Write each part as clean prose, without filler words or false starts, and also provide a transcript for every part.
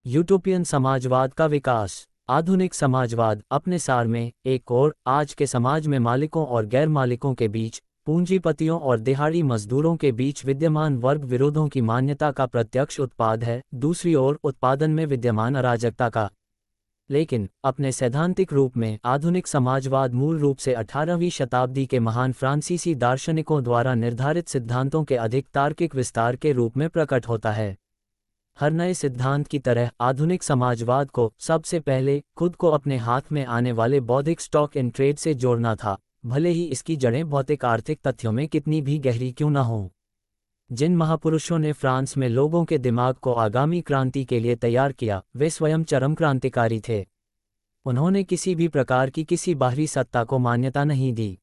Utopian समाजवाद का विकास। आधुनिक समाजवाद अपने सार में एक और आज के समाज में मालिकों और गैर मालिकों के बीच, पूंजीपतियों और दिहाड़ी मजदूरों के बीच विद्यमान वर्ग विरोधों की मान्यता का प्रत्यक्ष उत्पाद है, दूसरी ओर उत्पादन में विद्यमान अराजकता का। लेकिन अपने सैद्धांतिक रूप में आधुनिक समाजवाद मूल रूप से 18वीं शताब्दी के महान फ्रांसीसी दार्शनिकों द्वारा निर्धारित सिद्धांतों के अधिक तार्किक विस्तार के रूप में प्रकट होता है। हर नए सिद्धांत की तरह आधुनिक समाजवाद को सबसे पहले खुद को अपने हाथ में आने वाले बौद्धिक स्टॉक इन ट्रेड से जोड़ना था, भले ही इसकी जड़ें भौतिक आर्थिक तथ्यों में कितनी भी गहरी क्यों न हों। जिन महापुरुषों ने फ्रांस में लोगों के दिमाग को आगामी क्रांति के लिए तैयार किया, वे स्वयं चरम क्रांतिकारी थे। उन्होंने किसी भी प्रकार की किसी बाहरी सत्ता को मान्यता नहीं दी।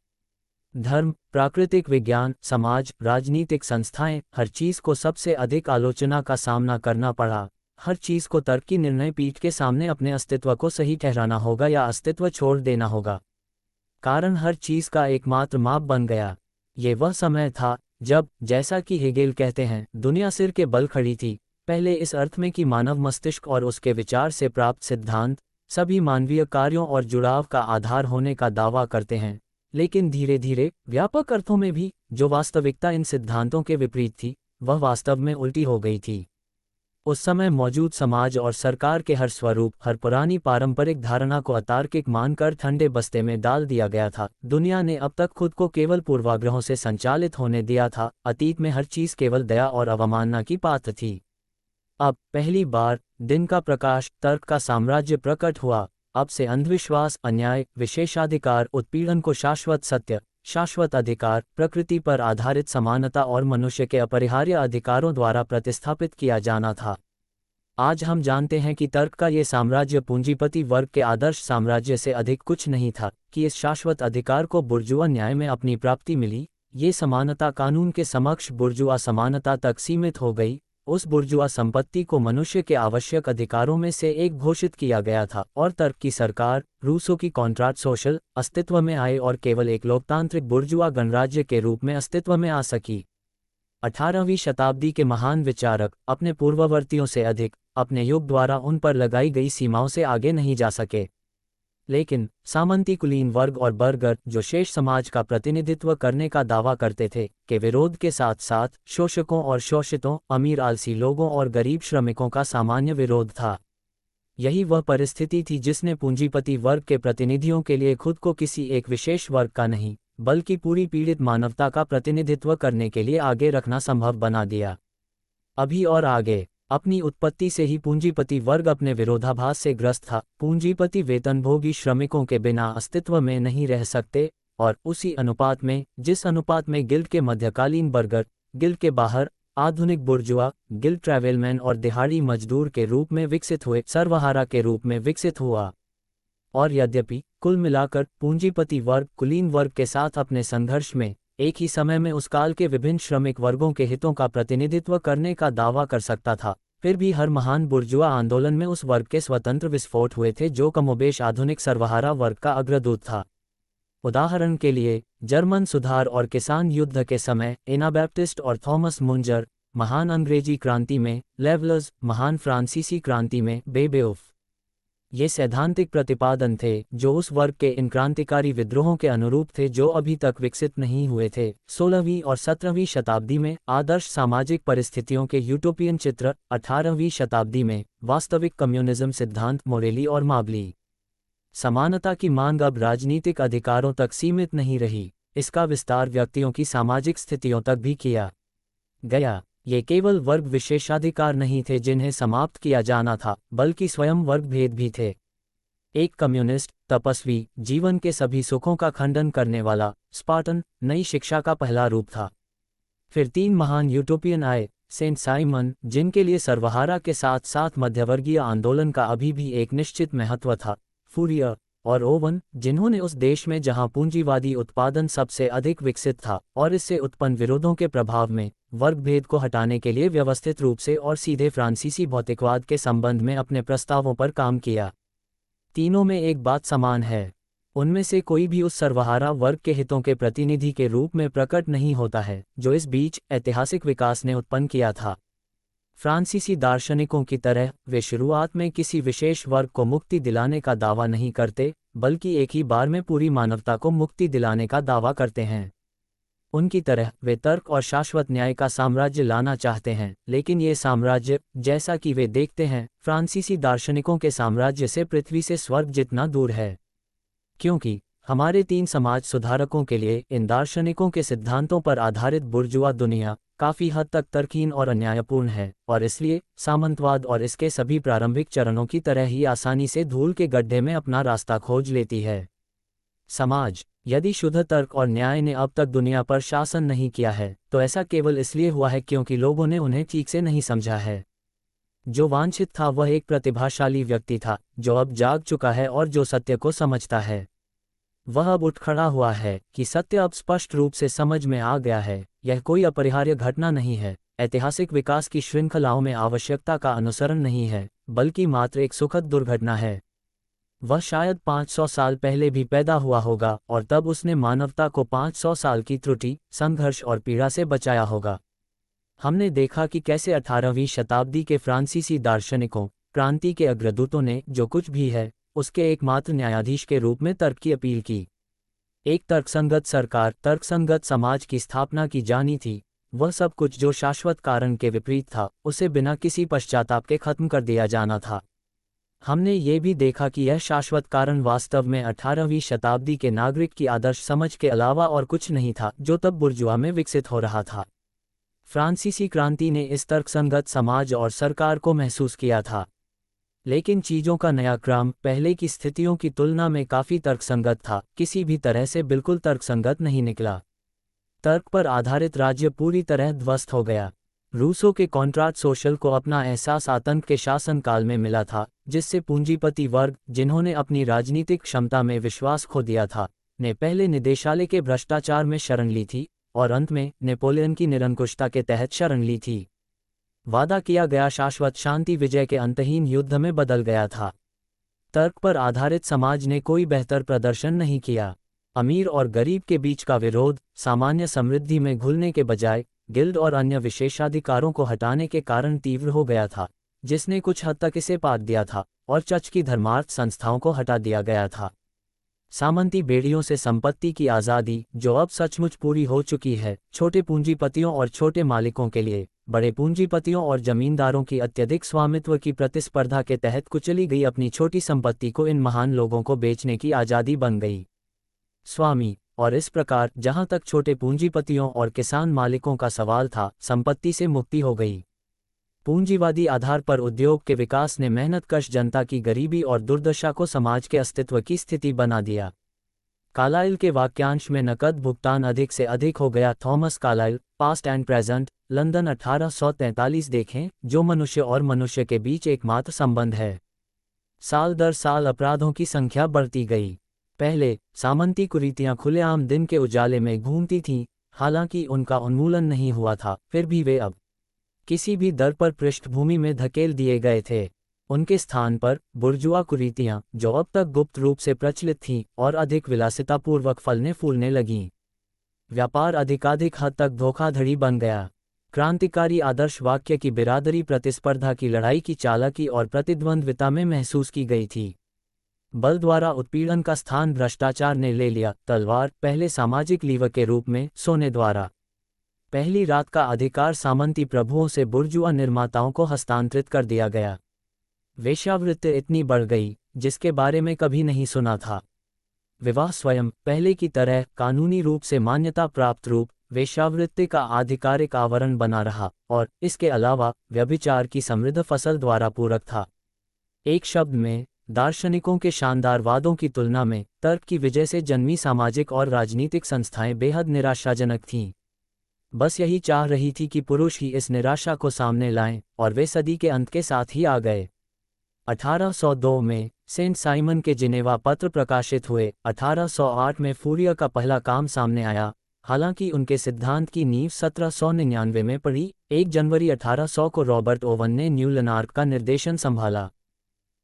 धर्म, प्राकृतिक विज्ञान, समाज, राजनीतिक संस्थाएं, हर चीज को सबसे अधिक आलोचना का सामना करना पड़ा। हर चीज को तर्क की निर्णय पीठ के सामने अपने अस्तित्व को सही ठहराना होगा या अस्तित्व छोड़ देना होगा। कारण हर चीज का एकमात्र माप बन गया। ये वह समय था जब, जैसा कि हेगेल कहते हैं, दुनिया सिर के बल खड़ी थी। पहले इस अर्थ में कि मानव मस्तिष्क और उसके विचार से प्राप्त सिद्धांत सभी मानवीय कार्यों और जुड़ाव का आधार होने का दावा करते हैं, लेकिन धीरे धीरे व्यापक अर्थों में भी जो वास्तविकता इन सिद्धांतों के विपरीत थी, वह वास्तव में उल्टी हो गई थी। उस समय मौजूद समाज और सरकार के हर स्वरूप, हर पुरानी पारंपरिक धारणा को अतार्किक मानकर ठंडे बस्ते में डाल दिया गया था। दुनिया ने अब तक खुद को केवल पूर्वाग्रहों से संचालित होने दिया था। अतीत में हर चीज केवल दया और अवमानना की पात्र थी। अब पहली बार दिन का प्रकाश, तर्क का साम्राज्य प्रकट हुआ। अब से अंधविश्वास, अन्याय, विशेषाधिकार, उत्पीड़न को शाश्वत सत्य, शाश्वत अधिकार, प्रकृति पर आधारित समानता और मनुष्य के अपरिहार्य अधिकारों द्वारा प्रतिस्थापित किया जाना था। आज हम जानते हैं कि तर्क का ये साम्राज्य पूंजीपति वर्ग के आदर्श साम्राज्य से अधिक कुछ नहीं था, कि इस शाश्वत अधिकार को बुर्जुआ न्याय में अपनी प्राप्ति मिली। ये समानता कानून के समक्ष बुर्जुआ समानता तक सीमित हो गई। उस बुर्जुआ संपत्ति को मनुष्य के आवश्यक अधिकारों में से एक घोषित किया गया था, और तर्क की सरकार, रूसो की कॉन्ट्रैक्ट सोशल, अस्तित्व में आए और केवल एक लोकतांत्रिक बुर्जुआ गणराज्य के रूप में अस्तित्व में आ सकी। 18वीं शताब्दी के महान विचारक अपने पूर्ववर्तियों से अधिक अपने युग द्वारा उन पर लगाई गई सीमाओं से आगे नहीं जा सके। लेकिन सामंती कुलीन वर्ग और बर्गर, जो शेष समाज का प्रतिनिधित्व करने का दावा करते थे, के विरोध के साथ साथ शोषकों और शोषितों, अमीर आलसी लोगों और गरीब श्रमिकों का सामान्य विरोध था। यही वह परिस्थिति थी जिसने पूंजीपति वर्ग के प्रतिनिधियों के लिए खुद को किसी एक विशेष वर्ग का नहीं, बल्कि पूरी पीड़ित मानवता का प्रतिनिधित्व करने के लिए आगे रखना संभव बना दिया। अभी और आगे अपनी उत्पत्ति से ही पूंजीपति वर्ग अपने विरोधाभास से ग्रस्त था। पूंजीपति वेतनभोगी श्रमिकों के बिना अस्तित्व में नहीं रह सकते, और उसी अनुपात में, जिस अनुपात में गिल्ड के मध्यकालीन बर्गर, गिल्ड के बाहर आधुनिक बुर्जुआ, गिल्ड ट्रैवलमैन और दिहाड़ी मजदूर के रूप में विकसित हुए, सर्वहारा के रूप में विकसित हुआ। और यद्यपि कुल मिलाकर पूंजीपति वर्ग कुलीन वर्ग के साथ अपने संघर्ष में एक ही समय में उस काल के विभिन्न श्रमिक वर्गों के हितों का प्रतिनिधित्व करने का दावा कर सकता था, फिर भी हर महान बुर्जुआ आंदोलन में उस वर्ग के स्वतंत्र विस्फोट हुए थे जो कमोबेश आधुनिक सर्वहारा वर्ग का अग्रदूत था। उदाहरण के लिए, जर्मन सुधार और किसान युद्ध के समय एनाबैप्टिस्ट और थॉमस मुंजर, महान अंग्रेजी क्रांति में लेवलर्स, महान फ्रांसीसी क्रांति में बेबेओफ। ये सैद्धांतिक प्रतिपादन थे जो उस वर्ग के इन क्रांतिकारी विद्रोहों के अनुरूप थे जो अभी तक विकसित नहीं हुए थे। 16वीं और 17वीं शताब्दी में आदर्श सामाजिक परिस्थितियों के यूटोपियन चित्र, 18वीं शताब्दी में वास्तविक कम्युनिज्म सिद्धांत मोरेली और माबली। समानता की मांग अब राजनीतिक अधिकारों तक सीमित नहीं रही, इसका विस्तार व्यक्तियों की सामाजिक स्थितियों तक भी किया गया। ये केवल वर्ग विशेषाधिकार नहीं थे जिन्हें समाप्त किया जाना था, बल्कि स्वयं वर्ग भेद भी थे। एक कम्युनिस्ट तपस्वी जीवन के सभी सुखों का खंडन करने वाला स्पार्टन नई शिक्षा का पहला रूप था। फिर 3 महान यूटोपियन आए, सेंट साइमन, जिनके लिए सर्वहारा के साथ साथ मध्यवर्गीय आंदोलन का अभी भी एक निश्चित महत्व था, फूरियर और ओवन, जिन्होंने उस देश में जहां पूंजीवादी उत्पादन सबसे अधिक विकसित था और इससे उत्पन्न विरोधों के प्रभाव में वर्ग भेद को हटाने के लिए व्यवस्थित रूप से और सीधे फ्रांसीसी भौतिकवाद के संबंध में अपने प्रस्तावों पर काम किया। तीनों में एक बात समान है, उनमें से कोई भी उस सर्वहारा वर्ग के हितों के प्रतिनिधि के रूप में प्रकट नहीं होता है जो इस बीच ऐतिहासिक विकास ने उत्पन्न किया था। फ्रांसीसी दार्शनिकों की तरह वे शुरुआत में किसी विशेष वर्ग को मुक्ति दिलाने का दावा नहीं करते, बल्कि एक ही बार में पूरी मानवता को मुक्ति दिलाने का दावा करते हैं। उनकी तरह वे तर्क और शाश्वत न्याय का साम्राज्य लाना चाहते हैं, लेकिन ये साम्राज्य, जैसा कि वे देखते हैं, फ्रांसीसी दार्शनिकों के साम्राज्य से पृथ्वी से स्वर्ग जितना दूर है। क्योंकि हमारे 3 समाज सुधारकों के लिए इन दार्शनिकों के सिद्धांतों पर आधारित बुर्जुआ दुनिया काफ़ी हद तक तर्कहीन और अन्यायपूर्ण है, और इसलिए सामंतवाद और इसके सभी प्रारंभिक चरणों की तरह ही आसानी से धूल के गड्ढे में अपना रास्ता खोज लेती है। समाज, यदि शुद्ध तर्क और न्याय ने अब तक दुनिया पर शासन नहीं किया है, तो ऐसा केवल इसलिए हुआ है क्योंकि लोगों ने उन्हें ठीक से नहीं समझा है। जो वांछित था वह एक प्रतिभाशाली व्यक्ति था, जो अब जाग चुका है और जो सत्य को समझता है। वह अब उठ खड़ा हुआ है कि सत्य अब स्पष्ट रूप से समझ में आ गया है। यह कोई अपरिहार्य घटना नहीं है, ऐतिहासिक विकास की श्रृंखलाओं में आवश्यकता का अनुसरण नहीं है, बल्कि मात्र एक सुखद दुर्घटना है। वह शायद 500 साल पहले भी पैदा हुआ होगा, और तब उसने मानवता को 500 साल की त्रुटि, संघर्ष और पीड़ा से बचाया होगा। हमने देखा कि कैसे 18वीं शताब्दी के फ्रांसीसी दार्शनिकों, क्रांति के अग्रदूतों ने जो कुछ भी है, उसके एकमात्र न्यायाधीश के रूप में तर्क की अपील की। एक तर्कसंगत सरकार, तर्कसंगत समाज की स्थापना की जानी थी। वह सब कुछ जो शाश्वत कारण के विपरीत था, उसे बिना किसी पश्चाताप के खत्म कर दिया जाना था। हमने ये भी देखा कि यह शाश्वत कारण वास्तव में 18वीं शताब्दी के नागरिक की आदर्श समझ के अलावा और कुछ नहीं था, जो तब बुर्जुआ में विकसित हो रहा था। फ्रांसीसी क्रांति ने इस तर्कसंगत समाज और सरकार को महसूस किया था। लेकिन चीज़ों का नया क्रम पहले की स्थितियों की तुलना में काफ़ी तर्कसंगत था, किसी भी तरह से बिल्कुल तर्कसंगत नहीं निकला। तर्क पर आधारित राज्य पूरी तरह ध्वस्त हो गया। रूसो के कॉन्ट्रैक्ट सोशल को अपना एहसास आतंक के शासनकाल में मिला था, जिससे पूंजीपति वर्ग, जिन्होंने अपनी राजनीतिक क्षमता में विश्वास खो दिया था, ने पहले निदेशालय के भ्रष्टाचार में शरण ली थी, और अंत में नेपोलियन की निरंकुशता के तहत शरण ली थी। वादा किया गया शाश्वत शांति विजय के अंतहीन युद्ध में बदल गया था। तर्क पर आधारित समाज ने कोई बेहतर प्रदर्शन नहीं किया। अमीर और गरीब के बीच का विरोध, सामान्य समृद्धि में घुलने के बजाय गिल्ड और अन्य विशेषाधिकारों को हटाने के कारण तीव्र हो गया था, जिसने कुछ हद तक इसे पाट दिया था, और चर्च की धर्मार्थ संस्थाओं को हटा दिया गया था। सामंती बेड़ियों से संपत्ति की आज़ादी, जो अब सचमुच पूरी हो चुकी है, छोटे पूंजीपतियों और छोटे मालिकों के लिए, बड़े पूंजीपतियों और जमींदारों की अत्यधिक स्वामित्व की प्रतिस्पर्धा के तहत कुचली गई अपनी छोटी संपत्ति को इन महान लोगों को बेचने की आज़ादी बन गई। स्वामी, और इस प्रकार जहां तक छोटे पूंजीपतियों और किसान मालिकों का सवाल था, संपत्ति से मुक्ति हो गई। पूंजीवादी आधार पर उद्योग के विकास ने मेहनतकश जनता की गरीबी और दुर्दशा को समाज के अस्तित्व की स्थिति बना दिया। कार्लाइल के वाक्यांश में नकद भुगतान अधिक से अधिक हो गया। Thomas Carlyle, past and present, London 1843 देखें, जो मनुष्य और मनुष्य के बीच एकमात्र संबंध है। साल दर साल अपराधों की संख्या बढ़ती गई। पहले सामंती कुरीतियां खुलेआम दिन के उजाले में घूमती थीं, हालांकि उनका उन्मूलन नहीं हुआ था, फिर भी वे अब किसी भी दर पर पृष्ठभूमि में धकेल दिए गए थे। उनके स्थान पर बुर्जुआ कुरीतियां, जो अब तक गुप्त रूप से प्रचलित थीं, और अधिक विलासितापूर्वक फलने फूलने लगीं। व्यापार अधिकाधिक हद तक धोखाधड़ी बन गया। क्रांतिकारी आदर्श वाक्य की बिरादरी प्रतिस्पर्धा की लड़ाई की चालाकी और प्रतिद्वंद्विता में महसूस की गई थी। बल द्वारा उत्पीड़न का स्थान भ्रष्टाचार ने ले लिया। तलवार, पहले सामाजिक लीवर के रूप में, सोने द्वारा। पहली रात का अधिकार सामंती प्रभुओं से बुर्जुआ निर्माताओं को हस्तांतरित कर दिया गया। वेश्यावृत्ति इतनी बढ़ गई, जिसके बारे में कभी नहीं सुना था। विवाह स्वयं, पहले की तरह, कानूनी रूप से मान्यता प्राप्त रूप, वेश्यावृत्ति का आधिकारिक आवरण बना रहा, और इसके अलावा व्यभिचार की समृद्ध फसल द्वारा पूरक था। एक शब्द में, दार्शनिकों के शानदार वादों की तुलना में तर्क की विजय से जन्मी सामाजिक और राजनीतिक संस्थाएं बेहद निराशाजनक थीं। बस यही चाह रही थी कि पुरुष ही इस निराशा को सामने लाएं, और वे सदी के अंत के साथ ही आ गए। 1802 में सेंट साइमन के जिनेवा पत्र प्रकाशित हुए। 1808 में फूरियर का पहला काम सामने आया। हालांकि उनके सिद्धांत की नींव 1799 में पड़ी। 1 जनवरी 1800 को रॉबर्ट ओवन ने न्यू लनार्क का निर्देशन संभाला।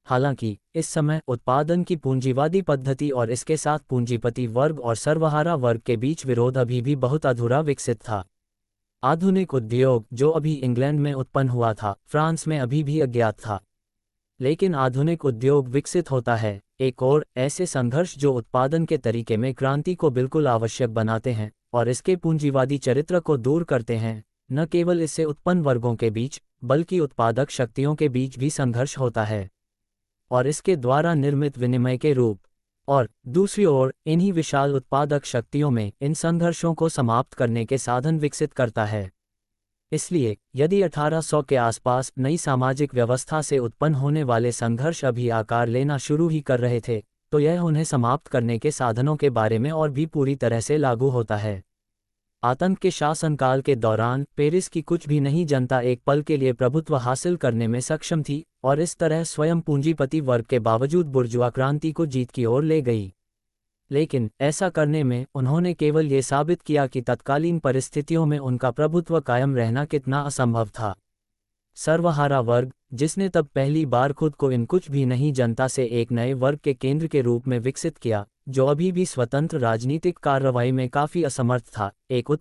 हालांकि इस समय उत्पादन की पूंजीवादी पद्धति और इसके साथ पूंजीपति वर्ग और सर्वहारा वर्ग के बीच विरोध अभी भी बहुत अधूरा विकसित था। आधुनिक उद्योग, जो अभी इंग्लैंड में उत्पन्न हुआ था, फ्रांस में अभी भी अज्ञात था। लेकिन आधुनिक उद्योग विकसित होता है, एक और ऐसे संघर्ष जो उत्पादन के तरीके में क्रांति को बिल्कुल आवश्यक बनाते हैं और इसके पूंजीवादी चरित्र को दूर करते हैं। न केवल इससे उत्पन्न वर्गों के बीच, बल्कि उत्पादक शक्तियों के बीच भी संघर्ष होता है और इसके द्वारा निर्मित विनिमय के रूप। और दूसरी ओर इन्हीं विशाल उत्पादक शक्तियों में इन संघर्षों को समाप्त करने के साधन विकसित करता है। इसलिए यदि 1800 के आसपास नई सामाजिक व्यवस्था से उत्पन्न होने वाले संघर्ष अभी आकार लेना शुरू ही कर रहे थे, तो यह उन्हें समाप्त करने के साधनों के बारे में और भी पूरी तरह से लागू होता है। आतंक के शासनकाल के दौरान पेरिस की कुछ भी नहीं जनता एक पल के लिए प्रभुत्व हासिल करने में सक्षम थी और इस तरह स्वयं पूंजीपति वर्ग के बावजूद बुर्जुआ क्रांति को जीत की ओर ले गई। लेकिन ऐसा करने में उन्होंने केवल ये साबित किया कि तत्कालीन परिस्थितियों में उनका प्रभुत्व कायम रहना कितना असंभव था। सर्वहारा वर्ग, जिसने तब पहली बार खुद को इन कुछ भी नहीं जनता से एक नए वर्ग के केंद्र के रूप में विकसित किया, जो अभी भी स्वतंत्र राजनीतिक कार्रवाई में काफी असमर्थ था, एक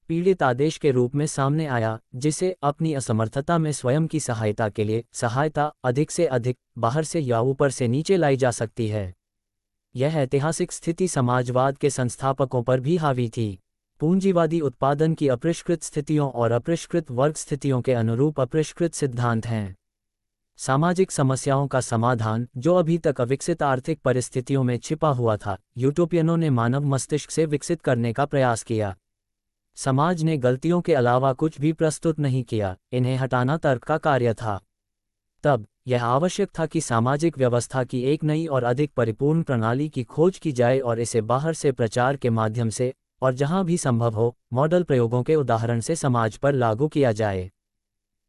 पीड़ित आदेश के रूप में सामने आया, जिसे अपनी असमर्थता में स्वयं की सहायता के लिए सहायता अधिक से अधिक बाहर से या ऊपर से नीचे लाई जा सकती है। यह ऐतिहासिक स्थिति समाजवाद के संस्थापकों पर भी हावी थी। पूंजीवादी उत्पादन की अपरिष्कृत स्थितियों और अपरिष्कृत वर्ग स्थितियों के अनुरूप अपरिष्कृत सिद्धांत हैं। सामाजिक समस्याओं का समाधान, जो अभी तक अविकसित आर्थिक परिस्थितियों में छिपा हुआ था, यूटोपियनों ने मानव मस्तिष्क से विकसित करने का प्रयास किया। समाज ने गलतियों के अलावा कुछ भी प्रस्तुत नहीं किया, इन्हें हटाना तर्क का कार्य था। तब यह आवश्यक था कि सामाजिक व्यवस्था की एक नई और अधिक परिपूर्ण प्रणाली की खोज की जाए और इसे बाहर से प्रचार के माध्यम से और जहां भी संभव हो मॉडल प्रयोगों के उदाहरण से समाज पर लागू किया जाए।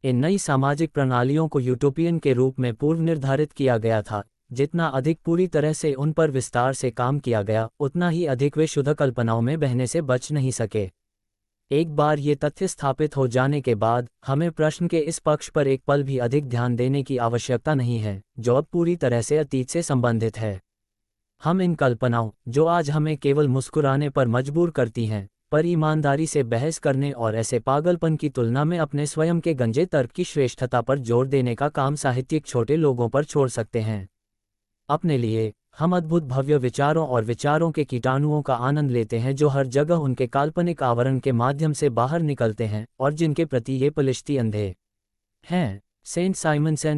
इन नई सामाजिक प्रणालियों को यूटोपियन के रूप में पूर्व निर्धारित किया गया था। जितना अधिक पूरी तरह से उन पर विस्तार से काम किया गया, उतना ही अधिक वे शुद्ध कल्पनाओं में बहने से बच नहीं सके। एक बार ये तथ्य स्थापित हो जाने के बाद हमें प्रश्न के इस पक्ष पर एक पल भी अधिक ध्यान देने की आवश्यकता नहीं है, जो अब पूरी तरह से अतीत से संबंधित है। हम इन कल्पनाओं, जो आज हमें केवल मुस्कुराने पर मजबूर करती हैं, पर ईमानदारी से बहस करने और ऐसे पागलपन की तुलना में अपने स्वयं के गंजे तर्क की श्रेष्ठता पर जोर देने का काम साहित्यिक छोटे लोगों पर छोड़ सकते हैं। अपने लिए हम अद्भुत भव्य विचारों और विचारों के कीटाणुओं का आनंद लेते हैं, जो हर जगह उनके काल्पनिक आवरण के माध्यम से बाहर निकलते हैं और जिनके प्रति ये पलिश्ती अंधे हैं। सेंट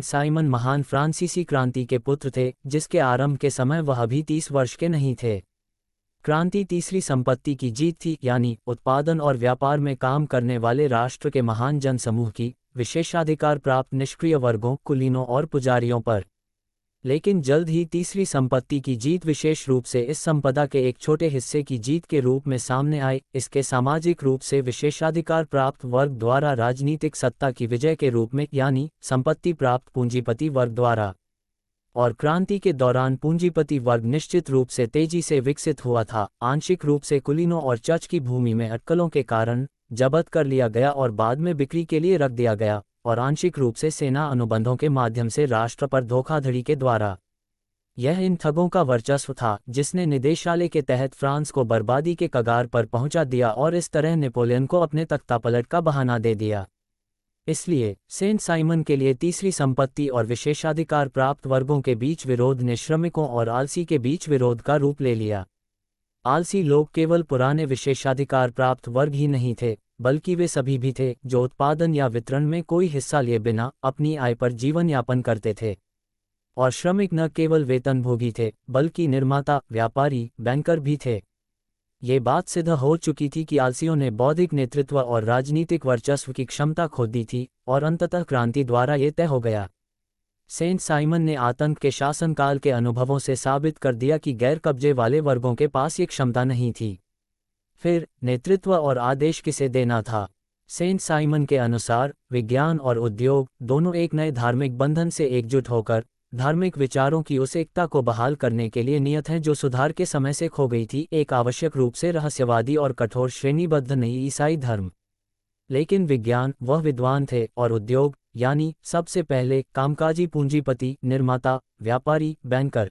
साइमन महान फ्रांसीसी क्रांति के पुत्र थे, जिसके आरंभ के समय वह अभी 30 वर्ष के नहीं थे। क्रांति तीसरी संपत्ति की जीत थी, यानी उत्पादन और व्यापार में काम करने वाले राष्ट्र के महान जनसमूह की विशेषाधिकार प्राप्त निष्क्रिय वर्गों, कुलीनों और पुजारियों पर। लेकिन जल्द ही तीसरी संपत्ति की जीत विशेष रूप से इस संपदा के एक छोटे हिस्से की जीत के रूप में सामने आई, इसके सामाजिक रूप से विशेषाधिकार प्राप्त वर्ग द्वारा राजनीतिक सत्ता की विजय के रूप में, यानी संपत्ति प्राप्त पूंजीपति वर्ग द्वारा। और क्रांति के दौरान पूंजीपति वर्ग निश्चित रूप से तेजी से विकसित हुआ था, आंशिक रूप से कुलीनों और चर्च की भूमि में अटकलों के कारण जब्त कर लिया गया और बाद में बिक्री के लिए रख दिया गया, और आंशिक रूप से सेना अनुबंधों के माध्यम से राष्ट्र पर धोखाधड़ी के द्वारा। यह इन ठगों का वर्चस्व था जिसने निदेशालय के तहत फ्रांस को बर्बादी के कगार पर पहुंचा दिया और इस तरह नेपोलियन को अपने तख्तापलट का बहाना दे दिया। इसलिए सेंट साइमन के लिए तीसरी संपत्ति और विशेषाधिकार प्राप्त वर्गों के बीच विरोध ने श्रमिकों और आलसी के बीच विरोध का रूप ले लिया। आलसी लोग केवल पुराने विशेषाधिकार प्राप्त वर्ग ही नहीं थे, बल्कि वे सभी भी थे जो उत्पादन या वितरण में कोई हिस्सा लिए बिना अपनी आय पर जीवन यापन करते थे। और श्रमिक न केवल वेतनभोगी थे, बल्कि निर्माता, व्यापारी, बैंकर भी थे। ये बात सिद्ध हो चुकी थी कि आलसियों ने बौद्धिक नेतृत्व और राजनीतिक वर्चस्व की क्षमता खो दी थी, और अंततः क्रांति द्वारा ये तय हो गया। सेंट साइमन ने आतंक के शासनकाल के अनुभवों से साबित कर दिया कि गैर कब्जे वाले वर्गों के पास ये क्षमता नहीं थी। फिर नेतृत्व और आदेश किसे देना था? सेंट साइमन के अनुसार विज्ञान और उद्योग दोनों एक नए धार्मिक बंधन से एकजुट होकर धार्मिक विचारों की उस एकता को बहाल करने के लिए नियत हैं जो सुधार के समय से खो गई थी, एक आवश्यक रूप से रहस्यवादी और कठोर श्रेणीबद्ध नई ईसाई धर्म। लेकिन विज्ञान वह विद्वान थे और उद्योग यानी सबसे पहले कामकाजी पूंजीपति, निर्माता, व्यापारी, बैंकर,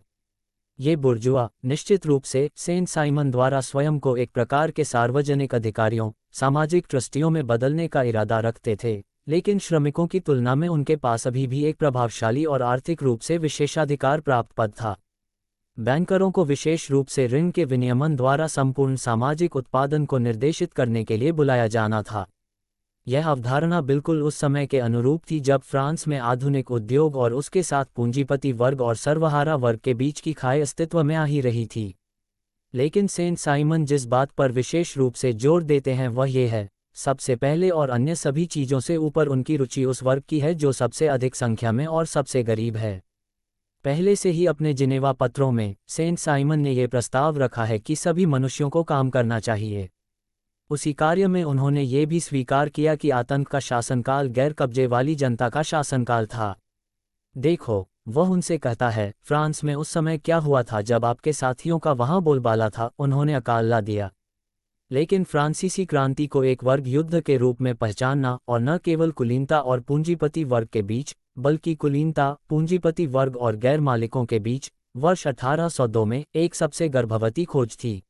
ये बुर्जुआ निश्चित रूप से सेंट साइमन द्वारा स्वयं को एक प्रकार के सार्वजनिक अधिकारियों, सामाजिक ट्रस्टियों में बदलने का इरादा रखते थे, लेकिन श्रमिकों की तुलना में उनके पास अभी भी एक प्रभावशाली और आर्थिक रूप से विशेषाधिकार प्राप्त पद था। बैंकरों को विशेष रूप से ऋण के विनियमन द्वारा संपूर्ण सामाजिक उत्पादन को निर्देशित करने के लिए बुलाया जाना था। यह अवधारणा बिल्कुल उस समय के अनुरूप थी जब फ्रांस में आधुनिक उद्योग और उसके साथ पूंजीपति वर्ग और सर्वहारा वर्ग के बीच की खाई अस्तित्व में आ ही रही थी। लेकिन सेंट साइमन जिस बात पर विशेष रूप से जोर देते हैं वह ये है, सबसे पहले और अन्य सभी चीज़ों से ऊपर उनकी रुचि उस वर्ग की है जो सबसे अधिक संख्या में और सबसे गरीब है। पहले से ही अपने जिनेवा पत्रों में सेंट साइमन ने यह प्रस्ताव रखा है कि सभी मनुष्यों को काम करना चाहिए। उसी कार्य में उन्होंने ये भी स्वीकार किया कि आतंक का शासनकाल गैर कब्जे वाली जनता का शासनकाल था। देखो, वह उनसे कहता है, फ्रांस में उस समय क्या हुआ था जब आपके साथियों का वहां बोलबाला था, उन्होंने अकाल ला दिया। लेकिन फ्रांसीसी क्रांति को एक वर्ग युद्ध के रूप में पहचानना और न केवल कुलीनता और पूंजीपति वर्ग के बीच, बल्कि कुलीनता, पूंजीपति वर्ग और गैर मालिकों के बीच, वर्ष 1802 में एक सबसे गर्भवती खोज थी।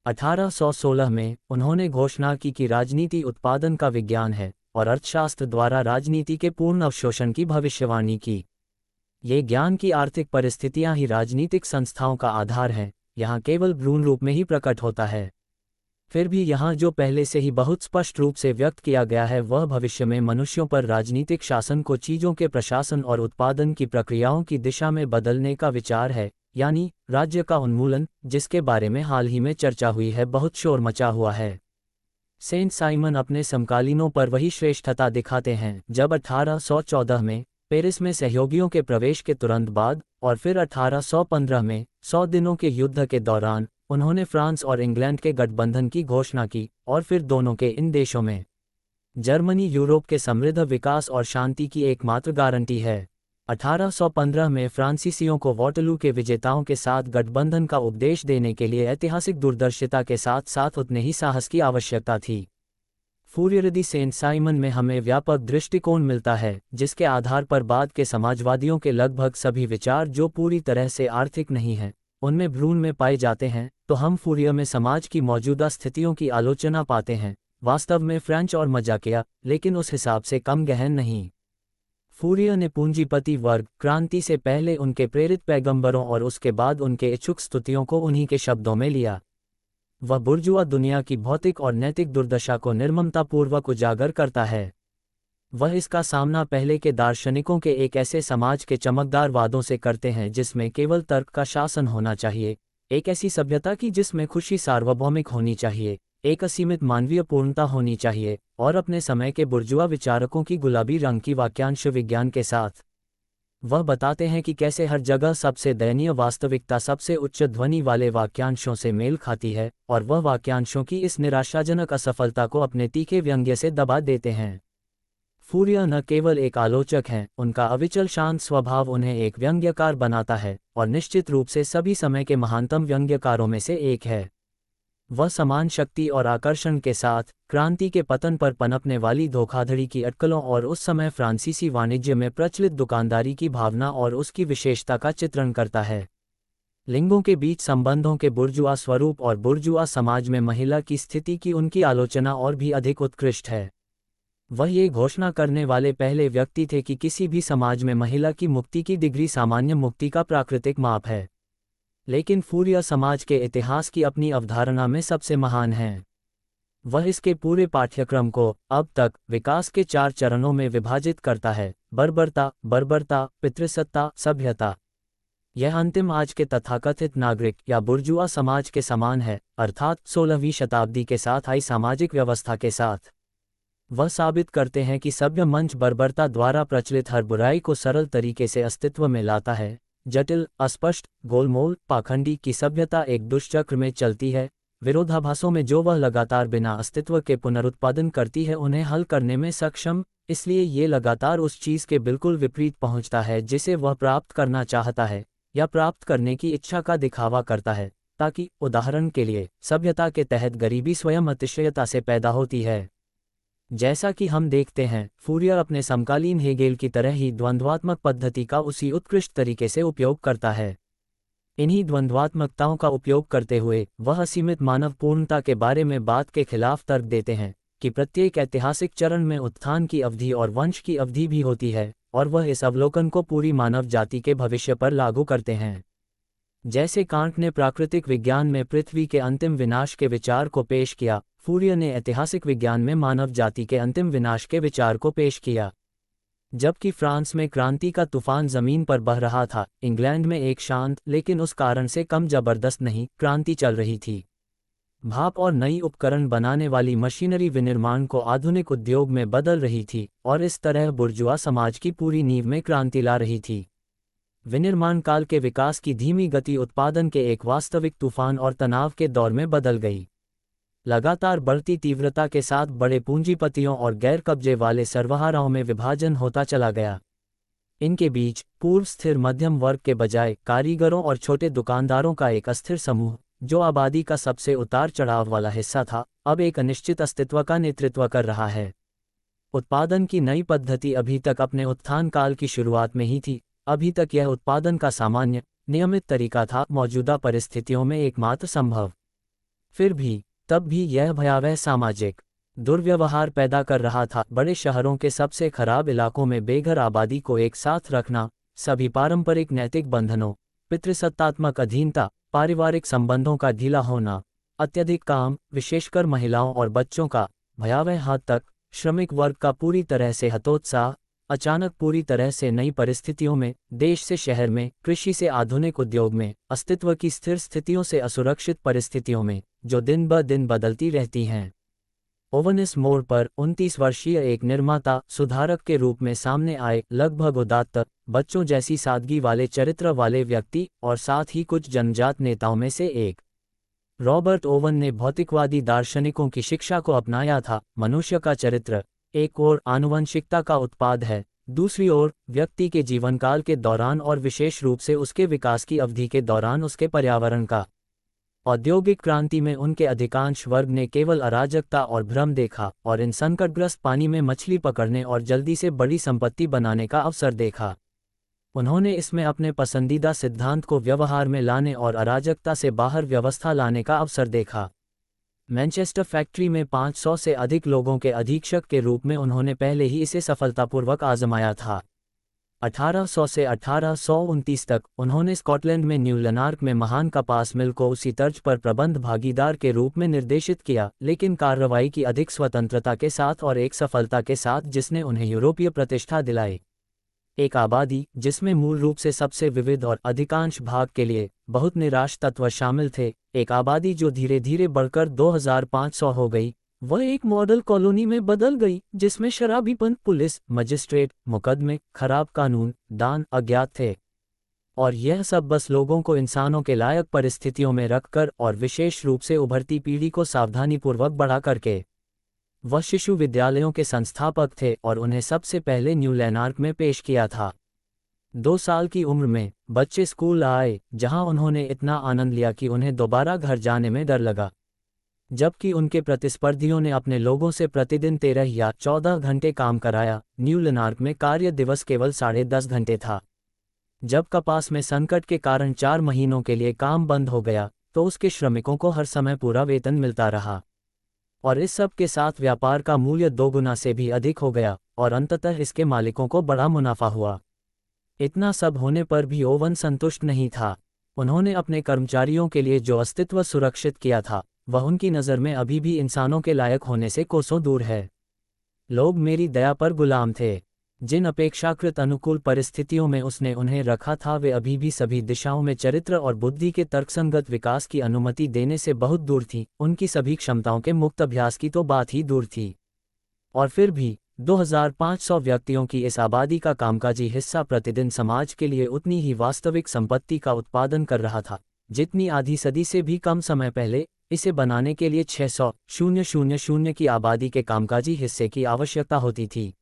1816 में उन्होंने घोषणा की कि राजनीति उत्पादन का विज्ञान है और अर्थशास्त्र द्वारा राजनीति के पूर्ण अवशोषण की भविष्यवाणी की। ये ज्ञान की आर्थिक परिस्थितियां ही राजनीतिक संस्थाओं का आधार हैं, यहाँ केवल भ्रूण रूप में ही प्रकट होता है। फिर भी यहाँ जो पहले से ही बहुत स्पष्ट रूप से व्यक्त किया गया है वह भविष्य में मनुष्यों पर राजनीतिक शासन को चीज़ों के प्रशासन और उत्पादन की प्रक्रियाओं की दिशा में बदलने का विचार है, यानी राज्य का उन्मूलन, जिसके बारे में हाल ही में चर्चा हुई है, बहुत शोर मचा हुआ है। सेंट साइमन अपने समकालीनों पर वही श्रेष्ठता दिखाते हैं जब 1814 में पेरिस में सहयोगियों के प्रवेश के तुरंत बाद और फिर 1815 में 100 दिनों के युद्ध के दौरान उन्होंने फ्रांस और इंग्लैंड के गठबंधन की घोषणा की, और फिर दोनों के इन देशों में जर्मनी यूरोप के समृद्ध विकास और शांति की एकमात्र गारंटी है। 1815 में फ्रांसीसियों को वॉटरलू के विजेताओं के साथ गठबंधन का उपदेश देने के लिए ऐतिहासिक दूरदर्शिता के साथ साथ उतने ही साहस की आवश्यकता थी। फूरियर दी सेंट साइमन में हमें व्यापक दृष्टिकोण मिलता है जिसके आधार पर बाद के समाजवादियों के लगभग सभी विचार जो पूरी तरह से आर्थिक नहीं हैं, उनमें भ्रूण में पाए जाते हैं, तो हम फूरियर में समाज की मौजूदा स्थितियों की आलोचना पाते हैं, वास्तव में फ्रेंच और मजाकिया, लेकिन उस हिसाब से कम गहन नहीं। फूरियर ने पूंजीपति वर्ग क्रांति से पहले उनके प्रेरित पैगंबरों और उसके बाद उनके इच्छुक स्तुतियों को उन्हीं के शब्दों में लिया। वह बुर्जुआ दुनिया की भौतिक और नैतिक दुर्दशा को निर्ममतापूर्वक उजागर करता है। वह इसका सामना पहले के दार्शनिकों के एक ऐसे समाज के चमकदार वादों से करते हैं जिसमें केवल तर्क का शासन होना चाहिए, एक ऐसी सभ्यता की जिसमें खुशी सार्वभौमिक होनी चाहिए, एक असीमित मानवीय पूर्णता होनी चाहिए, और अपने समय के बुर्जुआ विचारकों की गुलाबी रंग की वाक्यांश विज्ञान के साथ। वह बताते हैं कि कैसे हर जगह सबसे दयनीय वास्तविकता सबसे उच्च ध्वनि वाले वाक्यांशों से मेल खाती है, और वह वाक्यांशों की इस निराशाजनक असफलता को अपने तीखे व्यंग्य से दबा देते हैं। फूरियर न केवल एक आलोचक हैं, उनका अविचल शांत स्वभाव उन्हें एक व्यंग्यकार बनाता है, और निश्चित रूप से सभी समय के महानतम व्यंग्यकारों में से एक है। वह समान शक्ति और आकर्षण के साथ क्रांति के पतन पर पनपने वाली धोखाधड़ी की अटकलों और उस समय फ्रांसीसी वाणिज्य में प्रचलित दुकानदारी की भावना और उसकी विशेषता का चित्रण करता है। लिंगों के बीच संबंधों के बुर्जुआ स्वरूप और बुर्जुआ समाज में महिला की स्थिति की उनकी आलोचना और भी अधिक उत्कृष्ट है। वह ये घोषणा करने वाले पहले व्यक्ति थे कि किसी भी समाज में महिला की मुक्ति की डिग्री सामान्य मुक्ति का प्राकृतिक माप है। लेकिन फूरियर समाज के इतिहास की अपनी अवधारणा में सबसे महान हैं। वह इसके पूरे पाठ्यक्रम को अब तक विकास के 4 चरणों में विभाजित करता है: बर्बरता, पितृसत्ता, सभ्यता। यह अंतिम आज के तथाकथित नागरिक या बुर्जुआ समाज के समान है, अर्थात 16वीं शताब्दी के साथ आई सामाजिक व्यवस्था के साथ। वह साबित करते हैं कि सभ्य मंच बर्बरता द्वारा प्रचलित हर बुराई को सरल तरीके से अस्तित्व में लाता है। जटिल, अस्पष्ट, गोलमोल, पाखंडी की सभ्यता एक दुष्चक्र में चलती है। विरोधाभासों में जो वह लगातार बिना अस्तित्व के पुनरुत्पादन करती है उन्हें हल करने में सक्षम, इसलिए ये लगातार उस चीज़ के बिल्कुल विपरीत पहुंचता है जिसे वह प्राप्त करना चाहता है या प्राप्त करने की इच्छा का दिखावा करता है, ताकि उदाहरण के लिए सभ्यता के तहत गरीबी स्वयं अतिशयता से पैदा होती है। जैसा कि हम देखते हैं, फूरियर अपने समकालीन हेगेल की तरह ही द्वंद्वात्मक पद्धति का उसी उत्कृष्ट तरीके से उपयोग करता है। इन्हीं द्वंद्वात्मकताओं का उपयोग करते हुए वह असीमित मानव पूर्णता के बारे में बात के खिलाफ तर्क देते हैं कि प्रत्येक ऐतिहासिक चरण में उत्थान की अवधि और वंश की अवधि भी होती है, और वह इस अवलोकन को पूरी मानव जाति के भविष्य पर लागू करते हैं। जैसे कांट ने प्राकृतिक विज्ञान में पृथ्वी के अंतिम विनाश के विचार को पेश किया, फूरियर ने ऐतिहासिक विज्ञान में मानव जाति के अंतिम विनाश के विचार को पेश किया। जबकि फ्रांस में क्रांति का तूफान जमीन पर बह रहा था, इंग्लैंड में एक शांत लेकिन उस कारण से कम जबरदस्त नहीं क्रांति चल रही थी। भाप और नई उपकरण बनाने वाली मशीनरी विनिर्माण को आधुनिक उद्योग में बदल रही थी और इस तरह बुर्जुआ समाज की पूरी नींव में क्रांति ला रही थी। विनिर्माण काल के विकास की धीमी गति उत्पादन के एक वास्तविक तूफान और तनाव के दौर में बदल गई। लगातार बढ़ती तीव्रता के साथ बड़े पूंजीपतियों और गैर कब्जे वाले सर्वहाराओं में विभाजन होता चला गया। इनके बीच पूर्व स्थिर मध्यम वर्ग के बजाय कारीगरों और छोटे दुकानदारों का एक अस्थिर समूह, जो आबादी का सबसे उतार चढ़ाव वाला हिस्सा था, अब एक अनिश्चित अस्तित्व का नेतृत्व कर रहा है। उत्पादन की नई पद्धति अभी तक अपने उत्थान काल की शुरुआत में ही थी। अभी तक यह उत्पादन का सामान्य, नियमित तरीका था, मौजूदा परिस्थितियों में एकमात्र संभव। फिर भी तब भी यह भयावह सामाजिक दुर्व्यवहार पैदा कर रहा था। बड़े शहरों के सबसे खराब इलाकों में बेघर आबादी को एक साथ रखना, सभी पारंपरिक नैतिक बंधनों, पितृसत्तात्मक अधीनता, पारिवारिक संबंधों का ढीला होना, अत्यधिक काम, विशेषकर महिलाओं और बच्चों का, भयावह हद तक श्रमिक वर्ग का पूरी तरह से हतोत्साह, अचानक पूरी तरह से नई परिस्थितियों में, देश से शहर में, कृषि से आधुनिक उद्योग में, अस्तित्व की स्थिर स्थितियों से असुरक्षित परिस्थितियों में, जो दिन ब दिन बदलती रहती हैं। ओवन इस मोड़ पर 29 वर्षीय एक निर्माता सुधारक के रूप में सामने आए, लगभग उदात्त, बच्चों जैसी सादगी वाले चरित्र वाले व्यक्ति और साथ ही कुछ जन्मजात नेताओं में से एक। रॉबर्ट ओवन ने भौतिकवादी दार्शनिकों की शिक्षा को अपनाया था। मनुष्य का चरित्र एक ओर आनुवंशिकता का उत्पाद है, दूसरी ओर व्यक्ति के जीवनकाल के दौरान और विशेष रूप से उसके विकास की अवधि के दौरान उसके पर्यावरण का। औद्योगिक क्रांति में उनके अधिकांश वर्ग ने केवल अराजकता और भ्रम देखा और इन संकटग्रस्त पानी में मछली पकड़ने और जल्दी से बड़ी संपत्ति बनाने का अवसर देखा। उन्होंने इसमें अपने पसंदीदा सिद्धांत को व्यवहार में लाने और अराजकता से बाहर व्यवस्था लाने का अवसर देखा। मैनचेस्टर फैक्ट्री में 500 से अधिक लोगों के अधीक्षक के रूप में उन्होंने पहले ही इसे सफलतापूर्वक आजमाया था। 1800 से 1829 तक उन्होंने स्कॉटलैंड में न्यू लनार्क में महान कपास मिल को उसी तर्ज पर प्रबंध भागीदार के रूप में निर्देशित किया, लेकिन कार्रवाई की अधिक स्वतंत्रता के साथ और एक सफलता के साथ जिसने उन्हें यूरोपीय प्रतिष्ठा दिलाई। एक आबादी जिसमें मूल रूप से सबसे विविध और अधिकांश भाग के लिए बहुत निराश तत्व शामिल थे, एक आबादी जो धीरे धीरे बढ़कर 2500 हो गई, वह एक मॉडल कॉलोनी में बदल गई जिसमें शराबीपन, पुलिस, मजिस्ट्रेट, मुकदमे, खराब कानून, दान अज्ञात थे। और यह सब बस लोगों को इंसानों के लायक परिस्थितियों में रखकर और विशेष रूप से उभरती पीढ़ी को सावधानीपूर्वक बढ़ा करके। वह शिशु विद्यालयों के संस्थापक थे और उन्हें सबसे पहले न्यू लैनार्क में पेश किया था। 2 साल की उम्र में बच्चे स्कूल आए, जहां उन्होंने इतना आनंद लिया कि उन्हें दोबारा घर जाने में डर लगा। जबकि उनके प्रतिस्पर्धियों ने अपने लोगों से प्रतिदिन 13 या 14 घंटे काम कराया, न्यू लैनार्क में कार्य दिवस केवल 10.5 घंटे था। जब कपास में संकट के कारण 4 महीनों के लिए काम बंद हो गया, तो उसके श्रमिकों को हर समय पूरा वेतन मिलता रहा। और इस सब के साथ व्यापार का मूल्य 2 गुना से भी अधिक हो गया और अंततः इसके मालिकों को बड़ा मुनाफा हुआ। इतना सब होने पर भी ओवन संतुष्ट नहीं था। उन्होंने अपने कर्मचारियों के लिए जो अस्तित्व सुरक्षित किया था, वह उनकी नज़र में अभी भी इंसानों के लायक होने से कोसों दूर है। लोग मेरी दया पर गुलाम थे। जिन अपेक्षाकृत अनुकूल परिस्थितियों में उसने उन्हें रखा था, वे अभी भी सभी दिशाओं में चरित्र और बुद्धि के तर्कसंगत विकास की अनुमति देने से बहुत दूर थी। उनकी सभी क्षमताओं के मुक्त अभ्यास की तो बात ही दूर थी। और फिर भी 2500 व्यक्तियों की इस आबादी का कामकाजी हिस्सा प्रतिदिन समाज के लिए उतनी ही वास्तविक संपत्ति का उत्पादन कर रहा था, जितनी आधी सदी से भी कम समय पहले इसे बनाने के लिए 600,000 की आबादी के कामकाजी हिस्से की आवश्यकता होती थी।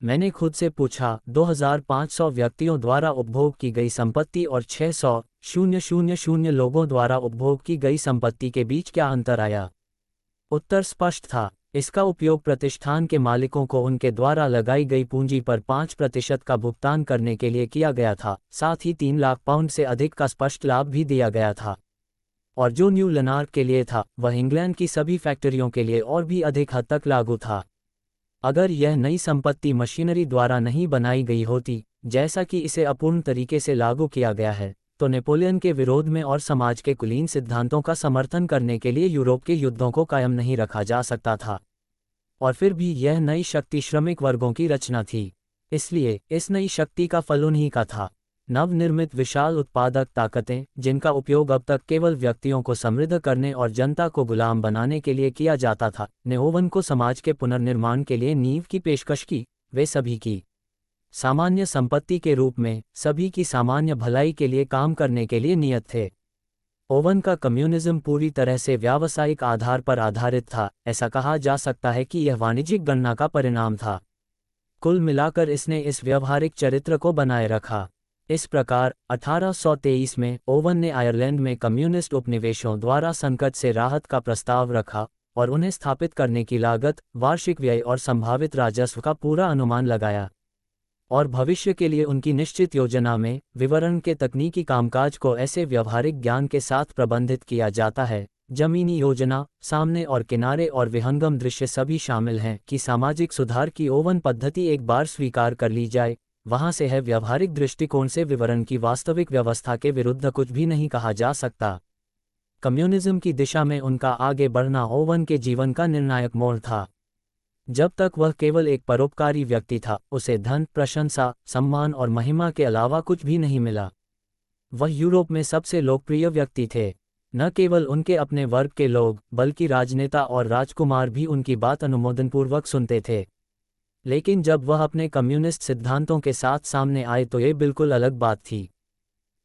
मैंने खुद से पूछा, 2500 व्यक्तियों द्वारा उपभोग की गई संपत्ति और 600,000 लोगों द्वारा उपभोग की गई संपत्ति के बीच क्या अंतर आया? उत्तर स्पष्ट था। इसका उपयोग प्रतिष्ठान के मालिकों को उनके द्वारा लगाई गई पूंजी पर 5% का भुगतान करने के लिए किया गया था, साथ ही 3 लाख पाउंड से अधिक का स्पष्ट लाभ भी दिया गया था। और जो न्यू लनार्क के लिए था, वह इंग्लैंड की सभी फैक्ट्रियों के लिए और भी अधिक हद तक लागू था। अगर यह नई संपत्ति मशीनरी द्वारा नहीं बनाई गई होती, जैसा कि इसे अपूर्ण तरीके से लागू किया गया है, तो नेपोलियन के विरोध में और समाज के कुलीन सिद्धांतों का समर्थन करने के लिए यूरोप के युद्धों को कायम नहीं रखा जा सकता था। और फिर भी यह नई शक्ति श्रमिक वर्गों की रचना थी। इसलिए इस नई शक्ति का फल उन्हीं का था। नवनिर्मित विशाल उत्पादक ताकतें, जिनका उपयोग अब तक केवल व्यक्तियों को समृद्ध करने और जनता को गुलाम बनाने के लिए किया जाता था, ने ओवन को समाज के पुनर्निर्माण के लिए नींव की पेशकश की। वे सभी की सामान्य संपत्ति के रूप में सभी की सामान्य भलाई के लिए काम करने के लिए नियत थे। ओवन का कम्युनिज्म पूरी तरह से व्यावसायिक आधार पर आधारित था। ऐसा कहा जा सकता है कि यह वाणिज्यिक गणना का परिणाम था। कुल मिलाकर इसने इस व्यवहारिक चरित्र को बनाए रखा। इस प्रकार 1823 में ओवन ने आयरलैंड में कम्युनिस्ट उपनिवेशों द्वारा संकट से राहत का प्रस्ताव रखा और उन्हें स्थापित करने की लागत, वार्षिक व्यय और संभावित राजस्व का पूरा अनुमान लगाया। और भविष्य के लिए उनकी निश्चित योजना में विवरण के तकनीकी कामकाज को ऐसे व्यवहारिक ज्ञान के साथ प्रबंधित किया जाता है, जमीनी योजना, सामने और किनारे और विहंगम दृश्य सभी शामिल हैं, कि सामाजिक सुधार की ओवन पद्धति एक बार स्वीकार कर ली जाए, वहां से है व्यवहारिक दृष्टिकोण से विवरण की वास्तविक व्यवस्था के विरुद्ध कुछ भी नहीं कहा जा सकता। कम्युनिज्म की दिशा में उनका आगे बढ़ना ओवन के जीवन का निर्णायक मोड़ था। जब तक वह केवल एक परोपकारी व्यक्ति था, उसे धन, प्रशंसा, सम्मान और महिमा के अलावा कुछ भी नहीं मिला। वह यूरोप में सबसे लोकप्रिय व्यक्ति थे। न केवल उनके अपने वर्ग के लोग, बल्कि राजनेता और राजकुमार भी उनकी बात अनुमोदनपूर्वक सुनते थे। लेकिन जब वह अपने कम्युनिस्ट सिद्धांतों के साथ सामने आए तो ये बिल्कुल अलग बात थी।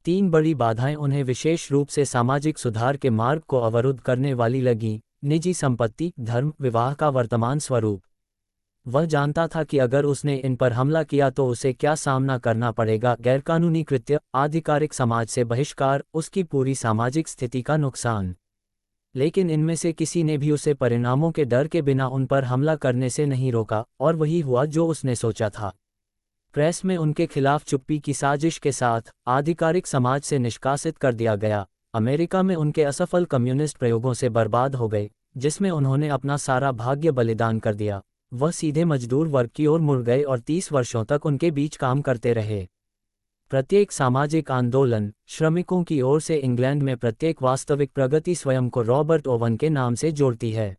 3 बड़ी बाधाएं उन्हें विशेष रूप से सामाजिक सुधार के मार्ग को अवरुद्ध करने वाली लगीं: निजी संपत्ति, धर्म, विवाह का वर्तमान स्वरूप। वह जानता था कि अगर उसने इन पर हमला किया तो उसे क्या सामना करना पड़ेगा: गैरकानूनी कृत्य, आधिकारिक समाज से बहिष्कार, उसकी पूरी सामाजिक स्थिति का नुकसान। लेकिन इनमें से किसी ने भी उसे परिणामों के डर के बिना उन पर हमला करने से नहीं रोका, और वही हुआ जो उसने सोचा था। प्रेस में उनके खिलाफ चुप्पी की साजिश के साथ आधिकारिक समाज से निष्कासित कर दिया गया। अमेरिका में उनके असफल कम्युनिस्ट प्रयोगों से बर्बाद हो गए, जिसमें उन्होंने अपना सारा भाग्य बलिदान कर दिया। वह सीधे मजदूर वर्ग की ओर मुड़ गए और 30 वर्षों तक उनके बीच काम करते रहे। प्रत्येक सामाजिक आंदोलन, श्रमिकों की ओर से इंग्लैंड में प्रत्येक वास्तविक प्रगति स्वयं को रॉबर्ट ओवन के नाम से जोड़ती है।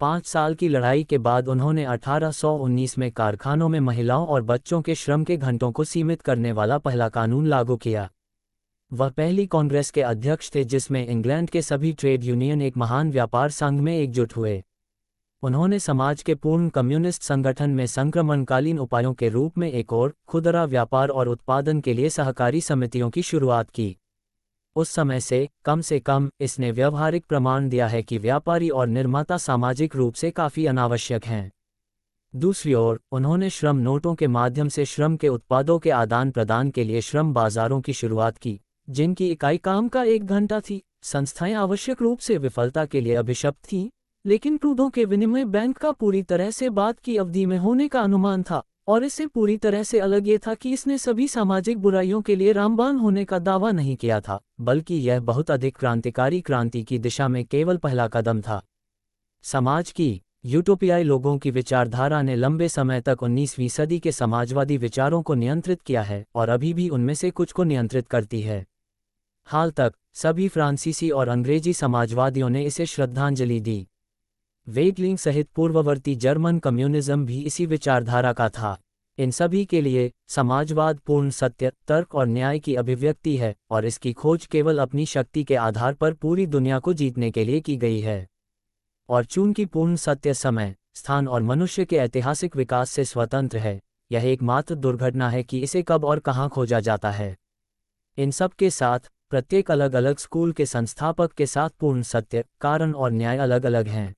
5 साल की लड़ाई के बाद उन्होंने 1819 में कारखानों में महिलाओं और बच्चों के श्रम के घंटों को सीमित करने वाला पहला कानून लागू किया। वह पहली कांग्रेस के अध्यक्ष थे जिसमें इंग्लैंड के सभी ट्रेड यूनियन एक महान व्यापार संघ में एकजुट हुए। उन्होंने समाज के पूर्ण कम्युनिस्ट संगठन में संक्रमणकालीन उपायों के रूप में एक और खुदरा व्यापार और उत्पादन के लिए सहकारी समितियों की शुरुआत की। उस समय से कम इसने व्यावहारिक प्रमाण दिया है कि व्यापारी और निर्माता सामाजिक रूप से काफी अनावश्यक हैं। दूसरी ओर, उन्होंने श्रम नोटों के माध्यम से श्रम के उत्पादों के आदान प्रदान के लिए श्रम बाजारों की शुरुआत की, जिनकी इकाई काम का 1 घंटा थी। संस्थाएं आवश्यक रूप से विफलता के लिए अभिशप्त थीं, लेकिन क्रूदों के विनिमय बैंक का पूरी तरह से बाद की अवधि में होने का अनुमान था, और इससे पूरी तरह से अलग ये था कि इसने सभी सामाजिक बुराइयों के लिए रामबाण होने का दावा नहीं किया था, बल्कि यह बहुत अधिक क्रांतिकारी क्रांति की दिशा में केवल पहला कदम था। समाज की यूटोपियाई लोगों की विचारधारा ने लंबे समय तक 19वीं सदी के समाजवादी विचारों को नियंत्रित किया है और अभी भी उनमें से कुछ को नियंत्रित करती है। हाल तक सभी फ्रांसीसी और अंग्रेजी समाजवादियों ने इसे श्रद्धांजलि दी। वेगलिंग सहित पूर्ववर्ती जर्मन कम्युनिज्म भी इसी विचारधारा का था। इन सभी के लिए समाजवाद पूर्ण सत्य, तर्क और न्याय की अभिव्यक्ति है, और इसकी खोज केवल अपनी शक्ति के आधार पर पूरी दुनिया को जीतने के लिए की गई है। और चूंकि पूर्ण सत्य समय, स्थान और मनुष्य के ऐतिहासिक विकास से स्वतंत्र है, यह एकमात्र दुर्घटना है कि इसे कब और कहाँ खोजा जाता है। इन सब के साथ प्रत्येक अलग अलग स्कूल के संस्थापक के साथ पूर्ण सत्य, कारण और न्याय अलग अलग हैं।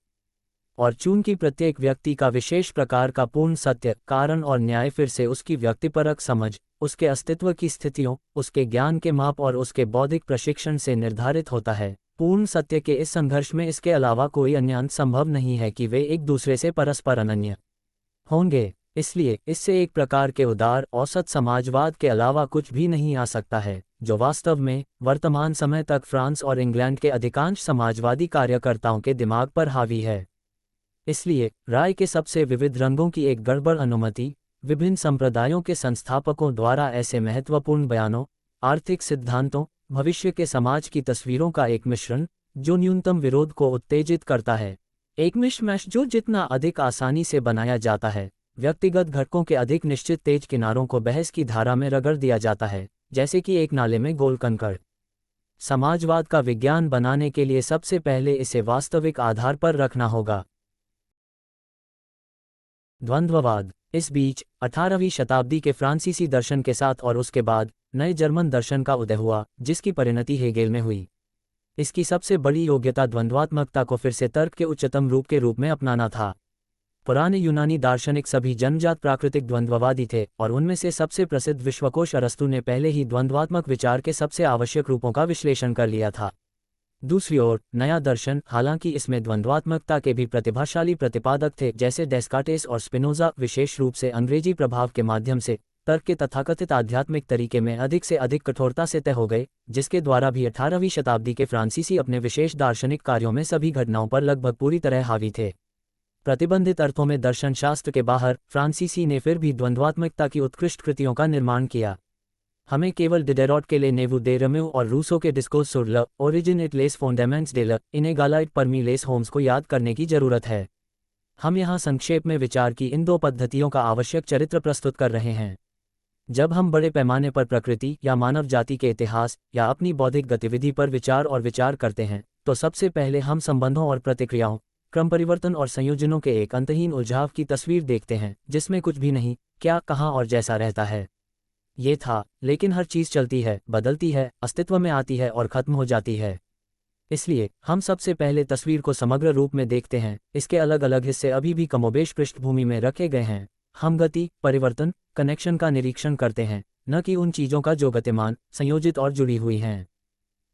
और चूंकि प्रत्येक व्यक्ति का विशेष प्रकार का पूर्ण सत्य, कारण और न्याय फिर से उसकी व्यक्तिपरक समझ, उसके अस्तित्व की स्थितियों, उसके ज्ञान के माप और उसके बौद्धिक प्रशिक्षण से निर्धारित होता है, पूर्ण सत्य के इस संघर्ष में इसके अलावा कोई अन्य अंत संभव नहीं है कि वे एक दूसरे से परस्पर अनन्य होंगे। इसलिए इससे एक प्रकार के उदार औसत समाजवाद के अलावा कुछ भी नहीं आ सकता है, जो वास्तव में वर्तमान समय तक फ्रांस और इंग्लैंड के अधिकांश समाजवादी कार्यकर्ताओं के दिमाग पर हावी है। इसलिए राय के सबसे विविध रंगों की एक गड़बड़ अनुमति, विभिन्न संप्रदायों के संस्थापकों द्वारा ऐसे महत्वपूर्ण बयानों, आर्थिक सिद्धांतों, भविष्य के समाज की तस्वीरों का एक मिश्रण, जो न्यूनतम विरोध को उत्तेजित करता है। एक मिशमैश जो जितना अधिक आसानी से बनाया जाता है, व्यक्तिगत घटकों के अधिक निश्चित तेज किनारों को बहस की धारा में रगड़ दिया जाता है, जैसे कि एक नाले में गोल कंकड़। समाजवाद का विज्ञान बनाने के लिए सबसे पहले इसे वास्तविक आधार पर रखना होगा। द्वंद्ववाद। इस बीच 18वीं शताब्दी के फ्रांसीसी दर्शन के साथ और उसके बाद नए जर्मन दर्शन का उदय हुआ, जिसकी परिणति हेगेल में हुई। इसकी सबसे बड़ी योग्यता द्वंद्वात्मकता को फिर से तर्क के उच्चतम रूप के रूप में अपनाना था। पुराने यूनानी दार्शनिक सभी जन्मजात प्राकृतिक द्वंद्ववादी थे, और उनमें से सबसे प्रसिद्ध विश्वकोश अरस्तू ने पहले ही द्वंद्वात्मक विचार के सबसे आवश्यक रूपों का विश्लेषण कर लिया था। दूसरी ओर नया दर्शन, हालांकि इसमें द्वंद्वात्मकता के भी प्रतिभाशाली प्रतिपादक थे, जैसे डेस्कार्टेस और स्पिनोजा, विशेष रूप से अंग्रेजी प्रभाव के माध्यम से तर्क के तथाकथित आध्यात्मिक तरीके में अधिक से अधिक कठोरता से तय हो गए, जिसके द्वारा भी 18वीं शताब्दी के फ्रांसीसी अपने विशेष दार्शनिक कार्यों में सभी घटनाओं पर लगभग पूरी तरह हावी थे। प्रतिबंधित अर्थों में दर्शन शास्त्र के बाहर फ्रांसीसी ने फिर भी द्वंद्वात्मकता की उत्कृष्ट कृतियों का निर्माण किया। हमें केवल डिडेरॉट के लिए नेवू दे रम्यू और रूसो के डिस्कोर्स सुर ल ओरिजिन इट लेस फॉन्डेमेंट्स डे ल इनेगालाइट परमी लेस होम्स को याद करने की जरूरत है। हम यहाँ संक्षेप में विचार की इन दो पद्धतियों का आवश्यक चरित्र प्रस्तुत कर रहे हैं। जब हम बड़े पैमाने पर प्रकृति या मानव जाति के इतिहास या अपनी बौद्धिक गतिविधि पर विचार करते हैं, तो सबसे पहले हम संबंधों और प्रतिक्रियाओं, क्रम परिवर्तन और संयोजनों के एक अंतहीन उलझाव की तस्वीर देखते हैं, जिसमें कुछ भी नहीं, क्या, कहाँ और जैसा रहता है। ये था, लेकिन हर चीज़ चलती है, बदलती है, अस्तित्व में आती है और खत्म हो जाती है। इसलिए हम सबसे पहले तस्वीर को समग्र रूप में देखते हैं। इसके अलग अलग हिस्से अभी भी कमोबेश पृष्ठभूमि में रखे गए हैं। हम गति, परिवर्तन, कनेक्शन का निरीक्षण करते हैं, न कि उन चीज़ों का जो गतिमान, संयोजित और जुड़ी हुई हैं।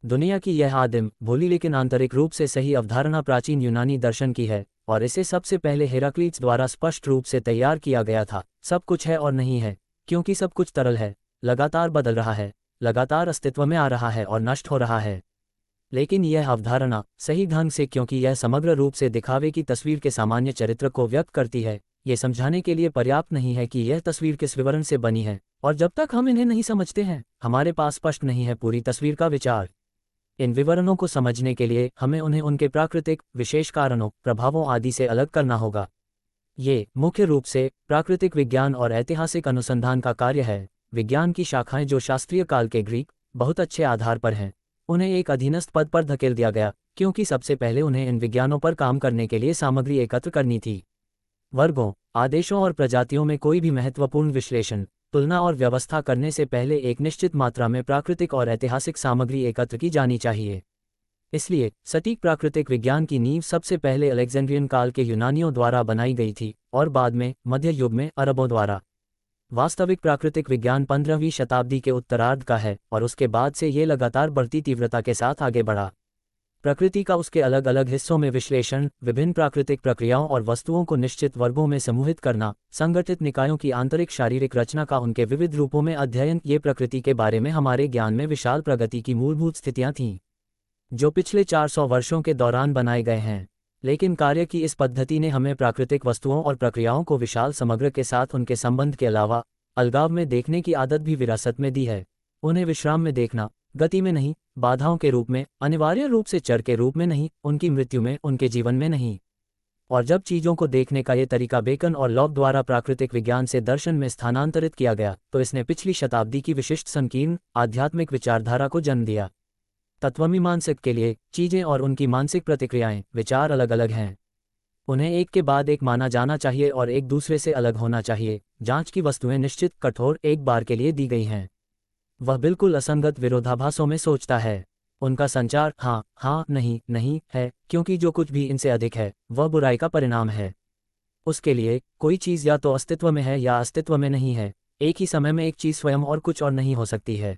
दुनिया की यह आदिम, भोली लेकिन आंतरिक रूप से सही अवधारणा प्राचीन यूनानी दर्शन की है, और इसे सबसे पहले हेराक्लीट्स द्वारा स्पष्ट रूप से तैयार किया गया था। सब कुछ है और नहीं है, क्योंकि सब कुछ तरल है, लगातार बदल रहा है, लगातार अस्तित्व में आ रहा है और नष्ट हो रहा है। लेकिन यह अवधारणा सही ढंग से, क्योंकि यह समग्र रूप से दिखावे की तस्वीर के सामान्य चरित्र को व्यक्त करती है, ये समझाने के लिए पर्याप्त नहीं है कि यह तस्वीर किस विवरण से बनी है, और जब तक हम इन्हें नहीं समझते हैं, हमारे पास स्पष्ट नहीं है पूरी तस्वीर का विचार। इन विवरणों को समझने के लिए हमें उन्हें उनके प्राकृतिक, विशेष कारणों, प्रभावों आदि से अलग करना होगा। ये मुख्य रूप से प्राकृतिक विज्ञान और ऐतिहासिक अनुसंधान का कार्य है। विज्ञान की शाखाएं जो शास्त्रीय काल के ग्रीक बहुत अच्छे आधार पर हैं, उन्हें एक अधीनस्थ पद पर धकेल दिया गया, क्योंकि सबसे पहले उन्हें इन विज्ञानों पर काम करने के लिए सामग्री एकत्र करनी थी। वर्गों, आदेशों और प्रजातियों में कोई भी महत्वपूर्ण विश्लेषण, तुलना और व्यवस्था करने से पहले एक निश्चित मात्रा में प्राकृतिक और ऐतिहासिक सामग्री एकत्र की जानी चाहिए। इसलिए सटीक प्राकृतिक विज्ञान की नींव सबसे पहले अलेक्जेंड्रियन काल के यूनानियों द्वारा बनाई गई थी, और बाद में मध्य युग में अरबों द्वारा। वास्तविक प्राकृतिक विज्ञान 15वीं शताब्दी के उत्तरार्ध का है, और उसके बाद से ये लगातार बढ़ती तीव्रता के साथ आगे बढ़ा। प्रकृति का उसके अलग अलग हिस्सों में विश्लेषण, विभिन्न प्राकृतिक प्रक्रियाओं और वस्तुओं को निश्चित वर्गों में समूहित करना, संगठित निकायों की आंतरिक शारीरिक रचना का उनके विविध रूपों में अध्ययन, ये प्रकृति के बारे में हमारे ज्ञान में विशाल प्रगति की मूलभूत स्थितियां थीं, जो पिछले 400 वर्षों के दौरान बनाए गए हैं। लेकिन कार्य की इस पद्धति ने हमें प्राकृतिक वस्तुओं और प्रक्रियाओं को विशाल समग्र के साथ उनके संबंध के अलावा अलगाव में देखने की आदत भी विरासत में दी है। उन्हें विश्राम में देखना, गति में नहीं, बाधाओं के रूप में, अनिवार्य रूप से चर के रूप में नहीं, उनकी मृत्यु में, उनके जीवन में नहीं। और जब चीज़ों को देखने का ये तरीका बेकन और लॉक द्वारा प्राकृतिक विज्ञान से दर्शन में स्थानांतरित किया गया, तो इसने पिछली शताब्दी की विशिष्ट संकीर्ण आध्यात्मिक विचारधारा को जन्म दिया। तत्वमीमांसक के लिए चीज़ें और उनकी मानसिक प्रतिक्रियाएं, विचार अलग अलग हैं। उन्हें एक के बाद एक माना जाना चाहिए और एक दूसरे से अलग होना चाहिए। जांच की वस्तुएं निश्चित, कठोर, एक बार के लिए दी गई हैं। वह बिल्कुल असंगत विरोधाभासों में सोचता है। उनका संचार हाँ हाँ नहीं नहीं है, क्योंकि जो कुछ भी इनसे अधिक है वह बुराई का परिणाम है। उसके लिए कोई चीज़ या तो अस्तित्व में है या अस्तित्व में नहीं है। एक ही समय में एक चीज़ स्वयं और कुछ और नहीं हो सकती है।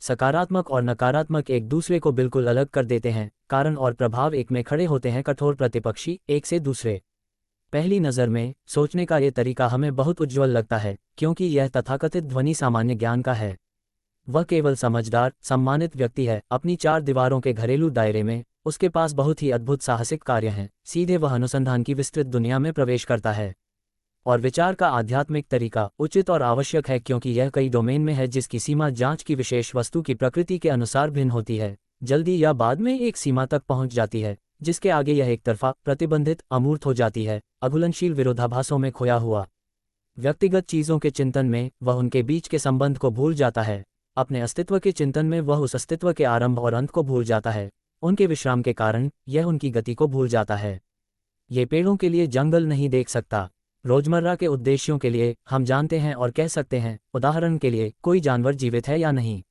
सकारात्मक और नकारात्मक एक दूसरे को बिल्कुल अलग कर देते हैं, कारण और प्रभाव एक में खड़े होते हैं, कठोर प्रतिपक्षी एक से दूसरे। पहली नज़र में सोचने का ये तरीका हमें बहुत उज्ज्वल लगता है, क्योंकि यह तथाकथित ध्वनि सामान्य ज्ञान का है। वह केवल समझदार, सम्मानित व्यक्ति है। अपनी चार दीवारों के घरेलू दायरे में उसके पास बहुत ही अद्भुत साहसिक कार्य हैं। सीधे वह अनुसंधान की विस्तृत दुनिया में प्रवेश करता है और विचार का आध्यात्मिक तरीका उचित और आवश्यक है, क्योंकि यह कई डोमेन में है जिसकी सीमा जांच की विशेष वस्तु की प्रकृति के अनुसार भिन्न होती है। जल्दी या बाद में एक सीमा तक पहुंच जाती है जिसके आगे यह एक तरफा, प्रतिबंधित, अमूर्त हो जाती है, अघुलनशील विरोधाभासों में खोया हुआ। व्यक्तिगत चीज़ों के चिंतन में वह उनके बीच के संबंध को भूल जाता है। अपने अस्तित्व के चिंतन में वह उस अस्तित्व के आरंभ और अंत को भूल जाता है। उनके विश्राम के कारण यह उनकी गति को भूल जाता है। ये पेड़ों के लिए जंगल नहीं देख सकता। रोजमर्रा के उद्देश्यों के लिए हम जानते हैं और कह सकते हैं, उदाहरण के लिए कोई जानवर जीवित है या नहीं।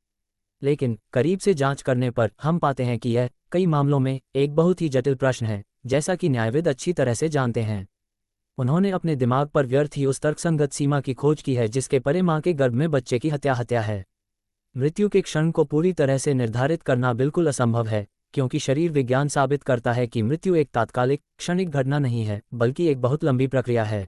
लेकिन करीब से जांच करने पर हम पाते हैं कि यह कई मामलों में एक बहुत ही जटिल प्रश्न है, जैसा कि न्यायविद अच्छी तरह से जानते हैं। उन्होंने अपने दिमाग पर व्यर्थ ही उस तर्कसंगत सीमा की खोज की है जिसके परे माँ के गर्भ में बच्चे की हत्या है। मृत्यु के क्षण को पूरी तरह से निर्धारित करना बिल्कुल असंभव है, क्योंकि शरीर विज्ञान साबित करता है कि मृत्यु एक तात्कालिक, क्षणिक घटना नहीं है, बल्कि एक बहुत लंबी प्रक्रिया है।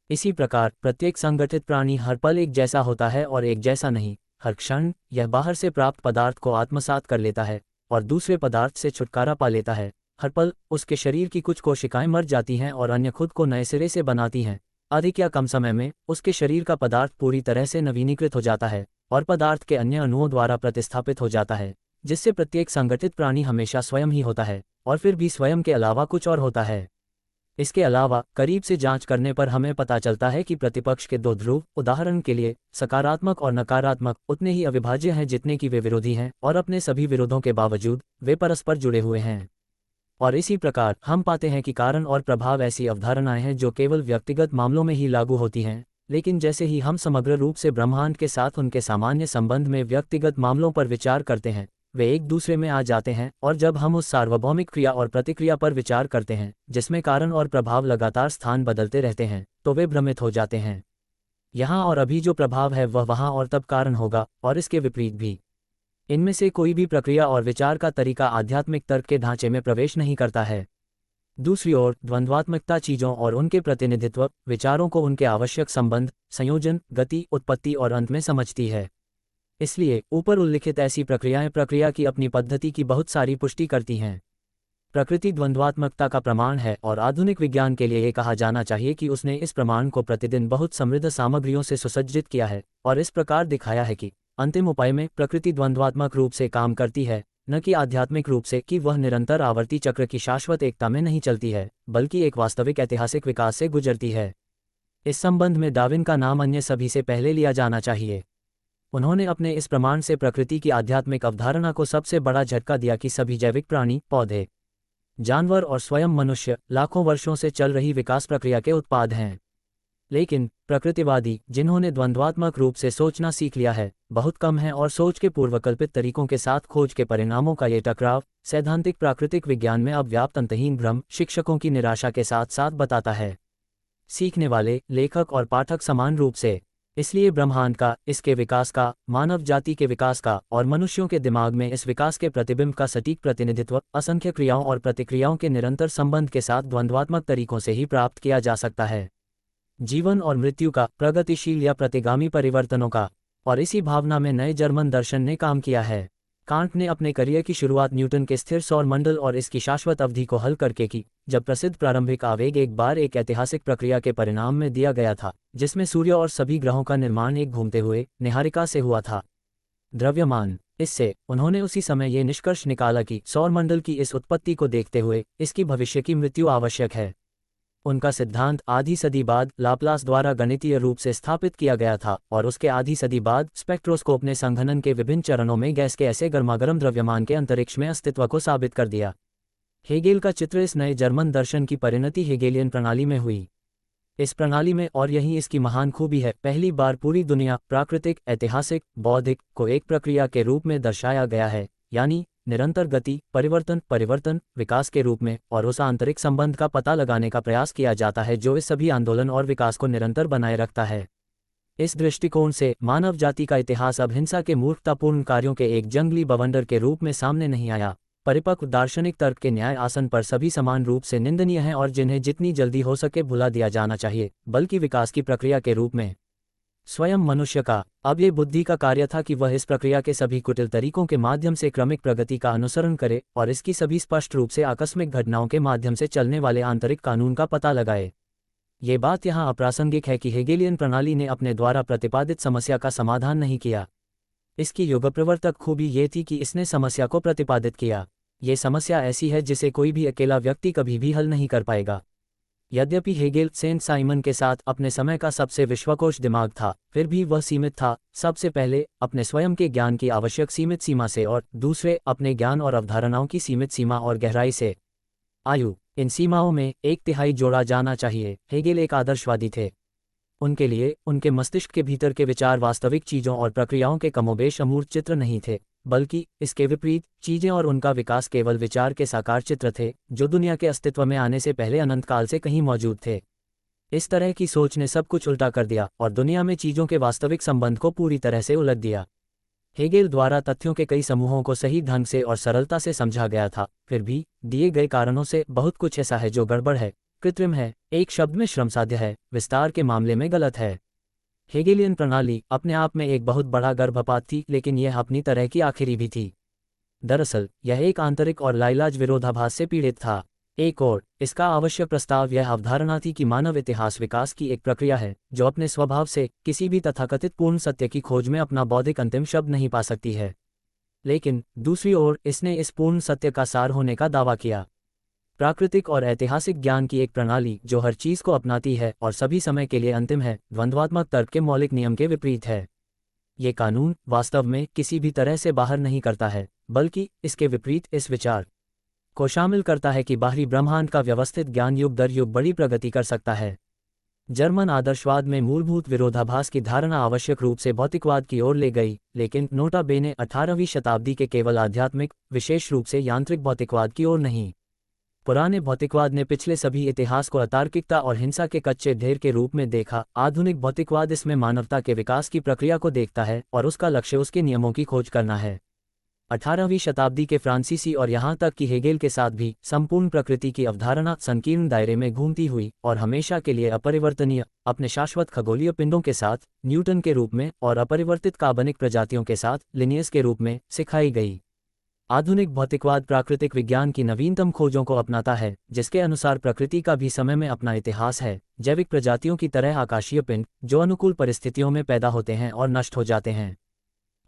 इसी प्रकार प्रत्येक संगठित प्राणी हर पल एक जैसा होता है और एक जैसा नहीं। हर क्षण यह बाहर से प्राप्त पदार्थ को आत्मसात कर लेता है और दूसरे पदार्थ से छुटकारा पा लेता है। हर पल उसके शरीर की कुछ कोशिकाएं मर जाती हैं और अन्य खुद को नए सिरे से बनाती हैं। अधिक या कम समय में उसके शरीर का पदार्थ पूरी तरह से नवीनीकृत हो जाता है और पदार्थ के अन्य अणुओं द्वारा प्रतिस्थापित हो जाता है, जिससे प्रत्येक संगठित प्राणी हमेशा स्वयं ही होता है और फिर भी स्वयं के अलावा कुछ और होता है। इसके अलावा करीब से जांच करने पर हमें पता चलता है कि प्रतिपक्ष के दो ध्रुव, उदाहरण के लिए सकारात्मक और नकारात्मक, उतने ही अविभाज्य हैं जितने कि वे विरोधी हैं, और अपने सभी विरोधों के बावजूद वे परस्पर जुड़े हुए हैं। और इसी प्रकार हम पाते हैं कि कारण और प्रभाव ऐसी अवधारणाएं हैं जो केवल व्यक्तिगत मामलों में ही लागू होती हैं, लेकिन जैसे ही हम समग्र रूप से ब्रह्मांड के साथ उनके सामान्य संबंध में व्यक्तिगत मामलों पर विचार करते हैं, वे एक दूसरे में आ जाते हैं। और जब हम उस सार्वभौमिक क्रिया और प्रतिक्रिया पर विचार करते हैं जिसमें कारण और प्रभाव लगातार स्थान बदलते रहते हैं, तो वे भ्रमित हो जाते हैं। यहाँ और अभी जो प्रभाव है वह वहाँ और तब कारण होगा, और इसके विपरीत भी। इनमें से कोई भी प्रक्रिया और विचार का तरीका आध्यात्मिक तर्क के ढांचे में प्रवेश नहीं करता है। दूसरी ओर द्वंद्वात्मकता चीज़ों और उनके प्रतिनिधित्व, विचारों को उनके आवश्यक संबंध, संयोजन, गति, उत्पत्ति और अंत में समझती है। इसलिए ऊपर उल्लिखित ऐसी प्रक्रियाएं प्रक्रिया की अपनी पद्धति की बहुत सारी पुष्टि करती हैं। प्रकृति द्वंद्वात्मकता का प्रमाण है और आधुनिक विज्ञान के लिए ये कहा जाना चाहिए कि उसने इस प्रमाण को प्रतिदिन बहुत समृद्ध सामग्रियों से सुसज्जित किया है और इस प्रकार दिखाया है कि अंतिम उपाय में प्रकृति द्वंद्वात्मक रूप से काम करती है, न कि आध्यात्मिक रूप से कि वह निरंतर आवर्ती चक्र की शाश्वत एकता में नहीं चलती है, बल्कि एक वास्तविक ऐतिहासिक विकास से गुजरती है। इस संबंध में डार्विन का नाम अन्य सभी से पहले लिया जाना चाहिए। उन्होंने अपने इस प्रमाण से प्रकृति की आध्यात्मिक अवधारणा को सबसे बड़ा झटका दिया कि सभी जैविक प्राणी, पौधे, जानवर और स्वयं मनुष्य लाखों वर्षों से चल रही विकास प्रक्रिया के उत्पाद हैं। लेकिन प्रकृतिवादी, जिन्होंने द्वंद्वात्मक रूप से सोचना सीख लिया है, बहुत कम हैं और सोच के पूर्वकल्पित तरीकों के साथ खोज के परिणामों का ये टकराव सैद्धांतिक प्राकृतिक विज्ञान में अब व्याप्त अंतहीन भ्रम शिक्षकों की निराशा के साथ साथ बताता है। सीखने वाले, लेखक और पाठक समान रूप से। इसलिए ब्रह्मांड का, इसके विकास का, मानव जाति के विकास का और मनुष्यों के दिमाग में इस विकास के प्रतिबिंब का सटीक प्रतिनिधित्व असंख्य क्रियाओं और प्रतिक्रियाओं के निरंतर संबंध के साथ द्वंद्वात्मक तरीकों से ही प्राप्त किया जा सकता है। जीवन और मृत्यु का, प्रगतिशील या प्रतिगामी परिवर्तनों का। और इसी भावना में नए जर्मन दर्शन ने काम किया है। कांट ने अपने करियर की शुरुआत न्यूटन के स्थिर सौर मंडल और इसकी शाश्वत अवधि को हल करके की, जब प्रसिद्ध प्रारंभिक आवेग एक बार एक ऐतिहासिक प्रक्रिया के परिणाम में दिया गया था, जिसमें सूर्य और सभी ग्रहों का निर्माण एक घूमते हुए निहारिका से हुआ था, द्रव्यमान। इससे उन्होंने उसी समय ये निष्कर्ष निकाला कि सौरमंडल की इस उत्पत्ति को देखते हुए इसकी भविष्य की मृत्यु आवश्यक है। उनका सिद्धांत आधी सदी बाद लाप्लास द्वारा गणितीय रूप से स्थापित किया गया था और उसके आधी सदी बाद स्पेक्ट्रोस्कोप ने संघनन के विभिन्न चरणों में गैस के ऐसे गर्मागर्म द्रव्यमान के अंतरिक्ष में अस्तित्व को साबित कर दिया। हेगेल का चित्र इस नए जर्मन दर्शन की परिणति हेगेलियन प्रणाली में हुई। इस प्रणाली में, और यही इसकी महान खूबी है, पहली बार पूरी दुनिया, प्राकृतिक, ऐतिहासिक, बौद्धिक, को एक प्रक्रिया के रूप में दर्शाया गया है, यानी निरंतर गति, परिवर्तन, विकास के रूप में, और उस आंतरिक संबंध का पता लगाने का प्रयास किया जाता है जो इस सभी आंदोलन और विकास को निरंतर बनाए रखता है। इस दृष्टिकोण से मानव जाति का इतिहास अब हिंसा के मूर्खतापूर्ण कार्यों के एक जंगली बवंडर के रूप में सामने नहीं आया। परिपक्व दार्शनिक तर्क के न्याय आसन पर सभी समान रूप से निंदनीय हैं और जिन्हें जितनी जल्दी हो सके भुला दिया जाना चाहिए, बल्कि विकास की प्रक्रिया के रूप में। स्वयं मनुष्य का अब ये बुद्धि का कार्य था कि वह इस प्रक्रिया के सभी कुटिल तरीकों के माध्यम से क्रमिक प्रगति का अनुसरण करे और इसकी सभी स्पष्ट रूप से आकस्मिक घटनाओं के माध्यम से चलने वाले आंतरिक कानून का पता लगाए। ये बात यहाँ अप्रासंगिक है कि हेगेलियन प्रणाली ने अपने द्वारा प्रतिपादित समस्या का समाधान नहीं किया। इसकी युगप्रवर्तक खूबी ये थी कि इसने समस्या को प्रतिपादित किया। ये समस्या ऐसी है जिसे कोई भी अकेला व्यक्ति कभी भी हल नहीं कर पाएगा। यद्यपि हेगेल सेंट साइमन के साथ अपने समय का सबसे विश्वकोश दिमाग था, फिर भी वह सीमित था, सबसे पहले अपने स्वयं के ज्ञान की आवश्यक सीमित सीमा से और दूसरे अपने ज्ञान और अवधारणाओं की सीमित सीमा और गहराई से। आयु, इन सीमाओं में 1/3 जोड़ा जाना चाहिए। हेगेल एक आदर्शवादी थे। उनके लिए उनके मस्तिष्क के भीतर के विचार वास्तविक चीज़ों और प्रक्रियाओं के कमोबेश अमूर्त चित्र नहीं थे, बल्कि इसके विपरीत चीज़ें और उनका विकास केवल विचार के साकार चित्र थे, जो दुनिया के अस्तित्व में आने से पहले अनंत काल से कहीं मौजूद थे। इस तरह की सोच ने सब कुछ उल्टा कर दिया और दुनिया में चीज़ों के वास्तविक संबंध को पूरी तरह से उलट दिया। हेगेल द्वारा तथ्यों के कई समूहों को सही ढंग से और सरलता से समझा गया था, फिर भी दिए गए कारणों से बहुत कुछ ऐसा है जो गड़बड़ है, कृत्रिम है, एक शब्द में श्रमसाध्य है, विस्तार के मामले में गलत है। हेगेलियन प्रणाली अपने आप में एक बहुत बड़ा गर्भपात थी, लेकिन यह अपनी तरह की आखिरी भी थी। दरअसल यह एक आंतरिक और लाइलाज विरोधाभास से पीड़ित था। एक और इसका आवश्यक प्रस्ताव यह अवधारणा थी कि मानव इतिहास विकास की एक प्रक्रिया है जो अपने स्वभाव से किसी भी तथाकथित पूर्ण सत्य की खोज में अपना बौद्धिक अंतिम शब्द नहीं पा सकती है। लेकिन दूसरी ओर इसने इस पूर्ण सत्य का सार होने का दावा किया। प्राकृतिक और ऐतिहासिक ज्ञान की एक प्रणाली जो हर चीज़ को अपनाती है और सभी समय के लिए अंतिम है, द्वंद्वात्मक तर्क के मौलिक नियम के विपरीत है। ये कानून वास्तव में किसी भी तरह से बाहर नहीं करता है, बल्कि इसके विपरीत इस विचार को शामिल करता है कि बाहरी ब्रह्मांड का व्यवस्थित ज्ञान युग दर युग बड़ी प्रगति कर सकता है। जर्मन आदर्शवाद में मूलभूत विरोधाभास की धारणा आवश्यक रूप से भौतिकवाद की ओर ले गई, लेकिन नोटा बेने 18वीं शताब्दी के केवल आध्यात्मिक, विशेष रूप से यांत्रिक भौतिकवाद की ओर नहीं। पुराने भौतिकवाद ने पिछले सभी इतिहास को अतार्किकता और हिंसा के कच्चे ढेर के रूप में देखा। आधुनिक भौतिकवाद इसमें मानवता के विकास की प्रक्रिया को देखता है और उसका लक्ष्य उसके नियमों की खोज करना है। 18वीं शताब्दी के फ्रांसीसी और यहाँ तक कि हेगेल के साथ भी संपूर्ण प्रकृति की अवधारणा संकीर्ण दायरे में घूमती हुई और हमेशा के लिए अपरिवर्तनीय अपने शाश्वत खगोलीय पिंडों के साथ न्यूटन के रूप में और अपरिवर्तित कार्बनिक प्रजातियों के साथ लिनियस के रूप में सिखाई गई। आधुनिक भौतिकवाद प्राकृतिक विज्ञान की नवीनतम खोजों को अपनाता है, जिसके अनुसार प्रकृति का भी समय में अपना इतिहास है, जैविक प्रजातियों की तरह आकाशीय पिंड जो अनुकूल परिस्थितियों में पैदा होते हैं और नष्ट हो जाते हैं।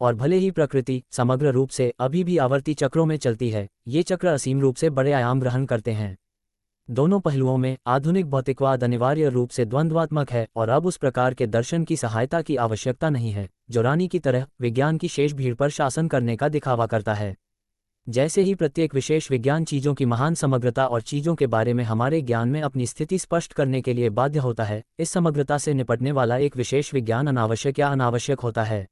और भले ही प्रकृति समग्र रूप से अभी भी आवर्ती चक्रों में चलती है, ये चक्र असीम रूप से बड़े आयाम ग्रहण करते हैं। दोनों पहलुओं में आधुनिक भौतिकवाद अनिवार्य रूप से द्वंद्वात्मक है और अब उस प्रकार के दर्शन की सहायता की आवश्यकता नहीं है जो रानी की तरह विज्ञान की शेष भीड़ पर शासन करने का दिखावा करता है। जैसे ही प्रत्येक विशेष विज्ञान चीज़ों की महान समग्रता और चीज़ों के बारे में हमारे ज्ञान में अपनी स्थिति स्पष्ट करने के लिए बाध्य होता है, इस समग्रता से निपटने वाला एक विशेष विज्ञान अनावश्यक या अनावश्यक होता है।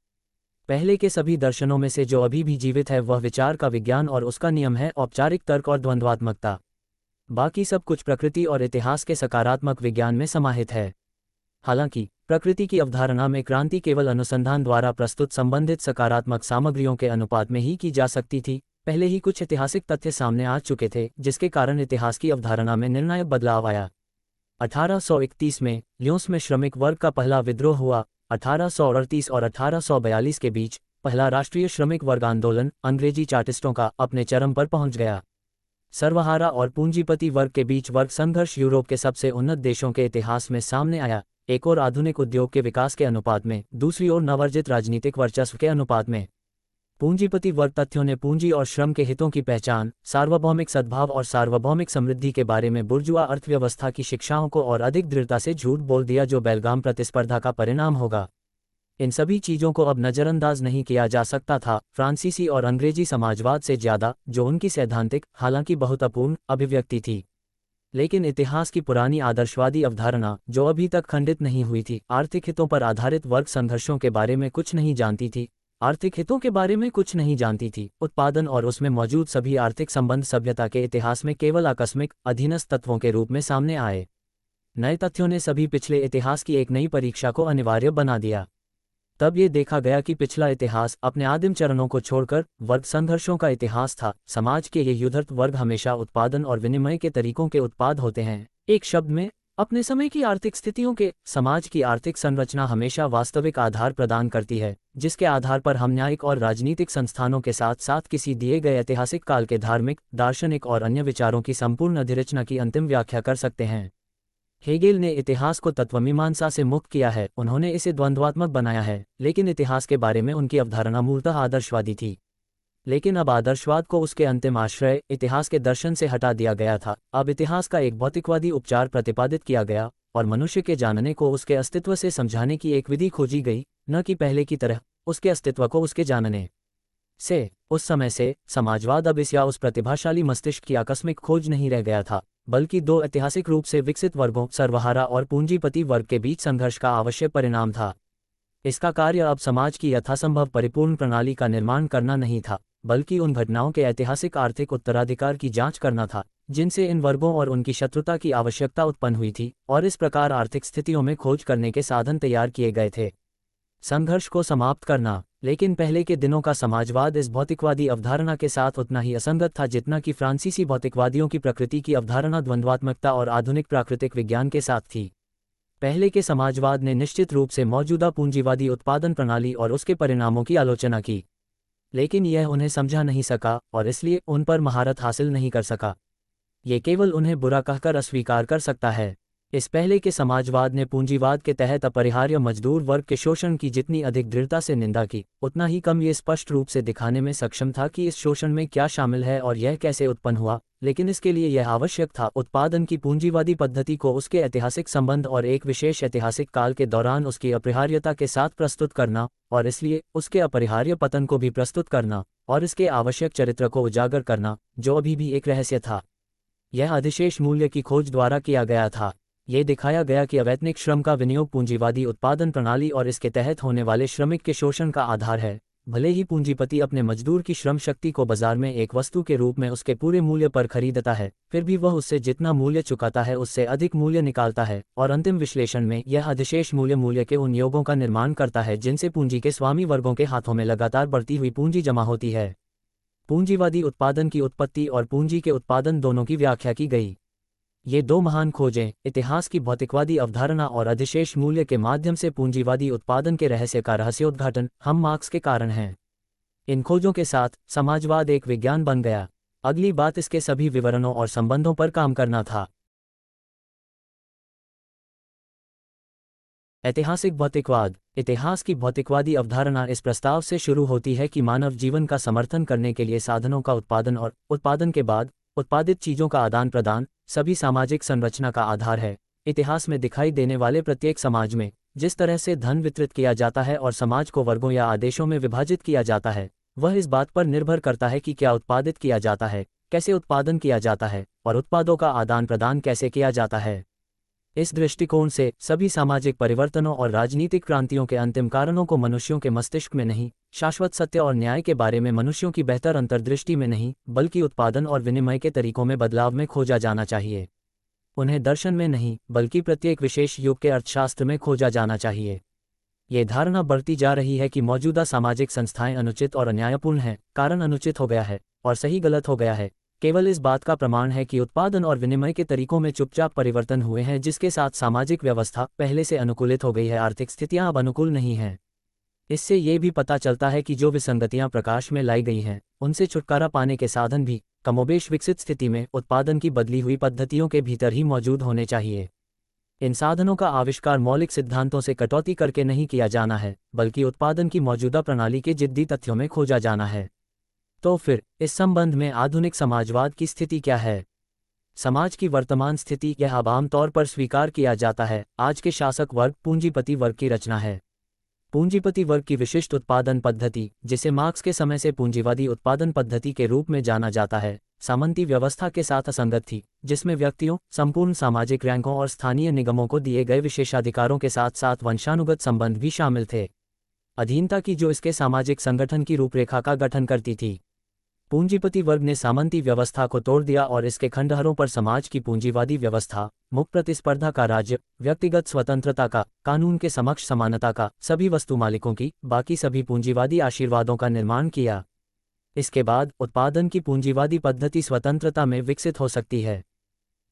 पहले के सभी दर्शनों में से जो अभी भी जीवित है वह विचार का विज्ञान और उसका नियम है औपचारिक तर्क और द्वंद्वात्मकता। बाकी सब कुछ प्रकृति और इतिहास के सकारात्मक विज्ञान में समाहित है। हालांकि प्रकृति की अवधारणा में क्रांति केवल अनुसंधान द्वारा प्रस्तुत संबंधित सकारात्मक सामग्रियों के अनुपात में ही की जा सकती थी। पहले ही कुछ ऐतिहासिक तथ्य सामने आ चुके थे जिसके कारण इतिहास की अवधारणा में निर्णायक बदलाव आया। 1831 में ल्योंस में श्रमिक वर्ग का पहला विद्रोह हुआ। 1838 और 1842 के बीच पहला राष्ट्रीय श्रमिक वर्ग आंदोलन अंग्रेजी चार्टिस्टों का अपने चरम पर पहुंच गया। सर्वहारा और पूंजीपति वर्ग के बीच वर्ग संघर्ष यूरोप के सबसे उन्नत देशों के इतिहास में सामने आया, एक और आधुनिक उद्योग के विकास के अनुपात में, दूसरी ओर नवर्जित राजनीतिक वर्चस्व के अनुपात में। पूंजीपति वर्ग तथ्यों ने पूंजी और श्रम के हितों की पहचान, सार्वभौमिक सद्भाव और सार्वभौमिक समृद्धि के बारे में बुर्जुआ अर्थव्यवस्था की शिक्षाओं को और अधिक दृढ़ता से झूठ बोल दिया जो बेलगाम प्रतिस्पर्धा का परिणाम होगा। इन सभी चीज़ों को अब नज़रअंदाज नहीं किया जा सकता था, फ्रांसीसी और अंग्रेजी समाजवाद से ज़्यादा, जो उनकी सैद्धांतिक हालांकि बहुत अपूर्ण अभिव्यक्ति थी। लेकिन इतिहास की पुरानी आदर्शवादी अवधारणा जो अभी तक खंडित नहीं हुई थी, आर्थिक हितों पर आधारित वर्ग संघर्षों के बारे में कुछ नहीं जानती थी, आर्थिक हितों के बारे में कुछ नहीं जानती थी। उत्पादन और उसमें मौजूद सभी आर्थिक संबंध सभ्यता के इतिहास में केवल आकस्मिक अधीनस्थ तत्वों के रूप में सामने आए। नए तथ्यों ने सभी पिछले इतिहास की एक नई परीक्षा को अनिवार्य बना दिया। तब ये देखा गया कि पिछला इतिहास अपने आदिम चरणों को छोड़कर वर्ग संघर्षों का इतिहास था। समाज के ये युद्धरत वर्ग हमेशा उत्पादन और विनिमय के तरीकों के उत्पाद होते हैं। एक शब्द में, अपने समय की आर्थिक स्थितियों के समाज की आर्थिक संरचना हमेशा वास्तविक आधार प्रदान करती है, जिसके आधार पर हम न्यायिक और राजनीतिक संस्थानों के साथ साथ किसी दिए गए ऐतिहासिक काल के धार्मिक, दार्शनिक और अन्य विचारों की संपूर्ण अधिरचना की अंतिम व्याख्या कर सकते हैं। हेगेल ने इतिहास को तत्वमीमांसा से मुक्त किया है। उन्होंने इसे द्वंद्वात्मक बनाया है, लेकिन इतिहास के बारे में उनकी अवधारणा मूलतः आदर्शवादी थी। लेकिन अब आदर्शवाद को उसके अंतिम आश्रय इतिहास के दर्शन से हटा दिया गया था। अब इतिहास का एक भौतिकवादी उपचार प्रतिपादित किया गया और मनुष्य के जानने को उसके अस्तित्व से समझाने की एक विधि खोजी गई, न कि पहले की तरह उसके अस्तित्व को उसके जानने से। उस समय से समाजवाद अब इस या उस प्रतिभाशाली मस्तिष्क की आकस्मिक खोज नहीं रह गया था, बल्कि दो ऐतिहासिक रूप से विकसित वर्गों, सर्वहारा और पूंजीपति वर्ग के बीच संघर्ष का आवश्यक परिणाम था। इसका कार्य अब समाज की यथासंभव परिपूर्ण प्रणाली का निर्माण करना नहीं था, बल्कि उन घटनाओं के ऐतिहासिक आर्थिक उत्तराधिकार की जांच करना था जिनसे इन वर्गों और उनकी शत्रुता की आवश्यकता उत्पन्न हुई थी, और इस प्रकार आर्थिक स्थितियों में खोज करने के साधन तैयार किए गए थे। संघर्ष को समाप्त करना। लेकिन पहले के दिनों का समाजवाद इस भौतिकवादी अवधारणा के साथ उतना ही असंगत था जितना कि फ्रांसीसी भौतिकवादियों की प्रकृति की अवधारणा द्वंद्वात्मकता और आधुनिक प्राकृतिक विज्ञान के साथ थी। पहले के समाजवाद ने निश्चित रूप से मौजूदा पूंजीवादी उत्पादन प्रणाली और उसके परिणामों की आलोचना की, लेकिन यह उन्हें समझा नहीं सका और इसलिए उन पर महारत हासिल नहीं कर सका। ये केवल उन्हें बुरा कहकर अस्वीकार कर सकता है। इस पहले के समाजवाद ने पूंजीवाद के तहत अपरिहार्य मजदूर वर्ग के शोषण की जितनी अधिक दृढ़ता से निंदा की, उतना ही कम ये स्पष्ट रूप से दिखाने में सक्षम था कि इस शोषण में क्या शामिल है और यह कैसे उत्पन्न हुआ। लेकिन इसके लिए यह आवश्यक था उत्पादन की पूंजीवादी पद्धति को उसके ऐतिहासिक संबंध और एक विशेष ऐतिहासिक काल के दौरान उसकी अपरिहार्यता के साथ प्रस्तुत करना, और इसलिए उसके अपरिहार्य पतन को भी प्रस्तुत करना और इसके आवश्यक चरित्र को उजागर करना, जो अभी भी एक रहस्य था। यह अधिशेष मूल्य की खोज द्वारा किया गया था। ये दिखाया गया कि अवैतनिक श्रम का विनियोग पूंजीवादी उत्पादन प्रणाली और इसके तहत होने वाले श्रमिक के शोषण का आधार है। भले ही पूंजीपति अपने मजदूर की श्रम शक्ति को बाजार में एक वस्तु के रूप में उसके पूरे मूल्य पर खरीदता है, फिर भी वह उससे जितना मूल्य चुकाता है उससे अधिक मूल्य निकालता है, और अंतिम विश्लेषण में यह अधिशेष मूल्य के उन योगों का निर्माण करता है जिनसे पूंजी के स्वामी वर्गों के हाथों में लगातार बढ़ती हुई पूंजी जमा होती है। पूंजीवादी उत्पादन की उत्पत्ति और पूंजी के उत्पादन दोनों की व्याख्या की गई। ये दो महान खोजें, इतिहास की भौतिकवादी अवधारणा और अधिशेष मूल्य के माध्यम से पूंजीवादी उत्पादन के रहस्य का रहस्योद्घाटन, हम मार्क्स के कारण हैं। इन खोजों के साथ समाजवाद एक विज्ञान बन गया। अगली बात इसके सभी विवरणों और संबंधों पर काम करना था। ऐतिहासिक भौतिकवाद। इतिहास की भौतिकवादी अवधारणा इस प्रस्ताव से शुरू होती है कि मानव जीवन का समर्थन करने के लिए साधनों का उत्पादन और उत्पादन के बाद उत्पादित चीजों का आदान प्रदान सभी सामाजिक संरचना का आधार है। इतिहास में दिखाई देने वाले प्रत्येक समाज में जिस तरह से धन वितरित किया जाता है और समाज को वर्गों या आदेशों में विभाजित किया जाता है, वह इस बात पर निर्भर करता है कि क्या उत्पादित किया जाता है, कैसे उत्पादन किया जाता है और उत्पादों का आदान प्रदान कैसे किया जाता है। इस दृष्टिकोण से सभी सामाजिक परिवर्तनों और राजनीतिक क्रांतियों के अंतिम कारणों को मनुष्यों के मस्तिष्क में नहीं, शाश्वत सत्य और न्याय के बारे में मनुष्यों की बेहतर अंतर्दृष्टि में नहीं, बल्कि उत्पादन और विनिमय के तरीकों में बदलाव में खोजा जाना चाहिए। उन्हें दर्शन में नहीं, बल्कि प्रत्येक विशेष युग के अर्थशास्त्र में खोजा जाना चाहिए। ये धारणा बढ़ती जा रही है कि मौजूदा सामाजिक संस्थाएं अनुचित और अन्यायपूर्ण हैं। कारण अनुचित हो गया है और सही गलत हो गया है केवल इस बात का प्रमाण है कि उत्पादन और विनिमय के तरीकों में चुपचाप परिवर्तन हुए हैं, जिसके साथ सामाजिक व्यवस्था पहले से अनुकूलित हो गई है। आर्थिक स्थितियां अब अनुकूल नहीं हैं। इससे ये भी पता चलता है कि जो विसंगतियां प्रकाश में लाई गई हैं, उनसे छुटकारा पाने के साधन भी कमोबेश विकसित स्थिति में उत्पादन की बदली हुई पद्धतियों के भीतर ही मौजूद होने चाहिए। इन साधनों का आविष्कार मौलिक सिद्धांतों से कटौती करके नहीं किया जाना है, बल्कि उत्पादन की मौजूदा प्रणाली के जिद्दी तथ्यों में खोजा जाना है। तो फिर इस संबंध में आधुनिक समाजवाद की स्थिति क्या है? समाज की वर्तमान स्थिति, यह अब आम तौर पर स्वीकार किया जाता है, आज के शासक वर्ग पूंजीपति वर्ग की रचना है। पूंजीपति वर्ग की विशिष्ट उत्पादन पद्धति, जिसे मार्क्स के समय से पूंजीवादी उत्पादन पद्धति के रूप में जाना जाता है, सामंती व्यवस्था के साथ असंगत थी, जिसमें व्यक्तियों, संपूर्ण सामाजिक रैंकों और स्थानीय निगमों को दिए गए विशेषाधिकारों के साथ साथ वंशानुगत संबंध भी शामिल थे। अधीनता की जो इसके सामाजिक संगठन की रूपरेखा का गठन करती थी। पूंजीपति वर्ग ने सामंती व्यवस्था को तोड़ दिया और इसके खंडहरों पर समाज की पूंजीवादी व्यवस्था, मुक्त प्रतिस्पर्धा का राज्य, व्यक्तिगत स्वतंत्रता का, कानून के समक्ष समानता का, सभी वस्तु मालिकों की, बाकी सभी पूंजीवादी आशीर्वादों का निर्माण किया। इसके बाद उत्पादन की पूंजीवादी पद्धति स्वतंत्रता में विकसित हो सकती है।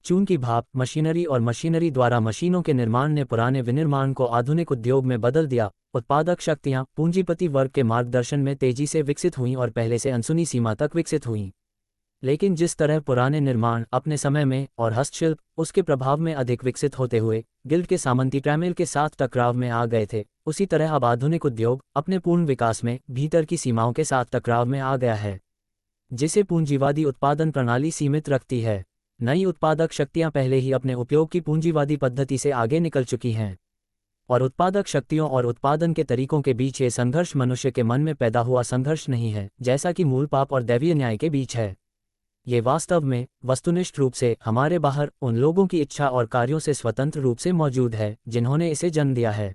चून की भाप, मशीनरी और मशीनरी द्वारा मशीनों के निर्माण ने पुराने विनिर्माण को आधुनिक उद्योग में बदल दिया। उत्पादक शक्तियां पूंजीपति वर्ग के मार्गदर्शन में तेजी से विकसित हुईं और पहले से अनसुनी सीमा तक विकसित हुईं। लेकिन जिस तरह पुराने निर्माण अपने समय में और हस्तशिल्प उसके प्रभाव में अधिक विकसित होते हुए गिल्ड के सामंती ट्रेमेल के साथ टकराव में आ गए थे, उसी तरह अब आधुनिक उद्योग अपने पूर्ण विकास में भीतर की सीमाओं के साथ टकराव में आ गया है, जिसे पूंजीवादी उत्पादन प्रणाली सीमित रखती है। नई उत्पादक शक्तियां पहले ही अपने उपयोग की पूंजीवादी पद्धति से आगे निकल चुकी हैं, और उत्पादक शक्तियों और उत्पादन के तरीकों के बीच ये संघर्ष मनुष्य के मन में पैदा हुआ संघर्ष नहीं है, जैसा कि मूल पाप और दैवीय न्याय के बीच है। ये वास्तव में वस्तुनिष्ठ रूप से हमारे बाहर उन लोगों की इच्छा और कार्यों से स्वतंत्र रूप से मौजूद है जिन्होंने इसे जन्म दिया है।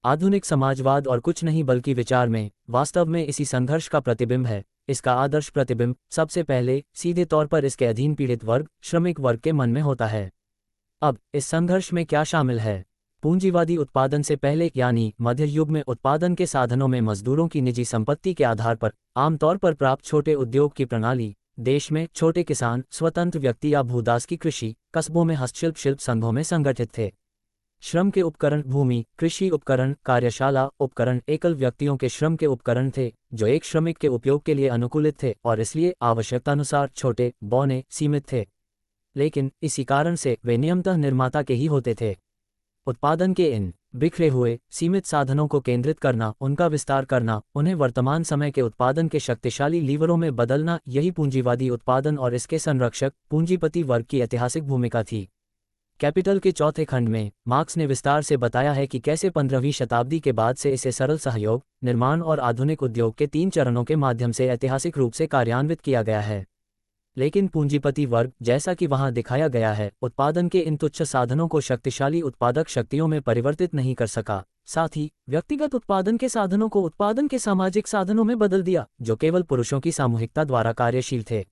आधुनिक समाजवाद और कुछ नहीं बल्कि विचार में वास्तव में इसी संघर्ष का प्रतिबिंब है। इसका आदर्श प्रतिबिंब सबसे पहले सीधे तौर पर इसके अधीन पीड़ित वर्ग, श्रमिक वर्ग के मन में होता है। अब इस संघर्ष में क्या शामिल है? पूंजीवादी उत्पादन से पहले यानी मध्य युग में उत्पादन के साधनों में मजदूरों की निजी संपत्ति के आधार पर आमतौर पर प्राप्त छोटे उद्योग की प्रणाली, देश में छोटे किसान, स्वतंत्र व्यक्ति या भूदास की कृषि, कस्बों में हस्तशिल्प शिल्प संघों में संगठित थे। श्रम के उपकरण भूमि, कृषि उपकरण, कार्यशाला उपकरण एकल व्यक्तियों के श्रम के उपकरण थे जो एक श्रमिक के उपयोग के लिए अनुकूलित थे और इसलिए आवश्यकतानुसार छोटे, बौने, सीमित थे। लेकिन इसी कारण से वे नियमतः निर्माता के ही होते थे। उत्पादन के इन बिखरे हुए सीमित साधनों को केंद्रित करना, उनका विस्तार करना, उन्हें वर्तमान समय के उत्पादन के शक्तिशाली लीवरों में बदलना, यही पूंजीवादी उत्पादन और इसके संरक्षक पूंजीपति वर्ग की ऐतिहासिक भूमिका थी। कैपिटल के चौथे खंड में मार्क्स ने विस्तार से बताया है कि कैसे 15वीं शताब्दी के बाद से इसे सरल सहयोग, निर्माण और आधुनिक उद्योग के 3 चरणों के माध्यम से ऐतिहासिक रूप से कार्यान्वित किया गया है। लेकिन पूंजीपति वर्ग, जैसा कि वहां दिखाया गया है, उत्पादन के इन तुच्छ साधनों को शक्तिशाली उत्पादक शक्तियों में परिवर्तित नहीं कर सका। साथ ही व्यक्तिगत उत्पादन के साधनों को उत्पादन के सामाजिक साधनों में बदल दिया जो केवल पुरुषों की सामूहिकता द्वारा कार्यशील थे।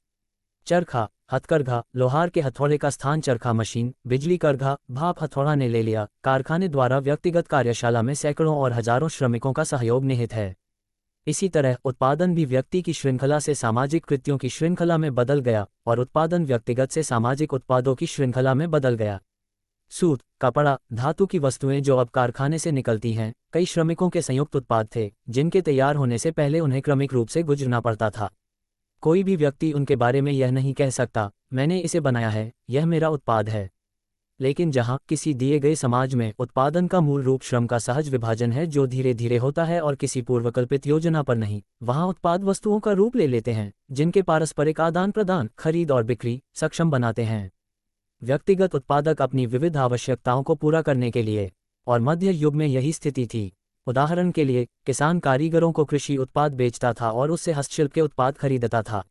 चरखा, हथकरघा, लोहार के हथौड़े का स्थान चरखा मशीन, बिजली करघा, भाप हथौड़ा ने ले लिया। कारखाने द्वारा व्यक्तिगत कार्यशाला में सैकड़ों और हजारों श्रमिकों का सहयोग निहित है। इसी तरह उत्पादन भी व्यक्ति की श्रृंखला से सामाजिक कृत्यों की श्रृंखला में बदल गया और उत्पादन व्यक्तिगत से सामाजिक उत्पादों की श्रृंखला में बदल गया। सूत, कपड़ा, धातु की वस्तुएं जो अब कारखाने से निकलती हैं, कई श्रमिकों के संयुक्त उत्पाद थे जिनके तैयार होने से पहले उन्हें क्रमिक रूप से गुजरना पड़ता था। कोई भी व्यक्ति उनके बारे में यह नहीं कह सकता, मैंने इसे बनाया है, यह मेरा उत्पाद है। लेकिन जहां किसी दिए गए समाज में उत्पादन का मूल रूप श्रम का सहज विभाजन है जो धीरे धीरे होता है और किसी पूर्वकल्पित योजना पर नहीं, वहां उत्पाद वस्तुओं का रूप ले लेते हैं जिनके पारस्परिक आदान प्रदान, खरीद और बिक्री सक्षम बनाते हैं। व्यक्तिगत उत्पादक अपनी विविध आवश्यकताओं को पूरा करने के लिए, और मध्य युग में यही स्थिति थी। उदाहरण के लिए, किसान कारीगरों को कृषि उत्पाद बेचता था और उससे हस्तशिल्प के उत्पाद खरीदता था।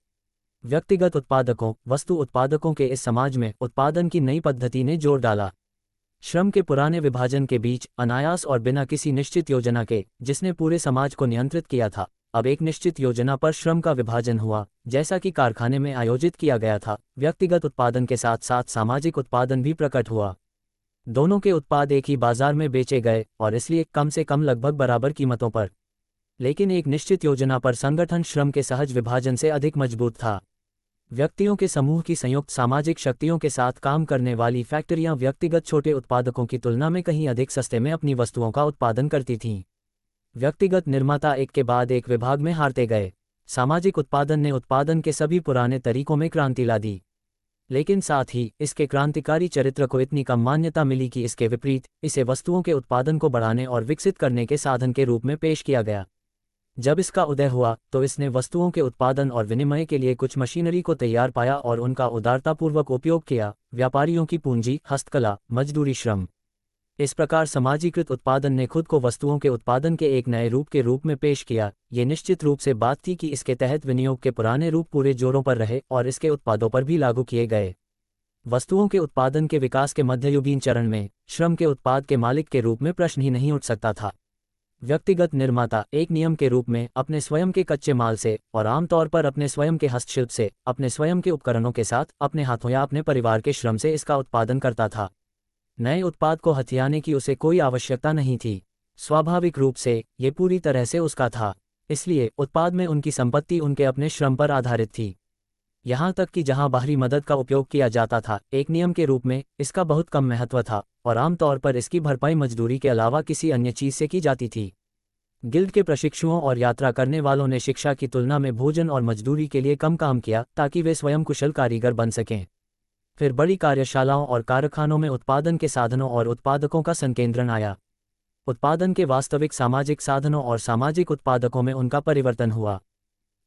व्यक्तिगत उत्पादकों, वस्तु उत्पादकों के इस समाज में उत्पादन की नई पद्धति ने जोर डाला। श्रम के पुराने विभाजन के बीच अनायास और बिना किसी निश्चित योजना के, जिसने पूरे समाज को नियंत्रित किया था, अब एक निश्चित योजना पर श्रम का विभाजन हुआ, जैसा कि कारखाने में आयोजित किया गया था। व्यक्तिगत उत्पादन के साथ साथ सामाजिक उत्पादन भी प्रकट हुआ। दोनों के उत्पाद एक ही बाजार में बेचे गए और इसलिए कम से कम लगभग बराबर कीमतों पर। लेकिन एक निश्चित योजना पर संगठन श्रम के सहज विभाजन से अधिक मजबूत था। व्यक्तियों के समूह की संयुक्त सामाजिक शक्तियों के साथ काम करने वाली फैक्ट्रियां व्यक्तिगत छोटे उत्पादकों की तुलना में कहीं अधिक सस्ते में अपनी वस्तुओं का उत्पादन करती थीं। व्यक्तिगत निर्माता एक के बाद एक विभाग में हारते गए। सामाजिक उत्पादन ने उत्पादन के सभी पुराने तरीकों में क्रांति ला दी, लेकिन साथ ही इसके क्रांतिकारी चरित्र को इतनी कम मान्यता मिली कि इसके विपरीत इसे वस्तुओं के उत्पादन को बढ़ाने और विकसित करने के साधन के रूप में पेश किया गया। जब इसका उदय हुआ तो इसने वस्तुओं के उत्पादन और विनिमय के लिए कुछ मशीनरी को तैयार पाया और उनका उदारतापूर्वक उपयोग किया। व्यापारियों की पूंजी, हस्तकला, मजदूरी श्रम। इस प्रकार समाजीकृत उत्पादन ने खुद को वस्तुओं के उत्पादन के एक नए रूप के रूप में पेश किया। ये निश्चित रूप से बात थी कि इसके तहत विनियोग के पुराने रूप पूरे जोरों पर रहे और इसके उत्पादों पर भी लागू किए गए। वस्तुओं के उत्पादन के विकास के मध्ययुगीन चरण में श्रम के उत्पाद के मालिक के रूप में प्रश्न ही नहीं उठ सकता था। व्यक्तिगत निर्माता एक नियम के रूप में अपने स्वयं के कच्चे माल से और आमतौर पर अपने स्वयं के हस्तशिल्प से, अपने स्वयं के उपकरणों के साथ, अपने हाथों या अपने परिवार के श्रम से इसका उत्पादन करता था। नए उत्पाद को हथियाने की उसे कोई आवश्यकता नहीं थी। स्वाभाविक रूप से ये पूरी तरह से उसका था, इसलिए उत्पाद में उनकी संपत्ति उनके अपने श्रम पर आधारित थी। यहाँ तक कि जहाँ बाहरी मदद का उपयोग किया जाता था एक नियम के रूप में, इसका बहुत कम महत्व था और आमतौर पर इसकी भरपाई मजदूरी के अलावा किसी अन्य चीज़ से की जाती थी। गिल्ड के प्रशिक्षुओं और यात्रा करने वालों ने शिक्षा की तुलना में भोजन और मजदूरी के लिए कम काम किया ताकि वे स्वयं कुशल कारीगर बन सकें। फिर बड़ी कार्यशालाओं और कारखानों में उत्पादन के साधनों और उत्पादकों का संकेंद्रण आया। उत्पादन के वास्तविक सामाजिक साधनों और सामाजिक उत्पादकों में उनका परिवर्तन हुआ।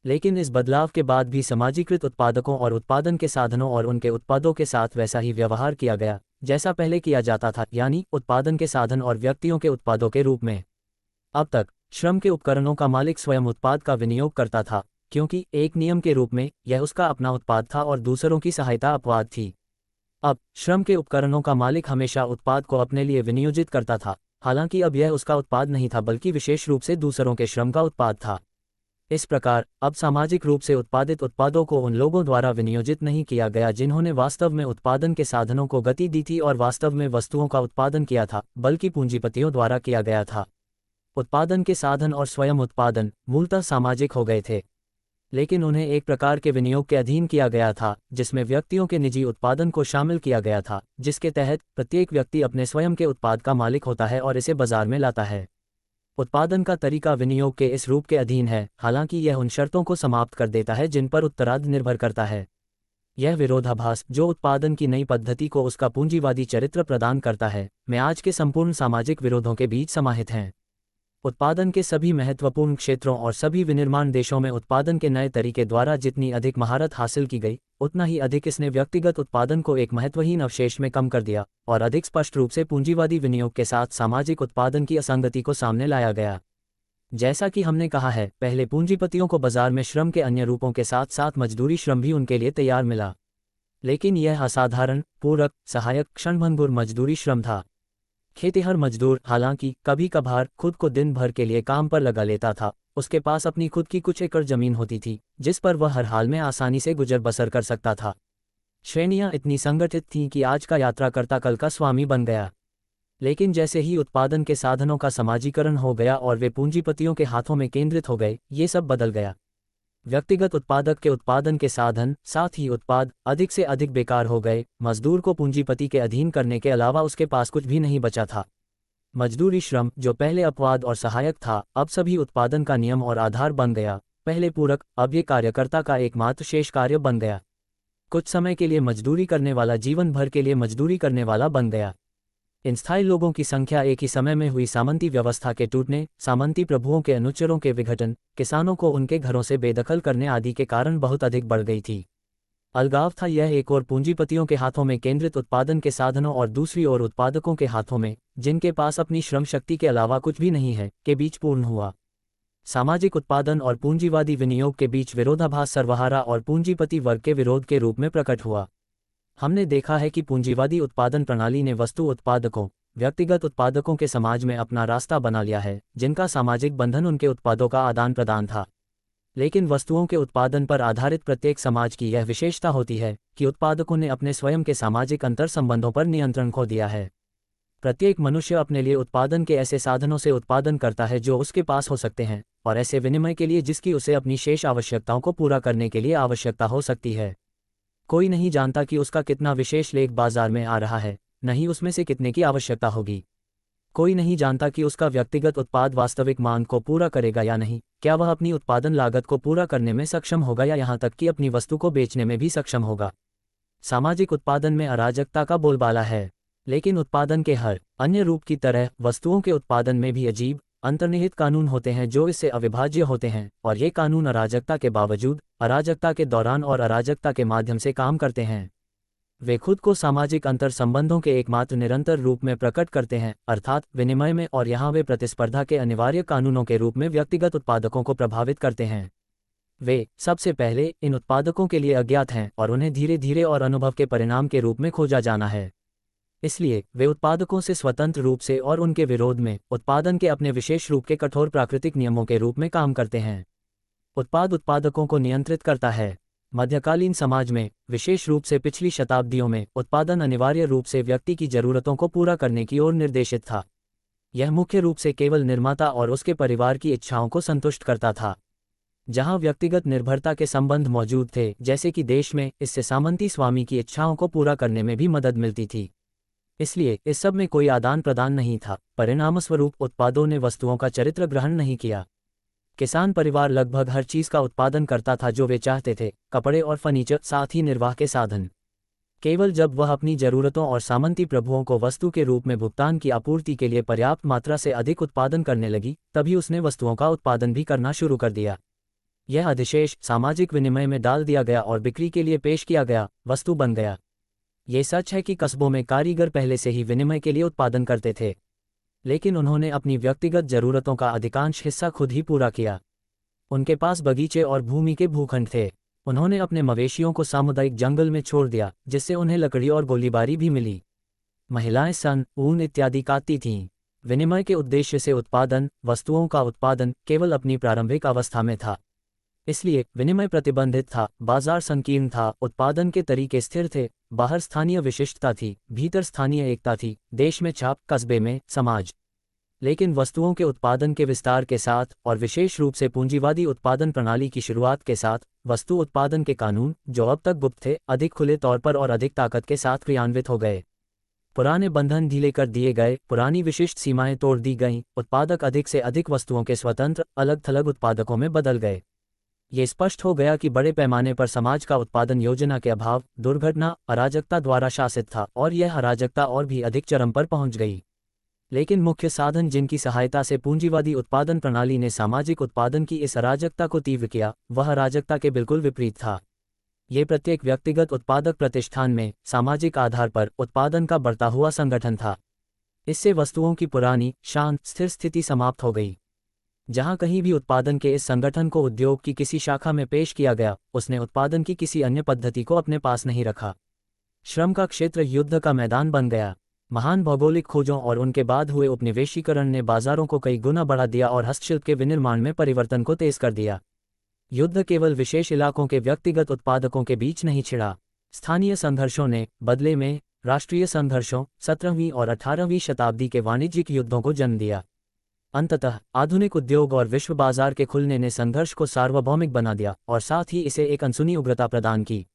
लेकिन इस बदलाव के बाद भी समाजीकृत उत्पादकों और उत्पादन के साधनों और उनके उत्पादों के साथ वैसा ही व्यवहार किया गया जैसा पहले किया जाता था, यानी उत्पादन के साधन और व्यक्तियों के उत्पादों के रूप में। अब तक श्रम के उपकरणों का मालिक स्वयं उत्पाद का विनियोग करता था, क्योंकि एक नियम के रूप में यह उसका अपना उत्पाद था और दूसरों की सहायता अपवाद थी। अब श्रम के उपकरणों का मालिक हमेशा उत्पाद को अपने लिए विनियोजित करता था, हालांकि अब यह उसका उत्पाद नहीं था बल्कि विशेष रूप से दूसरों के श्रम का उत्पाद था। इस प्रकार अब सामाजिक रूप से उत्पादित उत्पादों को उन लोगों द्वारा विनियोजित नहीं किया गया जिन्होंने वास्तव में उत्पादन के साधनों को गति दी थी और वास्तव में वस्तुओं का उत्पादन किया था, बल्कि पूंजीपतियों द्वारा किया गया था। उत्पादन के साधन और स्वयं उत्पादन मूलतः सामाजिक हो गए थे, लेकिन उन्हें एक प्रकार के विनियोग के अधीन किया गया था जिसमें व्यक्तियों के निजी उत्पादन को शामिल किया गया था, जिसके तहत प्रत्येक व्यक्ति अपने स्वयं के उत्पाद का मालिक होता है और इसे बाजार में लाता है। उत्पादन का तरीका विनियोग के इस रूप के अधीन है, हालांकि यह उन शर्तों को समाप्त कर देता है जिन पर उत्तरार्ध निर्भर करता है। यह विरोधाभास जो उत्पादन की नई पद्धति को उसका पूंजीवादी चरित्र प्रदान करता है, में आज के संपूर्ण सामाजिक विरोधों के बीच समाहित हैं। उत्पादन के सभी महत्वपूर्ण क्षेत्रों और सभी विनिर्माण देशों में उत्पादन के नए तरीके द्वारा जितनी अधिक महारत हासिल की गई, उतना ही अधिक इसने व्यक्तिगत उत्पादन को एक महत्वहीन अवशेष में कम कर दिया और अधिक स्पष्ट रूप से पूंजीवादी विनियोग के साथ सामाजिक उत्पादन की असंगति को सामने लाया गया। जैसा कि हमने कहा है, पहले पूंजीपतियों को बाजार में श्रम के अन्य रूपों के साथ साथ मजदूरी श्रम भी उनके लिए तैयार मिला, लेकिन यह असाधारण, पूरक, सहायक, क्षणभंगुर मजदूरी श्रम था। खेतिहर मजदूर हालांकि कभी कभार खुद को दिन भर के लिए काम पर लगा लेता था, उसके पास अपनी खुद की कुछ एकड़ जमीन होती थी जिस पर वह हर हाल में आसानी से गुजर बसर कर सकता था। श्रेणियां इतनी संगठित थीं कि आज का यात्राकर्ता कल का स्वामी बन गया। लेकिन जैसे ही उत्पादन के साधनों का समाजीकरण हो गया और वे पूंजीपतियों के हाथों में केंद्रित हो गए, ये सब बदल गया। व्यक्तिगत उत्पादक के उत्पादन के साधन, साथ ही उत्पाद, अधिक से अधिक बेकार हो गए। मजदूर को पूंजीपति के अधीन करने के अलावा उसके पास कुछ भी नहीं बचा था। मजदूरी श्रम जो पहले अपवाद और सहायक था, अब सभी उत्पादन का नियम और आधार बन गया। पहले पूरक, अब ये कार्यकर्ता का एकमात्र शेष कार्य बन गया। कुछ समय के लिए मजदूरी करने वाला जीवन भर के लिए मजदूरी करने वाला बन गया। इन स्थायी लोगों की संख्या एक ही समय में हुई सामंती व्यवस्था के टूटने, सामंती प्रभुओं के अनुचरों के विघटन, किसानों को उनके घरों से बेदखल करने आदि के कारण बहुत अधिक बढ़ गई थी। अलगाव था यह एक और पूंजीपतियों के हाथों में केंद्रित उत्पादन के साधनों और दूसरी ओर उत्पादकों के हाथों में, जिनके पास अपनी श्रम शक्ति के अलावा कुछ भी नहीं है, के बीच पूर्ण हुआ। सामाजिक उत्पादन और पूंजीवादी विनियोग के बीच विरोधाभास सर्वहारा और पूंजीपति वर्ग के विरोध के रूप में प्रकट हुआ। हमने देखा है कि पूंजीवादी उत्पादन प्रणाली ने वस्तु उत्पादकों, व्यक्तिगत उत्पादकों के समाज में अपना रास्ता बना लिया है, जिनका सामाजिक बंधन उनके उत्पादों का आदान प्रदान था। लेकिन वस्तुओं के उत्पादन पर आधारित प्रत्येक समाज की यह विशेषता होती है कि उत्पादकों ने अपने स्वयं के सामाजिक अंतर संबंधों पर नियंत्रण खो दिया है। प्रत्येक मनुष्य अपने लिए उत्पादन के ऐसे साधनों से उत्पादन करता है जो उसके पास हो सकते हैं, और ऐसे विनिमय के लिए जिसकी उसे अपनी शेष आवश्यकताओं को पूरा करने के लिए आवश्यकता हो सकती है। कोई नहीं जानता कि उसका कितना विशेष लेख बाजार में आ रहा है, नहीं उसमें से कितने की आवश्यकता होगी। कोई नहीं जानता कि उसका व्यक्तिगत उत्पाद वास्तविक मांग को पूरा करेगा या नहीं, क्या वह अपनी उत्पादन लागत को पूरा करने में सक्षम होगा या यहाँ तक कि अपनी वस्तु को बेचने में भी सक्षम होगा। सामाजिक उत्पादन में अराजकता का बोलबाला है, लेकिन उत्पादन के हर अन्य रूप की तरह वस्तुओं के उत्पादन में भी अजीब, अंतर्निहित कानून होते हैं जो इससे अविभाज्य होते हैं, और ये कानून अराजकता के बावजूद, अराजकता के दौरान और अराजकता के माध्यम से काम करते हैं। वे खुद को सामाजिक अंतर संबंधों के एकमात्र निरंतर रूप में प्रकट करते हैं, अर्थात विनिमय में, और यहाँ वे प्रतिस्पर्धा के अनिवार्य कानूनों के रूप में व्यक्तिगत उत्पादकों को प्रभावित करते हैं। वे सबसे पहले इन उत्पादकों के लिए अज्ञात हैं और उन्हें धीरे धीरे और अनुभव के परिणाम के रूप में खोजा जाना है। इसलिए वे उत्पादकों से स्वतंत्र रूप से और उनके विरोध में उत्पादन के अपने विशेष रूप के कठोर प्राकृतिक नियमों के रूप में काम करते हैं। उत्पाद उत्पादकों को नियंत्रित करता है। मध्यकालीन समाज में, विशेष रूप से पिछली शताब्दियों में, उत्पादन अनिवार्य रूप से व्यक्ति की जरूरतों को पूरा करने की ओर निर्देशित था। यह मुख्य रूप से केवल निर्माता और उसके परिवार की इच्छाओं को संतुष्ट करता था। जहां व्यक्तिगत निर्भरता के संबंध मौजूद थे, जैसे कि देश में, इससे सामंती स्वामी की इच्छाओं को पूरा करने में भी मदद मिलती थी। इसलिए इस सब में कोई आदान प्रदान नहीं था। परिणामस्वरूप उत्पादों ने वस्तुओं का चरित्र ग्रहण नहीं किया। किसान परिवार लगभग हर चीज का उत्पादन करता था जो वे चाहते थे, कपड़े और फर्नीचर, साथ ही निर्वाह के साधन। केवल जब वह अपनी जरूरतों और सामंती प्रभुओं को वस्तु के रूप में भुगतान की आपूर्ति के लिए पर्याप्त मात्रा से अधिक उत्पादन करने लगी, तभी उसने वस्तुओं का उत्पादन भी करना शुरू कर दिया। यह अधिशेष सामाजिक विनिमय में डाल दिया गया और बिक्री के लिए पेश किया गया, वस्तु बन गया। ये सच है कि कस्बों में कारीगर पहले से ही विनिमय के लिए उत्पादन करते थे, लेकिन उन्होंने अपनी व्यक्तिगत जरूरतों का अधिकांश हिस्सा खुद ही पूरा किया। उनके पास बगीचे और भूमि के भूखंड थे। उन्होंने अपने मवेशियों को सामुदायिक जंगल में छोड़ दिया, जिससे उन्हें लकड़ी और गोलीबारी भी मिली। महिलाएं सन, ऊन इत्यादि काटती थीं। विनिमय के उद्देश्य से उत्पादन, वस्तुओं का उत्पादन, केवल अपनी प्रारंभिक अवस्था में था। इसलिए विनिमय प्रतिबंधित था, बाजार संकीर्ण था, उत्पादन के तरीके स्थिर थे, बाहर स्थानीय विशिष्टता थी, भीतर स्थानीय एकता थी, देश में छाप, कस्बे में, समाज। लेकिन वस्तुओं के उत्पादन के विस्तार के साथ, और विशेष रूप से पूंजीवादी उत्पादन प्रणाली की शुरुआत के साथ, वस्तु उत्पादन के कानून, जो अब तक गुप्त थे, अधिक खुले तौर पर और अधिक ताकत के साथ क्रियान्वित हो गए। पुराने बंधन ढीले कर दिए गए, पुरानी विशिष्ट सीमाएं तोड़ दी गईं, उत्पादक अधिक से अधिक वस्तुओं के स्वतंत्र, अलग थलग उत्पादकों में बदल गए। ये स्पष्ट हो गया कि बड़े पैमाने पर समाज का उत्पादन योजना के अभाव, दुर्घटना, अराजकता द्वारा शासित था, और यह अराजकता और भी अधिक चरम पर पहुंच गई। लेकिन मुख्य साधन जिनकी सहायता से पूंजीवादी उत्पादन प्रणाली ने सामाजिक उत्पादन की इस अराजकता को तीव्र किया, वह अराजकता के बिल्कुल विपरीत था। ये प्रत्येक व्यक्तिगत उत्पादक प्रतिष्ठान में सामाजिक आधार पर उत्पादन का बढ़ता हुआ संगठन था। इससे वस्तुओं की पुरानी, शांत, स्थिर स्थिति समाप्त हो गई। जहां कहीं भी उत्पादन के इस संगठन को उद्योग की किसी शाखा में पेश किया गया, उसने उत्पादन की किसी अन्य पद्धति को अपने पास नहीं रखा। श्रम का क्षेत्र युद्ध का मैदान बन गया। महान भौगोलिक खोजों और उनके बाद हुए उपनिवेशीकरण ने बाजारों को कई गुना बढ़ा दिया और हस्तशिल्प के विनिर्माण में परिवर्तन को तेज कर दिया। युद्ध केवल विशेष इलाकों के व्यक्तिगत उत्पादकों के बीच नहीं छिड़ा। स्थानीय संघर्षों ने, बदले में, राष्ट्रीय संघर्षों, 17वीं और 18वीं शताब्दी के वाणिज्यिक युद्धों को जन्म दिया। अंततः आधुनिक उद्योग और विश्व बाजार के खुलने ने संघर्ष को सार्वभौमिक बना दिया और साथ ही इसे एक अनसुनी उग्रता प्रदान की।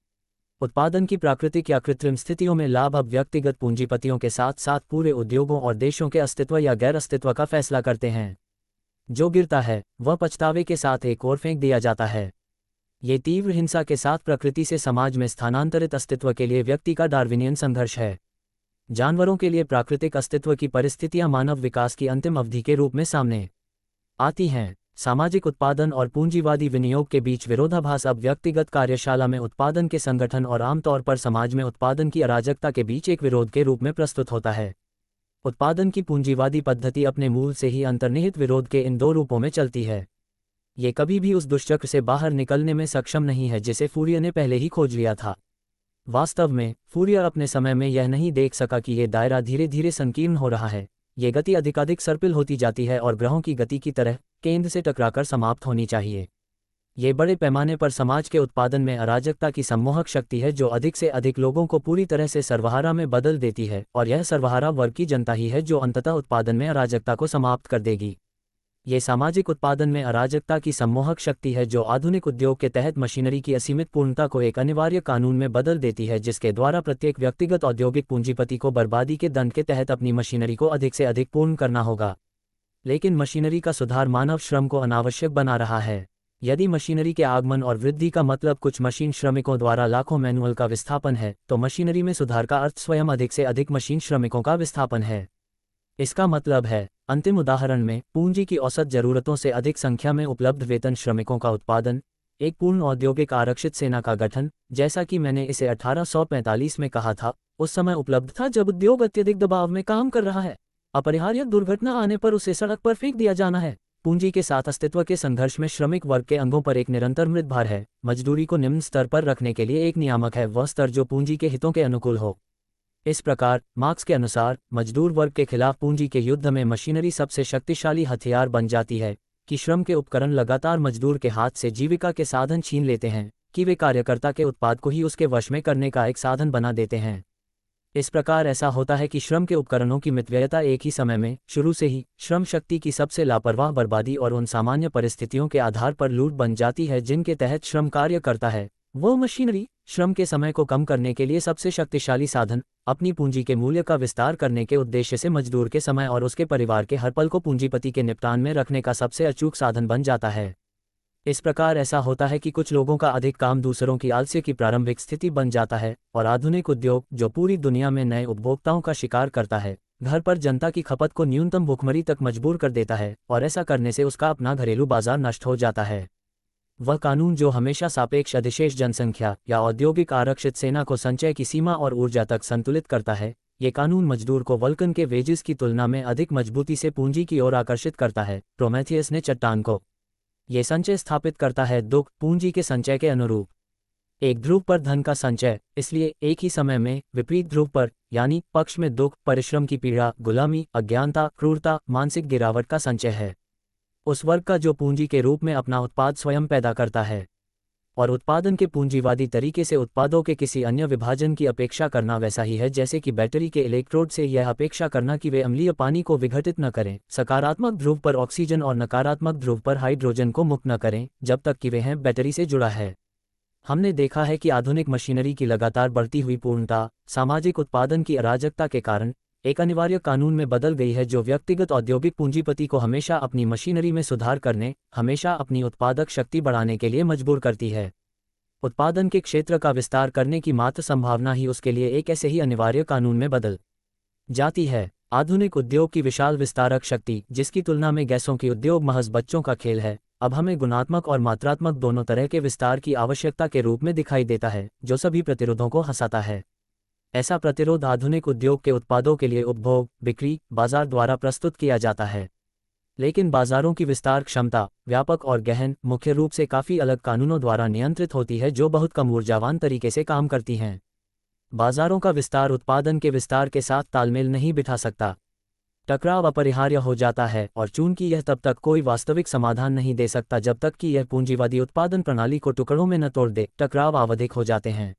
उत्पादन की प्राकृतिक या कृत्रिम स्थितियों में लाभ अब व्यक्तिगत पूंजीपतियों के साथ साथ पूरे उद्योगों और देशों के अस्तित्व या गैर अस्तित्व का फैसला करते हैं। जो गिरता है, वह पछतावे के साथ एक ओर फेंक दिया जाता है। ये तीव्र हिंसा के साथ प्रकृति से समाज में स्थानांतरित अस्तित्व के लिए व्यक्ति का डार्विनियन संघर्ष है। जानवरों के लिए प्राकृतिक अस्तित्व की परिस्थितियां मानव विकास की अंतिम अवधि के रूप में सामने आती हैं। सामाजिक उत्पादन और पूंजीवादी विनियोग के बीच विरोधाभास अब व्यक्तिगत कार्यशाला में उत्पादन के संगठन और आमतौर पर समाज में उत्पादन की अराजकता के बीच एक विरोध के रूप में प्रस्तुत होता है। उत्पादन की पूंजीवादी पद्धति अपने मूल से ही अंतर्निहित विरोध के इन दो रूपों में चलती है। ये कभी भी उस दुष्चक्र से बाहर निकलने में सक्षम नहीं है जिसे फूरियर ने पहले ही खोज लिया था। वास्तव में फूरियर अपने समय में यह नहीं देख सका कि ये दायरा धीरे धीरे संकीर्ण हो रहा है। ये गति अधिकाधिक सर्पिल होती जाती है और ग्रहों की गति की तरह केंद्र से टकराकर समाप्त होनी चाहिए। ये बड़े पैमाने पर समाज के उत्पादन में अराजकता की सम्मोहक शक्ति है जो अधिक से अधिक लोगों को पूरी तरह से सर्वहारा में बदल देती है, और यह सर्वहारा वर्ग की जनता ही है जो अंततः उत्पादन में अराजकता को समाप्त कर देगी। ये सामाजिक उत्पादन में अराजकता की सम्मोहक शक्ति है जो आधुनिक उद्योग के तहत मशीनरी की असीमित पूर्णता को एक अनिवार्य कानून में बदल देती है, जिसके द्वारा प्रत्येक व्यक्तिगत औद्योगिक पूंजीपति को बर्बादी के दंड के तहत अपनी मशीनरी को अधिक से अधिक पूर्ण करना होगा। लेकिन मशीनरी का सुधार मानव श्रम को अनावश्यक बना रहा है। यदि मशीनरी के आगमन और वृद्धि का मतलब कुछ मशीन श्रमिकों द्वारा लाखों मैनुअल का विस्थापन है, तो मशीनरी में सुधार का अर्थ स्वयं अधिक से अधिक मशीन श्रमिकों का विस्थापन है। इसका मतलब है, अंतिम उदाहरण में, पूंजी की औसत जरूरतों से अधिक संख्या में उपलब्ध वेतन श्रमिकों का उत्पादन, एक पूर्ण औद्योगिक आरक्षित सेना का गठन, जैसा कि मैंने इसे 1845 में कहा था, उस समय उपलब्ध था जब उद्योग अत्यधिक दबाव में काम कर रहा है। अपरिहार्य दुर्घटना आने पर उसे सड़क पर फेंक दिया जाना है। पूंजी के साथ अस्तित्व के संघर्ष में श्रमिक वर्ग के अंगों पर एक निरंतर मृतभार है। मजदूरी को निम्न स्तर पर रखने के लिए एक नियामक है, वह स्तर जो पूंजी के हितों के अनुकूल हो। इस प्रकार मार्क्स के अनुसार मजदूर वर्ग के खिलाफ पूंजी के युद्ध में मशीनरी सबसे शक्तिशाली हथियार बन जाती है कि श्रम के उपकरण लगातार मजदूर के हाथ से जीविका के साधन छीन लेते हैं कि वे कार्यकर्ता के उत्पाद को ही उसके वश में करने का एक साधन बना देते हैं। इस प्रकार ऐसा होता है कि श्रम के उपकरणों की मितव्ययता एक ही समय में शुरू से ही श्रम शक्ति की सबसे लापरवाह बर्बादी और उन सामान्य परिस्थितियों के आधार पर लूट बन जाती है जिनके तहत श्रम कार्य करता है। वो मशीनरी श्रम के समय को कम करने के लिए सबसे शक्तिशाली साधन, अपनी पूंजी के मूल्य का विस्तार करने के उद्देश्य से मजदूर के समय और उसके परिवार के हर पल को पूंजीपति के निपटान में रखने का सबसे अचूक साधन बन जाता है। इस प्रकार ऐसा होता है कि कुछ लोगों का अधिक काम दूसरों की आलस्य की प्रारंभिक स्थिति बन जाता है और आधुनिक उद्योग जो पूरी दुनिया में नए उपभोक्ताओं का शिकार करता है, घर पर जनता की खपत को न्यूनतम भुखमरी तक मजबूर कर देता है और ऐसा करने से उसका अपना घरेलू बाजार नष्ट हो जाता है। वह कानून जो हमेशा सापेक्ष अधिशेष जनसंख्या या औद्योगिक आरक्षित सेना को संचय की सीमा और ऊर्जा तक संतुलित करता है, ये कानून मजदूर को वल्कन के वेजेस की तुलना में अधिक मजबूती से पूंजी की ओर आकर्षित करता है। प्रोमेथियस ने चट्टान को ये संचय स्थापित करता है दुख पूंजी के संचय के अनुरूप। एक ध्रुव पर धन का संचय, इसलिए एक ही समय में विपरीत ध्रुव पर यानी पक्ष में दुख, परिश्रम की पीड़ा, गुलामी, अज्ञानता, क्रूरता, मानसिक गिरावट का संचय है। उस वर्ग का जो पूंजी के रूप में अपना उत्पाद स्वयं पैदा करता है और उत्पादन के पूंजीवादी तरीके से उत्पादों के किसी अन्य विभाजन की अपेक्षा करना वैसा ही है जैसे कि बैटरी के इलेक्ट्रोड से यह अपेक्षा करना कि वे अम्लीय पानी को विघटित न करें, सकारात्मक ध्रुव पर ऑक्सीजन और नकारात्मक ध्रुव पर हाइड्रोजन को मुक्त न करें जब तक कि वे हैं बैटरी से जुड़ा है। हमने देखा है कि आधुनिक मशीनरी की लगातार बढ़ती हुई पूर्णता सामाजिक उत्पादन की अराजकता के कारण एक अनिवार्य कानून में बदल गई है जो व्यक्तिगत औद्योगिक पूंजीपति को हमेशा अपनी मशीनरी में सुधार करने, हमेशा अपनी उत्पादक शक्ति बढ़ाने के लिए मजबूर करती है। उत्पादन के क्षेत्र का विस्तार करने की मात्र संभावना ही उसके लिए एक ऐसे ही अनिवार्य कानून में बदल जाती है। आधुनिक उद्योग की विशाल विस्तारक शक्ति, जिसकी तुलना में गैसों की उद्योग महज बच्चों का खेल है, अब हमें गुणात्मक और मात्रात्मक दोनों तरह के विस्तार की आवश्यकता के रूप में दिखाई देता है जो सभी प्रतिरोधों को हंसाता है। ऐसा प्रतिरोध आधुनिक उद्योग के उत्पादों के लिए उपभोग, बिक्री, बाजार द्वारा प्रस्तुत किया जाता है। लेकिन बाजारों की विस्तार क्षमता व्यापक और गहन मुख्य रूप से काफ़ी अलग कानूनों द्वारा नियंत्रित होती है जो बहुत कम ऊर्जावान तरीके से काम करती हैं। बाजारों का विस्तार उत्पादन के विस्तार के साथ तालमेल नहीं बिठा सकता। टकराव अपरिहार्य हो जाता है और चूंकि यह तब तक कोई वास्तविक समाधान नहीं दे सकता जब तक कि यह पूंजीवादी उत्पादन प्रणाली को टुकड़ों में न तोड़ दे, टकराव आवधिक हो जाते हैं।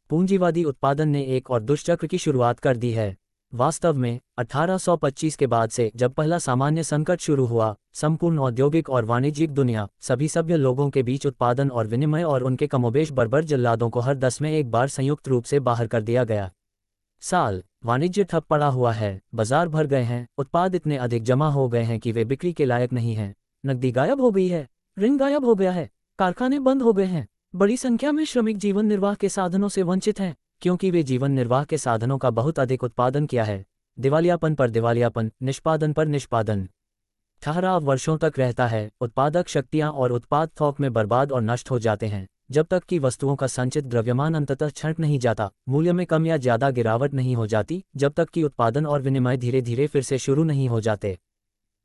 पूंजीवादी उत्पादन ने एक और दुष्चक्र की शुरुआत कर दी है। वास्तव में 1825 के बाद से जब पहला सामान्य संकट शुरू हुआ, संपूर्ण औद्योगिक और वाणिज्यिक दुनिया, सभी सभ्य लोगों के बीच उत्पादन और विनिमय और उनके कमोबेश बर्बर जल्लादों को हर 10 में एक बार संयुक्त रूप से बाहर कर दिया गया। साल वाणिज्य ठप पड़ा हुआ है, बाजार भर गए हैं, उत्पाद इतने अधिक जमा हो गए हैं कि वे बिक्री के लायक नहीं हैं, नकदी गायब हो गई है, ऋण गायब हो गया है, कारखाने बंद हो गए हैं, बड़ी संख्या में श्रमिक जीवन निर्वाह के साधनों से वंचित हैं क्योंकि वे जीवन निर्वाह के साधनों का बहुत अधिक उत्पादन किया है। दिवालियापन पर दिवालियापन, निष्पादन पर निष्पादन। ठहराव वर्षों तक रहता है, उत्पादक शक्तियां और उत्पाद थोक में बर्बाद और नष्ट हो जाते हैं जब तक कि वस्तुओं का संचित द्रव्यमान अंततः छंट नहीं जाता, मूल्य में कम या ज्यादा गिरावट नहीं हो जाती, जब तक कि उत्पादन और विनिमय धीरे धीरे फिर से शुरू नहीं हो जाते।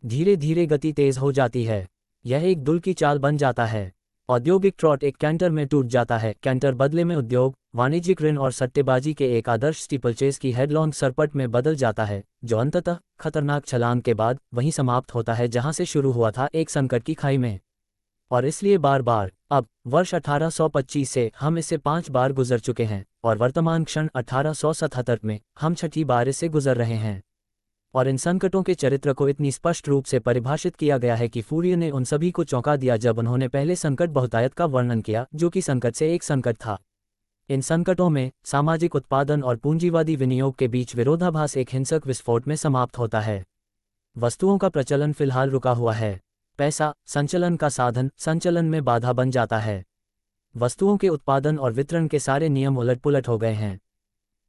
धीरे धीरे गति तेज हो जाती है, यह एक दुल की चाल बन जाता है। औद्योगिक ट्रॉट एक कैंटर में टूट जाता है, कैंटर बदले में उद्योग, वाणिज्यिक ऋण और सट्टेबाजी के एक आदर्श स्टीपलचेज की हेडलॉन्ग सरपट में बदल जाता है जो अंततः खतरनाक छलांग के बाद वहीं समाप्त होता है जहां से शुरू हुआ था, एक संकट की खाई में। और इसलिए बार बार अब वर्ष 1825 से हम इससे 5 बार गुजर चुके हैं और वर्तमान क्षण 1877 में हम 6ठी बार इससे गुजर रहे हैं। और इन संकटों के चरित्र को इतनी स्पष्ट रूप से परिभाषित किया गया है कि फूरियर ने उन सभी को चौंका दिया जब उन्होंने पहले संकट बहुतायत का वर्णन किया जो कि संकट से एक संकट था। इन संकटों में सामाजिक उत्पादन और पूंजीवादी विनियोग के बीच विरोधाभास एक हिंसक विस्फोट में समाप्त होता है। वस्तुओं का प्रचलन फिलहाल रुका हुआ है, पैसा संचलन का साधन संचलन में बाधा बन जाता है। वस्तुओं के उत्पादन और वितरण के सारे नियम उलटपुलट हो गए हैं।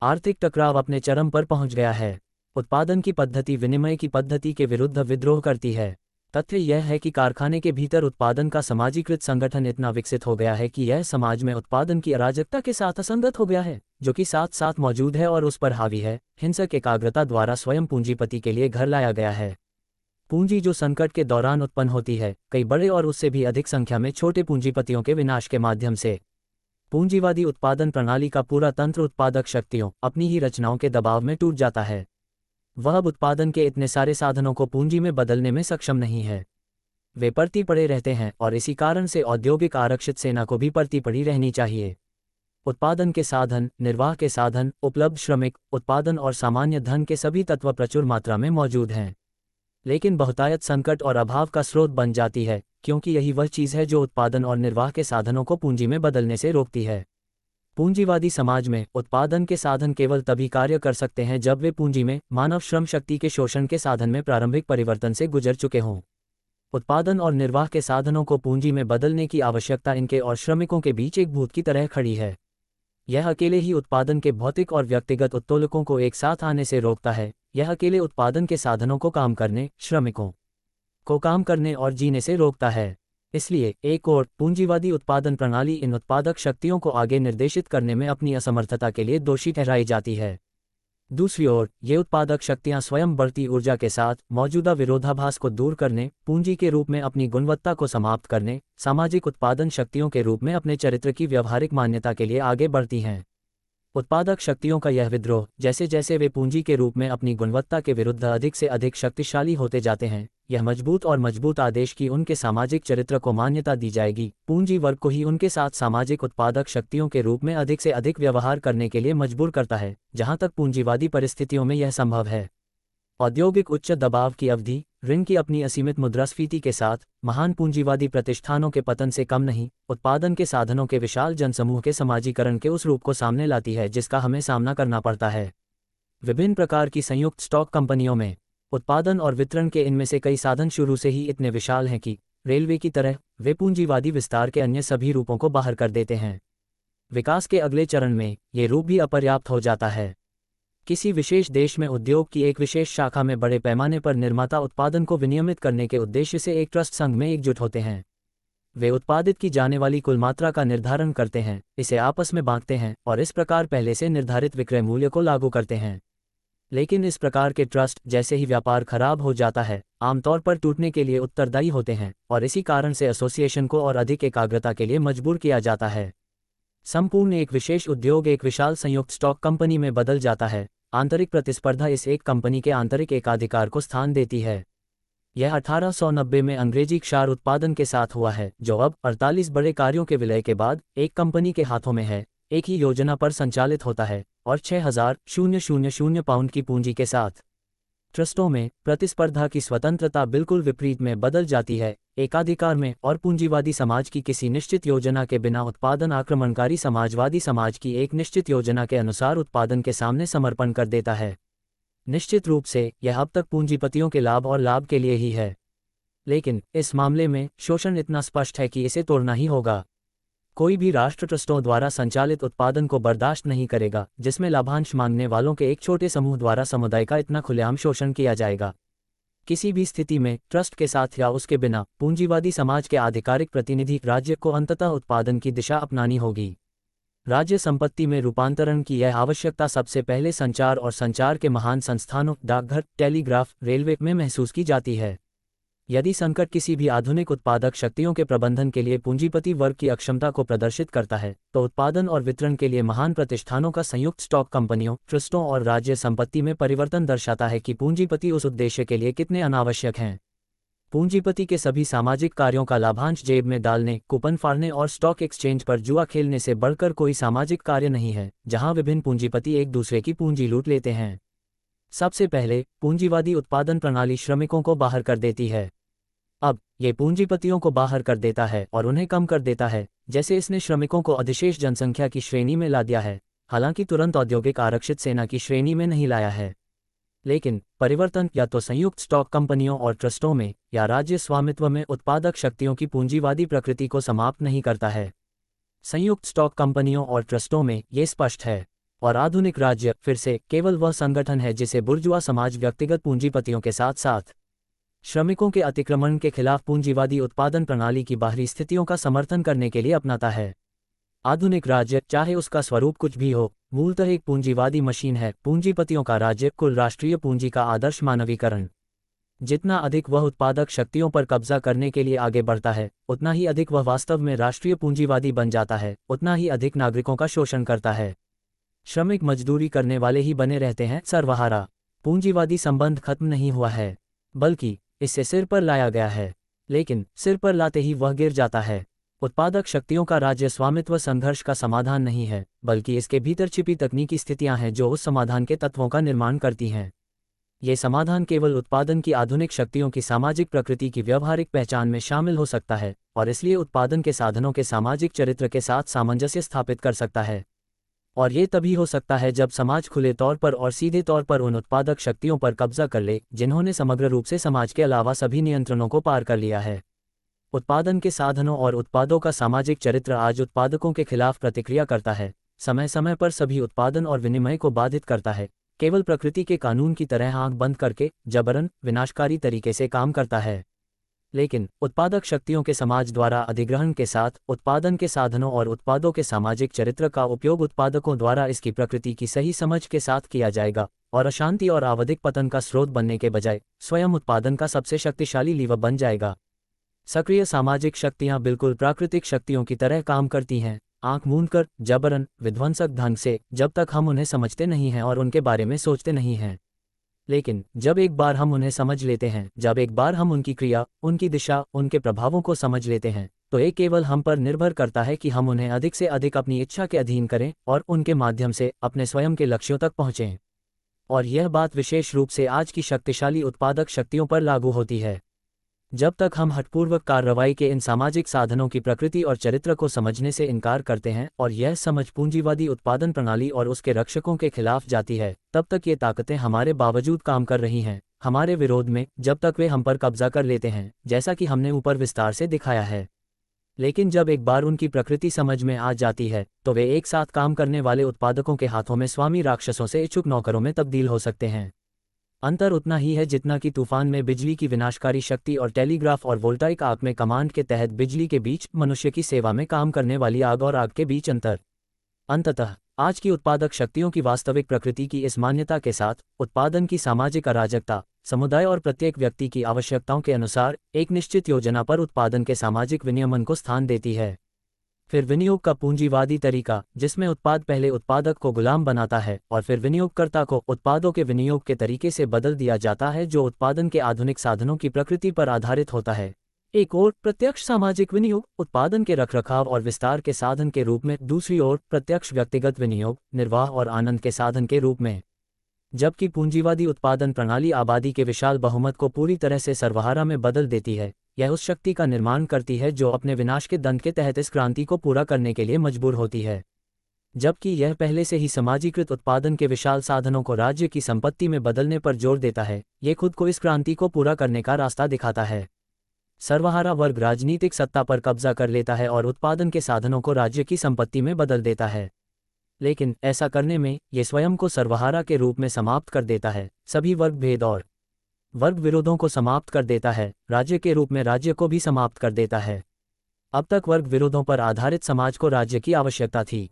आर्थिक टकराव अपने चरम पर पहुंच गया है। उत्पादन की पद्धति विनिमय की पद्धति के विरुद्ध विद्रोह करती है। तथ्य यह है कि कारखाने के भीतर उत्पादन का समाजीकृत संगठन इतना विकसित हो गया है कि यह समाज में उत्पादन की अराजकता के साथ असंगत हो गया है जो कि साथ साथ मौजूद है और उस पर हावी है। हिंसक एकाग्रता द्वारा स्वयं पूंजीपति के लिए घर लाया गया है। पूंजी जो संकट के दौरान उत्पन्न होती है, कई बड़े और उससे भी अधिक संख्या में छोटे पूंजीपतियों के विनाश के माध्यम से। पूंजीवादी उत्पादन प्रणाली का पूरा तंत्र उत्पादक शक्तियों अपनी ही रचनाओं के दबाव में टूट जाता है। वह अब उत्पादन के इतने सारे साधनों को पूंजी में बदलने में सक्षम नहीं है। वे पड़ती पड़े रहते हैं और इसी कारण से औद्योगिक आरक्षित सेना को भी पड़ती पड़ी रहनी चाहिए। उत्पादन के साधन, निर्वाह के साधन, उपलब्ध श्रमिक, उत्पादन और सामान्य धन के सभी तत्व प्रचुर मात्रा में मौजूद हैं। लेकिन बहुतायत संकट और अभाव का स्रोत बन जाती है, क्योंकि यही वह चीज़ है जो उत्पादन और निर्वाह के साधनों को पूंजी में बदलने से रोकती है। पूंजीवादी समाज में उत्पादन के साधन केवल तभी कार्य कर सकते हैं जब वे पूंजी में मानव श्रम शक्ति के शोषण के साधन में प्रारंभिक परिवर्तन से गुजर चुके हों। उत्पादन और निर्वाह के साधनों को पूंजी में बदलने की आवश्यकता इनके और श्रमिकों के बीच एक भूत की तरह खड़ी है। यह अकेले ही उत्पादन के भौतिक और व्यक्तिगत उत्तोलकों को एक साथ आने से रोकता है। यह अकेले उत्पादन के साधनों को काम करने, श्रमिकों को काम करने और जीने से रोकता है। इसलिए एक और पूंजीवादी उत्पादन प्रणाली इन उत्पादक शक्तियों को आगे निर्देशित करने में अपनी असमर्थता के लिए दोषी ठहराई जाती है। दूसरी ओर ये उत्पादक शक्तियां स्वयं बढ़ती ऊर्जा के साथ मौजूदा विरोधाभास को दूर करने, पूंजी के रूप में अपनी गुणवत्ता को समाप्त करने, सामाजिक उत्पादन शक्तियों के रूप में अपने चरित्र की व्यवहारिक मान्यता के लिए आगे बढ़ती हैं। उत्पादक शक्तियों का यह विद्रोह, जैसे जैसे वे पूंजी के रूप में अपनी गुणवत्ता के विरुद्ध अधिक से अधिक शक्तिशाली होते जाते हैं, यह मजबूत और मजबूत आदेश की उनके सामाजिक चरित्र को मान्यता दी जाएगी। पूंजी वर्ग को ही उनके साथ सामाजिक उत्पादक शक्तियों के रूप में अधिक से अधिक व्यवहार करने के लिए मजबूर करता है, जहां तक पूंजीवादी परिस्थितियों में यह संभव है। औद्योगिक उच्च दबाव की अवधि, ऋण की अपनी असीमित मुद्रास्फीति के साथ, महान पूंजीवादी प्रतिष्ठानों के पतन से कम नहीं, उत्पादन के साधनों के विशाल जनसमूह के समाजीकरण के उस रूप को सामने लाती है जिसका हमें सामना करना पड़ता है। विभिन्न प्रकार की संयुक्त स्टॉक कंपनियों में उत्पादन और वितरण के इनमें से कई साधन शुरू से ही इतने विशाल हैं कि रेलवे की तरह वे पूंजीवादी विस्तार के अन्य सभी रूपों को बाहर कर देते हैं। विकास के अगले चरण में ये रूप भी अपर्याप्त हो जाता है। किसी विशेष देश में उद्योग की एक विशेष शाखा में बड़े पैमाने पर निर्माता उत्पादन को विनियमित करने के उद्देश्य से एक ट्रस्ट संघ में एकजुट होते हैं। वे उत्पादित की जाने वाली कुल मात्रा का निर्धारण करते हैं, इसे आपस में बांटते हैं और इस प्रकार पहले से निर्धारित विक्रय मूल्य को लागू करते हैं। लेकिन इस प्रकार के ट्रस्ट, जैसे ही व्यापार खराब हो जाता है, आमतौर पर टूटने के लिए उत्तरदायी होते हैं और इसी कारण से एसोसिएशन को और अधिक एकाग्रता के लिए मजबूर किया जाता है। संपूर्ण एक विशेष उद्योग एक विशाल संयुक्त स्टॉक कंपनी में बदल जाता है। आंतरिक प्रतिस्पर्धा इस एक कंपनी के आंतरिक एकाधिकार को स्थान देती है। यह 1890 में अंग्रेजी क्षार उत्पादन के साथ हुआ है, जो अब 48 बड़े कार्यों के विलय के बाद एक कंपनी के हाथों में है, एक ही योजना पर संचालित होता है और 6000 पाउंड की पूंजी के साथ। ट्रस्टों में प्रतिस्पर्धा की स्वतंत्रता बिल्कुल विपरीत में बदल जाती है। एकाधिकार में और पूंजीवादी समाज की किसी निश्चित योजना के बिना उत्पादन आक्रमणकारी समाजवादी समाज की एक निश्चित योजना के अनुसार उत्पादन के सामने समर्पण कर देता है। निश्चित रूप से यह अब तक पूंजीपतियों के लाभ और लाभ के लिए ही है, लेकिन इस मामले में शोषण इतना स्पष्ट है कि इसे तोड़ना ही होगा। कोई भी राष्ट्र ट्रस्टों द्वारा संचालित उत्पादन को बर्दाश्त नहीं करेगा जिसमें लाभांश मांगने वालों के एक छोटे समूह द्वारा समुदाय का इतना खुलेआम शोषण किया जाएगा। किसी भी स्थिति में ट्रस्ट के साथ या उसके बिना पूंजीवादी समाज के आधिकारिक प्रतिनिधि राज्य को अंततः उत्पादन की दिशा अपनानी होगी। राज्य संपत्ति में रूपांतरण की यह आवश्यकता सबसे पहले संचार और संचार के महान संस्थानों, डाकघर, टेलीग्राफ, रेलवे में महसूस की जाती है। यदि संकट किसी भी आधुनिक उत्पादक शक्तियों के प्रबंधन के लिए पूंजीपति वर्ग की अक्षमता को प्रदर्शित करता है, तो उत्पादन और वितरण के लिए महान प्रतिष्ठानों का संयुक्त स्टॉक कंपनियों, ट्रस्टों और राज्य संपत्ति में परिवर्तन दर्शाता है कि पूंजीपति उस उद्देश्य के लिए कितने अनावश्यक हैं। पूंजीपति के सभी सामाजिक कार्यों का लाभांश जेब में डालने, कूपन फाड़ने और स्टॉक एक्सचेंज पर जुआ खेलने से बढ़कर कोई सामाजिक कार्य नहीं है, जहां विभिन्न पूंजीपति एक दूसरे की पूंजी लूट लेते हैं। सबसे पहले पूंजीवादी उत्पादन प्रणाली श्रमिकों को बाहर कर देती है। अब ये पूंजीपतियों को बाहर कर देता है और उन्हें कम कर देता है, जैसे इसने श्रमिकों को अधिशेष जनसंख्या की श्रेणी में ला दिया है, हालांकि तुरंत औद्योगिक आरक्षित सेना की श्रेणी में नहीं लाया है। लेकिन परिवर्तन या तो संयुक्त स्टॉक कंपनियों और ट्रस्टों में या राज्य स्वामित्व में उत्पादक शक्तियों की पूंजीवादी प्रकृति को समाप्त नहीं करता है। संयुक्त स्टॉक कंपनियों और ट्रस्टों में ये स्पष्ट है, और आधुनिक राज्य फिर से केवल वह संगठन है जिसे बुर्जुआ समाज व्यक्तिगत पूंजीपतियों के साथ साथ श्रमिकों के अतिक्रमण के खिलाफ पूंजीवादी उत्पादन प्रणाली की बाहरी स्थितियों का समर्थन करने के लिए अपनाता है। आधुनिक राज्य, चाहे उसका स्वरूप कुछ भी हो, मूलतः एक पूंजीवादी मशीन है। पूंजीपतियों का राज्य, कुल राष्ट्रीय पूंजी का आदर्श मानवीकरण। जितना अधिक वह उत्पादक शक्तियों पर कब्जा करने के लिए आगे बढ़ता है, उतना ही अधिक वह वास्तव में राष्ट्रीय पूंजीवादी बन जाता है, उतना ही अधिक नागरिकों का शोषण करता है। श्रमिक मजदूरी करने वाले ही बने रहते हैं सर्वहारा। पूंजीवादी संबंध खत्म नहीं हुआ है, बल्कि इससे सिर पर लाया गया है, लेकिन सिर पर लाते ही वह गिर जाता है। उत्पादक शक्तियों का राज्य स्वामित्व संघर्ष का समाधान नहीं है, बल्कि इसके भीतर छिपी तकनीकी स्थितियां हैं जो उस समाधान के तत्वों का निर्माण करती हैं। ये समाधान केवल उत्पादन की आधुनिक शक्तियों की सामाजिक प्रकृति की व्यावहारिक पहचान में शामिल हो सकता है, और इसलिए उत्पादन के साधनों के सामाजिक चरित्र के साथ सामंजस्य स्थापित कर सकता है। और ये तभी हो सकता है जब समाज खुले तौर पर और सीधे तौर पर उन उत्पादक शक्तियों पर कब्जा कर ले जिन्होंने समग्र रूप से समाज के अलावा सभी नियंत्रणों को पार कर लिया है। उत्पादन के साधनों और उत्पादों का सामाजिक चरित्र आज उत्पादकों के खिलाफ प्रतिक्रिया करता है, समय समय पर सभी उत्पादन और विनिमय को बाधित करता है, केवल प्रकृति के कानून की तरह आंख बंद करके जबरन विनाशकारी तरीके से काम करता है। लेकिन उत्पादक शक्तियों के समाज द्वारा अधिग्रहण के साथ उत्पादन के साधनों और उत्पादों के सामाजिक चरित्र का उपयोग उत्पादकों द्वारा इसकी प्रकृति की सही समझ के साथ किया जाएगा, और अशांति और आवधिक पतन का स्रोत बनने के बजाय स्वयं उत्पादन का सबसे शक्तिशाली लीवर बन जाएगा। सक्रिय सामाजिक शक्तियां बिल्कुल प्राकृतिक शक्तियों की तरह काम करती हैं, आंख मूंदकर, जबरन, विध्वंसक ढंग से, जब तक हम उन्हें समझते नहीं हैं और उनके बारे में सोचते नहीं हैं। लेकिन जब एक बार हम उन्हें समझ लेते हैं, जब एक बार हम उनकी क्रिया, उनकी दिशा, उनके प्रभावों को समझ लेते हैं, तो ये केवल हम पर निर्भर करता है कि हम उन्हें अधिक से अधिक अपनी इच्छा के अधीन करें और उनके माध्यम से अपने स्वयं के लक्ष्यों तक पहुँचें। और यह बात विशेष रूप से आज की शक्तिशाली उत्पादक शक्तियों पर लागू होती है। जब तक हम हठपूर्वक कार्रवाई के इन सामाजिक साधनों की प्रकृति और चरित्र को समझने से इनकार करते हैं और यह समझ पूंजीवादी उत्पादन प्रणाली और उसके रक्षकों के खिलाफ जाती है, तब तक ये ताकतें हमारे बावजूद काम कर रही हैं, हमारे विरोध में, जब तक वे हम पर कब्जा कर लेते हैं, जैसा कि हमने ऊपर विस्तार से दिखाया है। लेकिन जब एक बार उनकी प्रकृति समझ में आ जाती है, तो वे एक साथ काम करने वाले उत्पादकों के हाथों में स्वामी राक्षसों से इच्छुक नौकरों में तब्दील हो सकते हैं। अंतर उतना ही है जितना कि तूफान में बिजली की विनाशकारी शक्ति और टेलीग्राफ और वोल्टाइक आग में कमांड के तहत बिजली के बीच मनुष्य की सेवा में काम करने वाली आग और आग के बीच अंतर। अंततः आज की उत्पादक शक्तियों की वास्तविक प्रकृति की इस मान्यता के साथ उत्पादन की सामाजिक अराजकता, समुदाय और प्रत्येक व्यक्ति की आवश्यकताओं के अनुसार एक निश्चित योजना पर उत्पादन के सामाजिक विनियमन को स्थान देती है। फिर विनियोग का पूंजीवादी तरीका, जिसमें उत्पाद पहले उत्पादक को गुलाम बनाता है और फिर विनियोगकर्ता को उत्पादों के विनियोग के तरीके से बदल दिया जाता है जो उत्पादन के आधुनिक साधनों की प्रकृति पर आधारित होता है। एक ओर प्रत्यक्ष सामाजिक विनियोग उत्पादन के रखरखाव और विस्तार के साधन के रूप में, दूसरी ओर प्रत्यक्ष व्यक्तिगत विनियोग निर्वाह और आनंद के साधन के रूप में। जबकि पूंजीवादी उत्पादन प्रणाली आबादी के विशाल बहुमत को पूरी तरह से सर्वहारा में बदल देती है, यह उस शक्ति का निर्माण करती है जो अपने विनाश के दंड के तहत इस क्रांति को पूरा करने के लिए मजबूर होती है। जबकि यह पहले से ही समाजीकृत उत्पादन के विशाल साधनों को राज्य की संपत्ति में बदलने पर जोर देता है, ये खुद को इस क्रांति को पूरा करने का रास्ता दिखाता है। सर्वहारा वर्ग राजनीतिक सत्ता पर कब्जा कर लेता है और उत्पादन के साधनों को राज्य की संपत्ति में बदल देता है। लेकिन ऐसा करने में ये स्वयं को सर्वहारा के रूप में समाप्त कर देता है, सभी वर्ग भेद और वर्ग विरोधों को समाप्त कर देता है, राज्य के रूप में राज्य को भी समाप्त कर देता है। अब तक वर्ग विरोधों पर आधारित समाज को राज्य की आवश्यकता थी,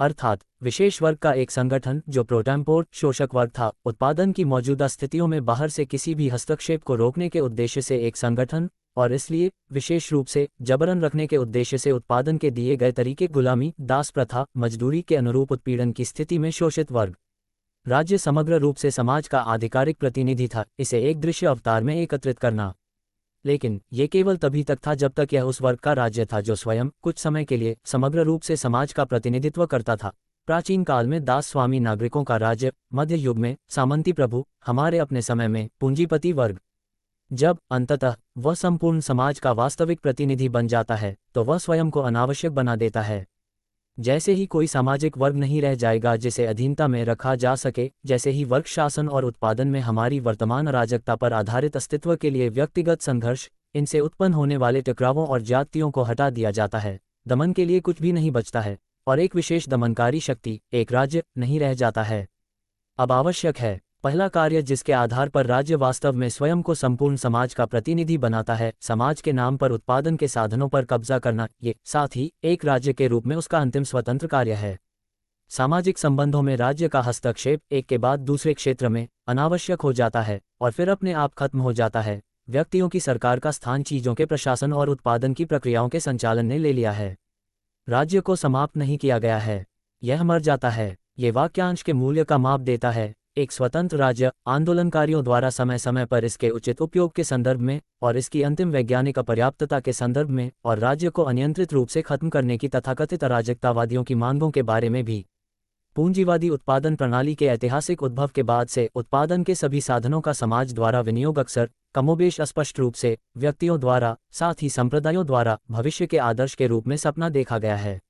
अर्थात विशेष वर्ग का एक संगठन जो प्रोटेम्पोर शोषक वर्ग था, उत्पादन की मौजूदा स्थितियों में बाहर से किसी भी हस्तक्षेप को रोकने के उद्देश्य से एक संगठन, और इसलिए विशेष रूप से जबरन रखने के उद्देश्य से उत्पादन के दिए गए तरीके गुलामी, दास प्रथा, मजदूरी के अनुरूप उत्पीड़न की स्थिति में शोषित वर्ग। राज्य समग्र रूप से समाज का आधिकारिक प्रतिनिधि था, इसे एक दृश्य अवतार में एकत्रित करना। लेकिन ये केवल तभी तक था जब तक यह उस वर्ग का राज्य था जो स्वयं कुछ समय के लिए समग्र रूप से समाज का प्रतिनिधित्व करता था। प्राचीन काल में दास स्वामी नागरिकों का राज्य, मध्य युग में सामंती प्रभु, हमारे अपने समय में पूंजीपति वर्ग। जब अंततः वह संपूर्ण समाज का वास्तविक प्रतिनिधि बन जाता है तो वह स्वयं को अनावश्यक बना देता है। जैसे ही कोई सामाजिक वर्ग नहीं रह जाएगा जिसे अधीनता में रखा जा सके, जैसे ही वर्ग शासन और उत्पादन में हमारी वर्तमान अराजकता पर आधारित अस्तित्व के लिए व्यक्तिगत संघर्ष, इनसे उत्पन्न होने वाले टकरावों और जातियों को हटा दिया जाता है, दमन के लिए कुछ भी नहीं बचता है और एक विशेष दमनकारी शक्ति, एक राज्य, नहीं रह जाता है। अब आवश्यक है पहला कार्य जिसके आधार पर राज्य वास्तव में स्वयं को संपूर्ण समाज का प्रतिनिधि बनाता है, समाज के नाम पर उत्पादन के साधनों पर कब्जा करना, ये साथ ही एक राज्य के रूप में उसका अंतिम स्वतंत्र कार्य है। सामाजिक संबंधों में राज्य का हस्तक्षेप एक के बाद दूसरे क्षेत्र में अनावश्यक हो जाता है और फिर अपने आप खत्म हो जाता है। व्यक्तियों की सरकार का स्थान चीजों के प्रशासन और उत्पादन की प्रक्रियाओं के संचालन ने ले लिया है। राज्य को समाप्त नहीं किया गया है, यह मर जाता है। ये वाक्यांश के मूल्य का माप देता है। एक स्वतंत्र राज्य आंदोलनकारियों द्वारा समय समय पर इसके उचित उपयोग के संदर्भ में और इसकी अंतिम वैज्ञानिक अपर्याप्तता के संदर्भ में और राज्य को अनियंत्रित रूप से खत्म करने की तथाकथित अराजकतावादियों की मांगों के बारे में भी। पूंजीवादी उत्पादन प्रणाली के ऐतिहासिक उद्भव के बाद से उत्पादन के सभी साधनों का समाज द्वारा विनियोग अक्सर कमोबेश अस्पष्ट रूप से व्यक्तियों द्वारा साथ ही संप्रदायों द्वारा भविष्य के आदर्श के रूप में सपना देखा गया है।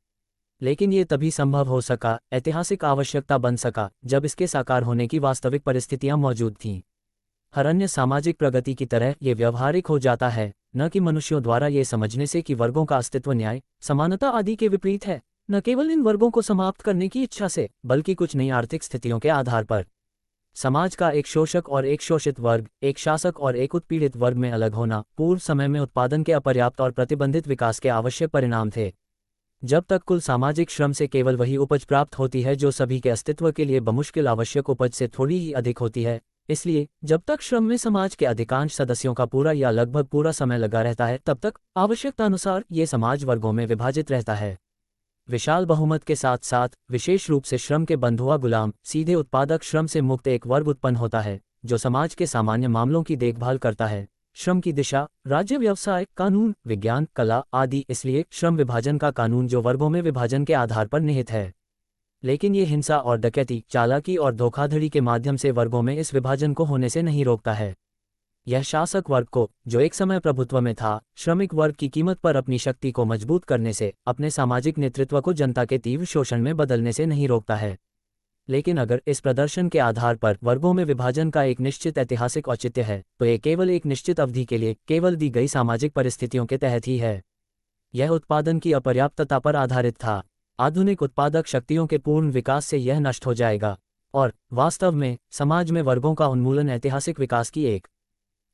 लेकिन ये तभी संभव हो सका, ऐतिहासिक आवश्यकता बन सका, जब इसके साकार होने की वास्तविक परिस्थितियां मौजूद थीं। हर अन्य सामाजिक प्रगति की तरह ये व्यवहारिक हो जाता है, न कि मनुष्यों द्वारा ये समझने से कि वर्गों का अस्तित्व न्याय, समानता आदि के विपरीत है, न केवल इन वर्गों को समाप्त करने की इच्छा से, बल्कि कुछ नई आर्थिक स्थितियों के आधार पर। समाज का एक शोषक और एक शोषित वर्ग, एक शासक और एक उत्पीड़ित वर्ग में अलग होना पूर्व समय में उत्पादन के अपर्याप्त और प्रतिबंधित विकास के आवश्यक परिणाम थे। जब तक कुल सामाजिक श्रम से केवल वही उपज प्राप्त होती है जो सभी के अस्तित्व के लिए बमुश्किल आवश्यक उपज से थोड़ी ही अधिक होती है, इसलिए जब तक श्रम में समाज के अधिकांश सदस्यों का पूरा या लगभग पूरा समय लगा रहता है, तब तक आवश्यकतानुसार ये समाज वर्गों में विभाजित रहता है। विशाल बहुमत के साथ साथ विशेष रूप से श्रम के बंधुआ गुलाम सीधे उत्पादक श्रम से मुक्त एक वर्ग उत्पन्न होता है जो समाज के सामान्य मामलों की देखभाल करता है। श्रम की दिशा, राज्य, व्यवसाय, कानून, विज्ञान, कला आदि। इसलिए श्रम विभाजन का कानून जो वर्गों में विभाजन के आधार पर निहित है। लेकिन ये हिंसा और डकैती, चालाकी और धोखाधड़ी के माध्यम से वर्गों में इस विभाजन को होने से नहीं रोकता है। यह शासक वर्ग को, जो एक समय प्रभुत्व में था, श्रमिक वर्ग की कीमत पर अपनी शक्ति को मजबूत करने से, अपने सामाजिक नेतृत्व को जनता के तीव्र शोषण में बदलने से नहीं रोकता है। लेकिन अगर इस प्रदर्शन के आधार पर वर्गों में विभाजन का एक निश्चित ऐतिहासिक औचित्य है, तो ये केवल एक निश्चित अवधि के लिए, केवल दी गई सामाजिक परिस्थितियों के तहत ही है। यह उत्पादन की अपर्याप्तता पर आधारित था। आधुनिक उत्पादक शक्तियों के पूर्ण विकास से यह नष्ट हो जाएगा और वास्तव में समाज में वर्गों का उन्मूलन ऐतिहासिक विकास की एक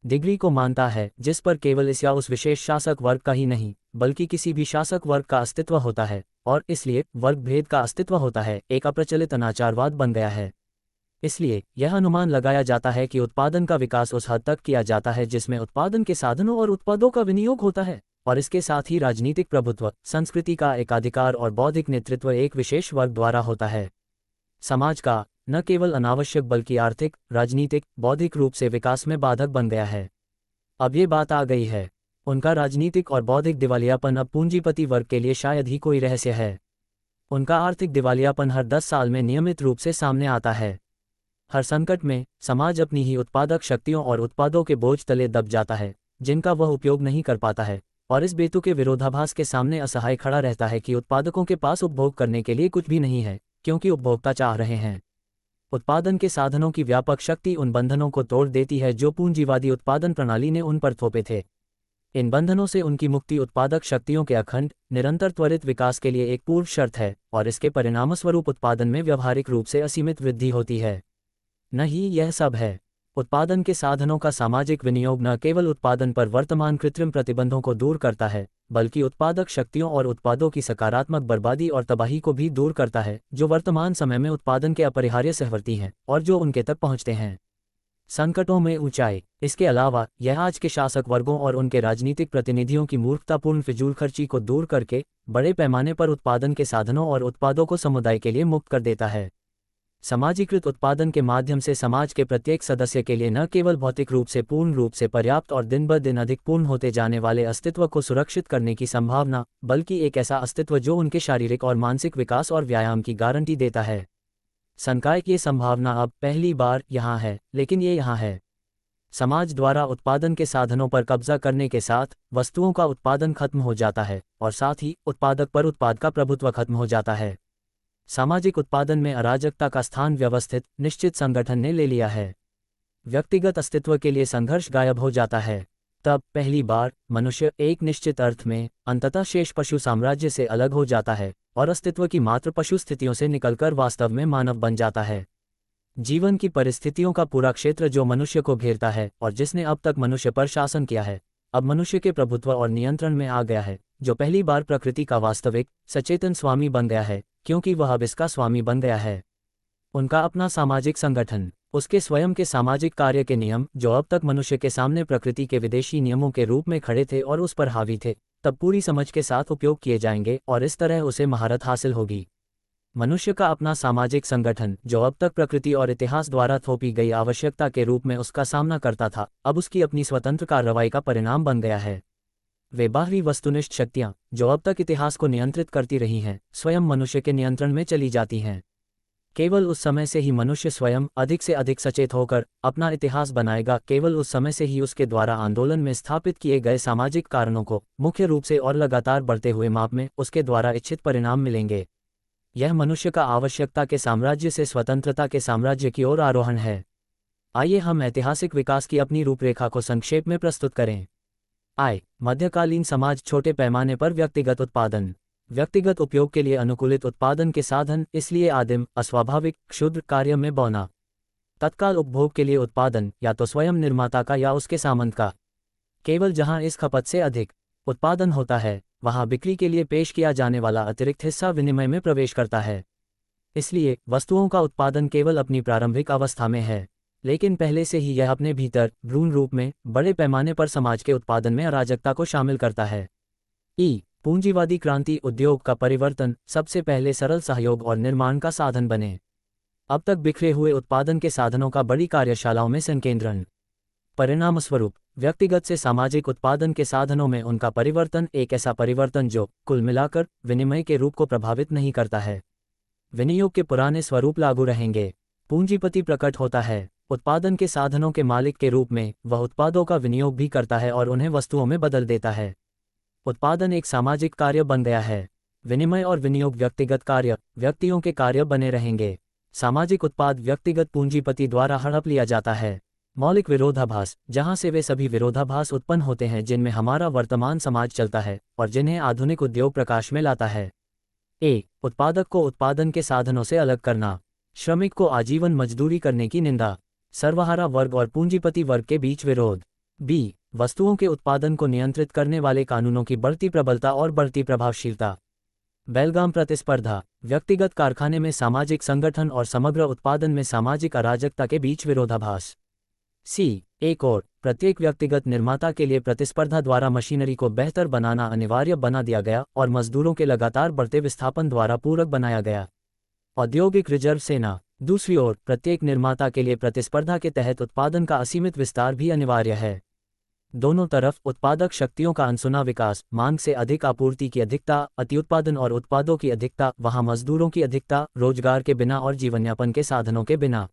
डिग्री को मानता है जिस पर केवल इस या उस विशेष शासक वर्ग का ही नहीं, बल्कि किसी भी शासक वर्ग का अस्तित्व होता है और इसलिए वर्ग भेद का अस्तित्व होता है, एक अप्रचलित अनाचारवाद बन गया है। इसलिए यह अनुमान लगाया जाता है कि उत्पादन का विकास उस हद तक किया जाता है जिसमें उत्पादन के साधनों और उत्पादों का विनियोग होता है और इसके साथ ही राजनीतिक प्रभुत्व, संस्कृति का एकाधिकार और बौद्धिक नेतृत्व एक विशेष वर्ग द्वारा होता है। समाज का न केवल अनावश्यक बल्कि आर्थिक, राजनीतिक, बौद्धिक रूप से विकास में बाधक बन गया है। अब ये बात आ गई है, उनका राजनीतिक और बौद्धिक दिवालियापन अब पूंजीपति वर्ग के लिए शायद ही कोई रहस्य है। उनका आर्थिक दिवालियापन हर 10 साल में नियमित रूप से सामने आता है। हर संकट में समाज अपनी ही उत्पादक शक्तियों और उत्पादों के बोझ तले दब जाता है जिनका वह उपयोग नहीं कर पाता है और इस बेतुके विरोधाभास के सामने असहाय खड़ा रहता है कि उत्पादकों के पास उपभोग करने के लिए कुछ भी नहीं है क्योंकि उपभोक्ता चाह रहे हैं। उत्पादन के साधनों की व्यापक शक्ति उन बंधनों को तोड़ देती है जो पूंजीवादी उत्पादन प्रणाली ने उन पर थोपे थे। इन बंधनों से उनकी मुक्ति उत्पादक शक्तियों के अखंड, निरंतर त्वरित विकास के लिए एक पूर्व शर्त है और इसके परिणामस्वरूप उत्पादन में व्यावहारिक रूप से असीमित वृद्धि होती है। नहीं, यह सब है। उत्पादन के साधनों का सामाजिक विनियोग न केवल उत्पादन पर वर्तमान कृत्रिम प्रतिबंधों को दूर करता है, बल्कि उत्पादक शक्तियों और उत्पादों की सकारात्मक बर्बादी और तबाही को भी दूर करता है जो वर्तमान समय में उत्पादन के अपरिहार्य सहवर्ती हैं और जो उनके तक पहुंचते हैं। संकटों में ऊंचाई। इसके अलावा यह आज के शासक वर्गों और उनके राजनीतिक प्रतिनिधियों की मूर्खतापूर्ण फिजूलखर्ची को दूर करके बड़े पैमाने पर उत्पादन के साधनों और उत्पादों को समुदाय के लिए मुक्त कर देता है। समाजीकृत उत्पादन के माध्यम से समाज के प्रत्येक सदस्य के लिए न केवल भौतिक रूप से पूर्ण रूप से पर्याप्त और दिन ब दिन अधिक पूर्ण होते जाने वाले अस्तित्व को सुरक्षित करने की संभावना, बल्कि एक ऐसा अस्तित्व जो उनके शारीरिक और मानसिक विकास और व्यायाम की गारंटी देता है। संकाय की संभावना अब पहली बार यहाँ है, लेकिन ये यहाँ है। समाज द्वारा उत्पादन के साधनों पर कब्जा करने के साथ वस्तुओं का उत्पादन खत्म हो जाता है और साथ ही उत्पादक पर उत्पाद का प्रभुत्व खत्म हो जाता है। सामाजिक उत्पादन में अराजकता का स्थान व्यवस्थित, निश्चित संगठन ने ले लिया है। व्यक्तिगत अस्तित्व के लिए संघर्ष गायब हो जाता है। तब पहली बार मनुष्य एक निश्चित अर्थ में अंततः शेष पशु साम्राज्य से अलग हो जाता है और अस्तित्व की मात्र पशु स्थितियों से निकलकर वास्तव में मानव बन जाता है। जीवन की परिस्थितियों का पूरा क्षेत्र जो मनुष्य को घेरता है और जिसने अब तक मनुष्य पर शासन किया है, अब मनुष्य के प्रभुत्व और नियंत्रण में आ गया है, जो पहली बार प्रकृति का वास्तविक सचेतन स्वामी बन गया है, क्योंकि वह अब इसका स्वामी बन गया है। उनका अपना सामाजिक संगठन, उसके स्वयं के सामाजिक कार्य के नियम जो अब तक मनुष्य के सामने प्रकृति के विदेशी नियमों के रूप में खड़े थे और उस पर हावी थे, तब पूरी समझ के साथ उपयोग किए जाएंगे और इस तरह उसे महारत हासिल होगी। मनुष्य का अपना सामाजिक संगठन जो अब तक प्रकृति और इतिहास द्वारा थोपी गई आवश्यकता के रूप में उसका सामना करता था, अब उसकी अपनी स्वतंत्र कार्रवाई का परिणाम बन गया है। वे बाहरी वस्तुनिष्ठ शक्तियां जो अब तक इतिहास को नियंत्रित करती रही हैं, स्वयं मनुष्य के नियंत्रण में चली जाती हैं। केवल उस समय से ही मनुष्य स्वयं अधिक से अधिक सचेत होकर अपना इतिहास बनाएगा। केवल उस समय से ही उसके द्वारा आंदोलन में स्थापित किए गए सामाजिक कारणों को मुख्य रूप से और लगातार बढ़ते हुए माप में उसके द्वारा इच्छित परिणाम मिलेंगे। यह मनुष्य का आवश्यकता के साम्राज्य से स्वतंत्रता के साम्राज्य की ओर आरोहण है। आइए हम ऐतिहासिक विकास की अपनी रूपरेखा को संक्षेप में प्रस्तुत करें। मध्यकालीन समाज, छोटे पैमाने पर व्यक्तिगत उत्पादन, व्यक्तिगत उपयोग के लिए अनुकूलित उत्पादन के साधन, इसलिए आदिम, अस्वाभाविक, क्षुद्र कार्य में बौना। तत्काल उपभोग के लिए उत्पादन या तो स्वयं निर्माता का या उसके सामंत का। केवल जहां इस खपत से अधिक उत्पादन होता है, वहां बिक्री के लिए पेश किया जाने वाला अतिरिक्त हिस्सा विनिमय में प्रवेश करता है। इसलिए वस्तुओं का उत्पादन केवल अपनी प्रारंभिक अवस्था में है, लेकिन पहले से ही यह अपने भीतर भ्रूण रूप में बड़े पैमाने पर समाज के उत्पादन में अराजकता को शामिल करता है। पूंजीवादी क्रांति, उद्योग का परिवर्तन सबसे पहले सरल सहयोग और निर्माण का साधन बने। अब तक बिखरे हुए उत्पादन के साधनों का बड़ी कार्यशालाओं में संकेंद्रण। परिणामस्वरूप व्यक्तिगत से सामाजिक उत्पादन के साधनों में उनका परिवर्तन, एक ऐसा परिवर्तन जो कुल मिलाकर विनिमय के रूप को प्रभावित नहीं करता है। विनियोग के पुराने स्वरूप लागू रहेंगे। पूंजीपति प्रकट होता है। उत्पादन के साधनों के मालिक के रूप में वह उत्पादों का विनियोग भी करता है और उन्हें वस्तुओं में बदल देता है। उत्पादन एक सामाजिक कार्य बन गया है। विनिमय और विनियोग व्यक्तिगत कार्य, व्यक्तियों के कार्य बने रहेंगे। सामाजिक उत्पाद व्यक्तिगत पूंजीपति द्वारा हड़प लिया जाता है। मौलिक विरोधाभास, जहां से वे सभी विरोधाभास उत्पन्न होते हैं जिनमें हमारा वर्तमान समाज चलता है और जिन्हें आधुनिक उद्योग प्रकाश में लाता है। उत्पादक को उत्पादन के साधनों से अलग करना। श्रमिक को आजीवन मजदूरी करने की निंदा। सर्वहारा वर्ग और पूंजीपति वर्ग के बीच विरोध। वस्तुओं के उत्पादन को नियंत्रित करने वाले कानूनों की बढ़ती प्रबलता और बढ़ती प्रभावशीलता। बेलगाम प्रतिस्पर्धा, व्यक्तिगत कारखाने में सामाजिक संगठन और समग्र उत्पादन में सामाजिक अराजकता के बीच विरोधाभास। एक और प्रत्येक व्यक्तिगत निर्माता के लिए प्रतिस्पर्धा द्वारा मशीनरी को बेहतर बनाना अनिवार्य बना दिया गया और मजदूरों के लगातार बढ़ते विस्थापन द्वारा पूरक बनाया गया। औद्योगिक रिजर्व सेना। दूसरी ओर प्रत्येक निर्माता के लिए प्रतिस्पर्धा के तहत उत्पादन का असीमित विस्तार भी अनिवार्य है। दोनों तरफ उत्पादक शक्तियों का अनसुना विकास, मांग से अधिक आपूर्ति की अधिकता, अतिउत्पादन और उत्पादों की अधिकता, वहां मजदूरों की अधिकता, रोजगार के बिना और जीवनयापन के साधनों के बिना।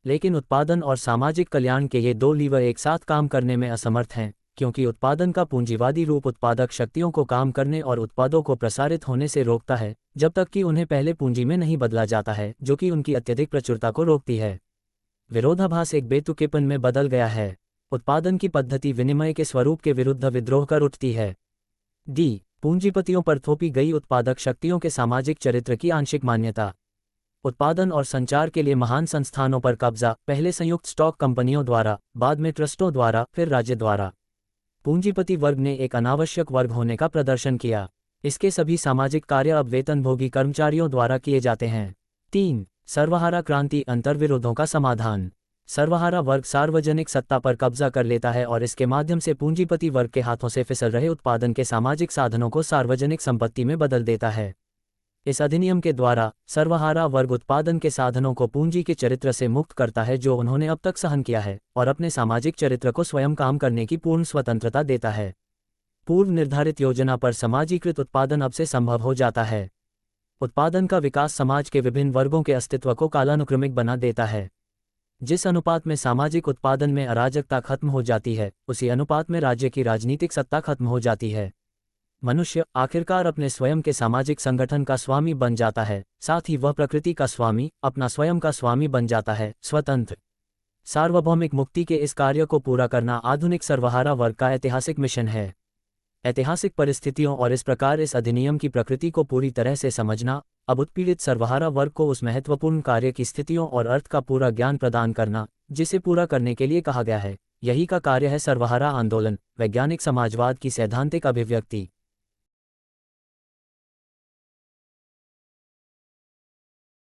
लेकिन उत्पादन और सामाजिक कल्याण के ये दो लीवर एक साथ काम करने में असमर्थ हैं, क्योंकि उत्पादन का पूंजीवादी रूप उत्पादक शक्तियों को काम करने और उत्पादों को प्रसारित होने से रोकता है, जब तक कि उन्हें पहले पूंजी में नहीं बदला जाता है, जो कि उनकी अत्यधिक प्रचुरता को रोकती है। विरोधाभास एक बेतुकेपन में बदल गया है। उत्पादन की पद्धति विनिमय के स्वरूप के विरुद्ध विद्रोह कर उठती है। पूंजीपतियों पर थोपी गई उत्पादक शक्तियों के सामाजिक चरित्र की आंशिक मान्यता। उत्पादन और संचार के लिए महान संस्थानों पर कब्जा, पहले संयुक्त स्टॉक कंपनियों द्वारा, बाद में ट्रस्टों द्वारा, फिर राज्य द्वारा। पूंजीपति वर्ग ने एक अनावश्यक वर्ग होने का प्रदर्शन किया। इसके सभी सामाजिक कार्य अब वेतनभोगी कर्मचारियों द्वारा किए जाते हैं। सर्वहारा क्रांति, अंतर्विरोधों का समाधान। सर्वहारा वर्ग सार्वजनिक सत्ता पर कब्जा कर लेता है और इसके माध्यम से पूंजीपति वर्ग के हाथों से फिसल रहे उत्पादन के सामाजिक साधनों को सार्वजनिक संपत्ति में बदल देता है। इस अधिनियम के द्वारा सर्वहारा वर्ग उत्पादन के साधनों को पूंजी के चरित्र से मुक्त करता है जो उन्होंने अब तक सहन किया है, और अपने सामाजिक चरित्र को स्वयं काम करने की पूर्ण स्वतंत्रता देता है। पूर्व निर्धारित योजना पर समाजीकृत उत्पादन अब से संभव हो जाता है। उत्पादन का विकास समाज के विभिन्न वर्गों के अस्तित्व को कालानुक्रमिक बना देता है। जिस अनुपात में सामाजिक उत्पादन में अराजकता खत्म हो जाती है, उसी अनुपात में राज्य की राजनीतिक सत्ता खत्म हो जाती है। मनुष्य आखिरकार अपने स्वयं के सामाजिक संगठन का स्वामी बन जाता है, साथ ही वह प्रकृति का स्वामी, अपना स्वयं का स्वामी बन जाता है, स्वतंत्र। सार्वभौमिक मुक्ति के इस कार्य को पूरा करना आधुनिक सर्वहारा वर्ग का ऐतिहासिक मिशन है। ऐतिहासिक परिस्थितियों और इस प्रकार इस अधिनियम की प्रकृति को पूरी तरह से समझना, अब उत्पीड़ित सर्वहारा वर्ग को उस महत्वपूर्ण कार्य की स्थितियों और अर्थ का पूरा ज्ञान प्रदान करना, जिसे पूरा करने के लिए कहा गया है। यही का कार्य है सर्वहारा आंदोलन, वैज्ञानिक समाजवाद की सैद्धांतिक अभिव्यक्ति।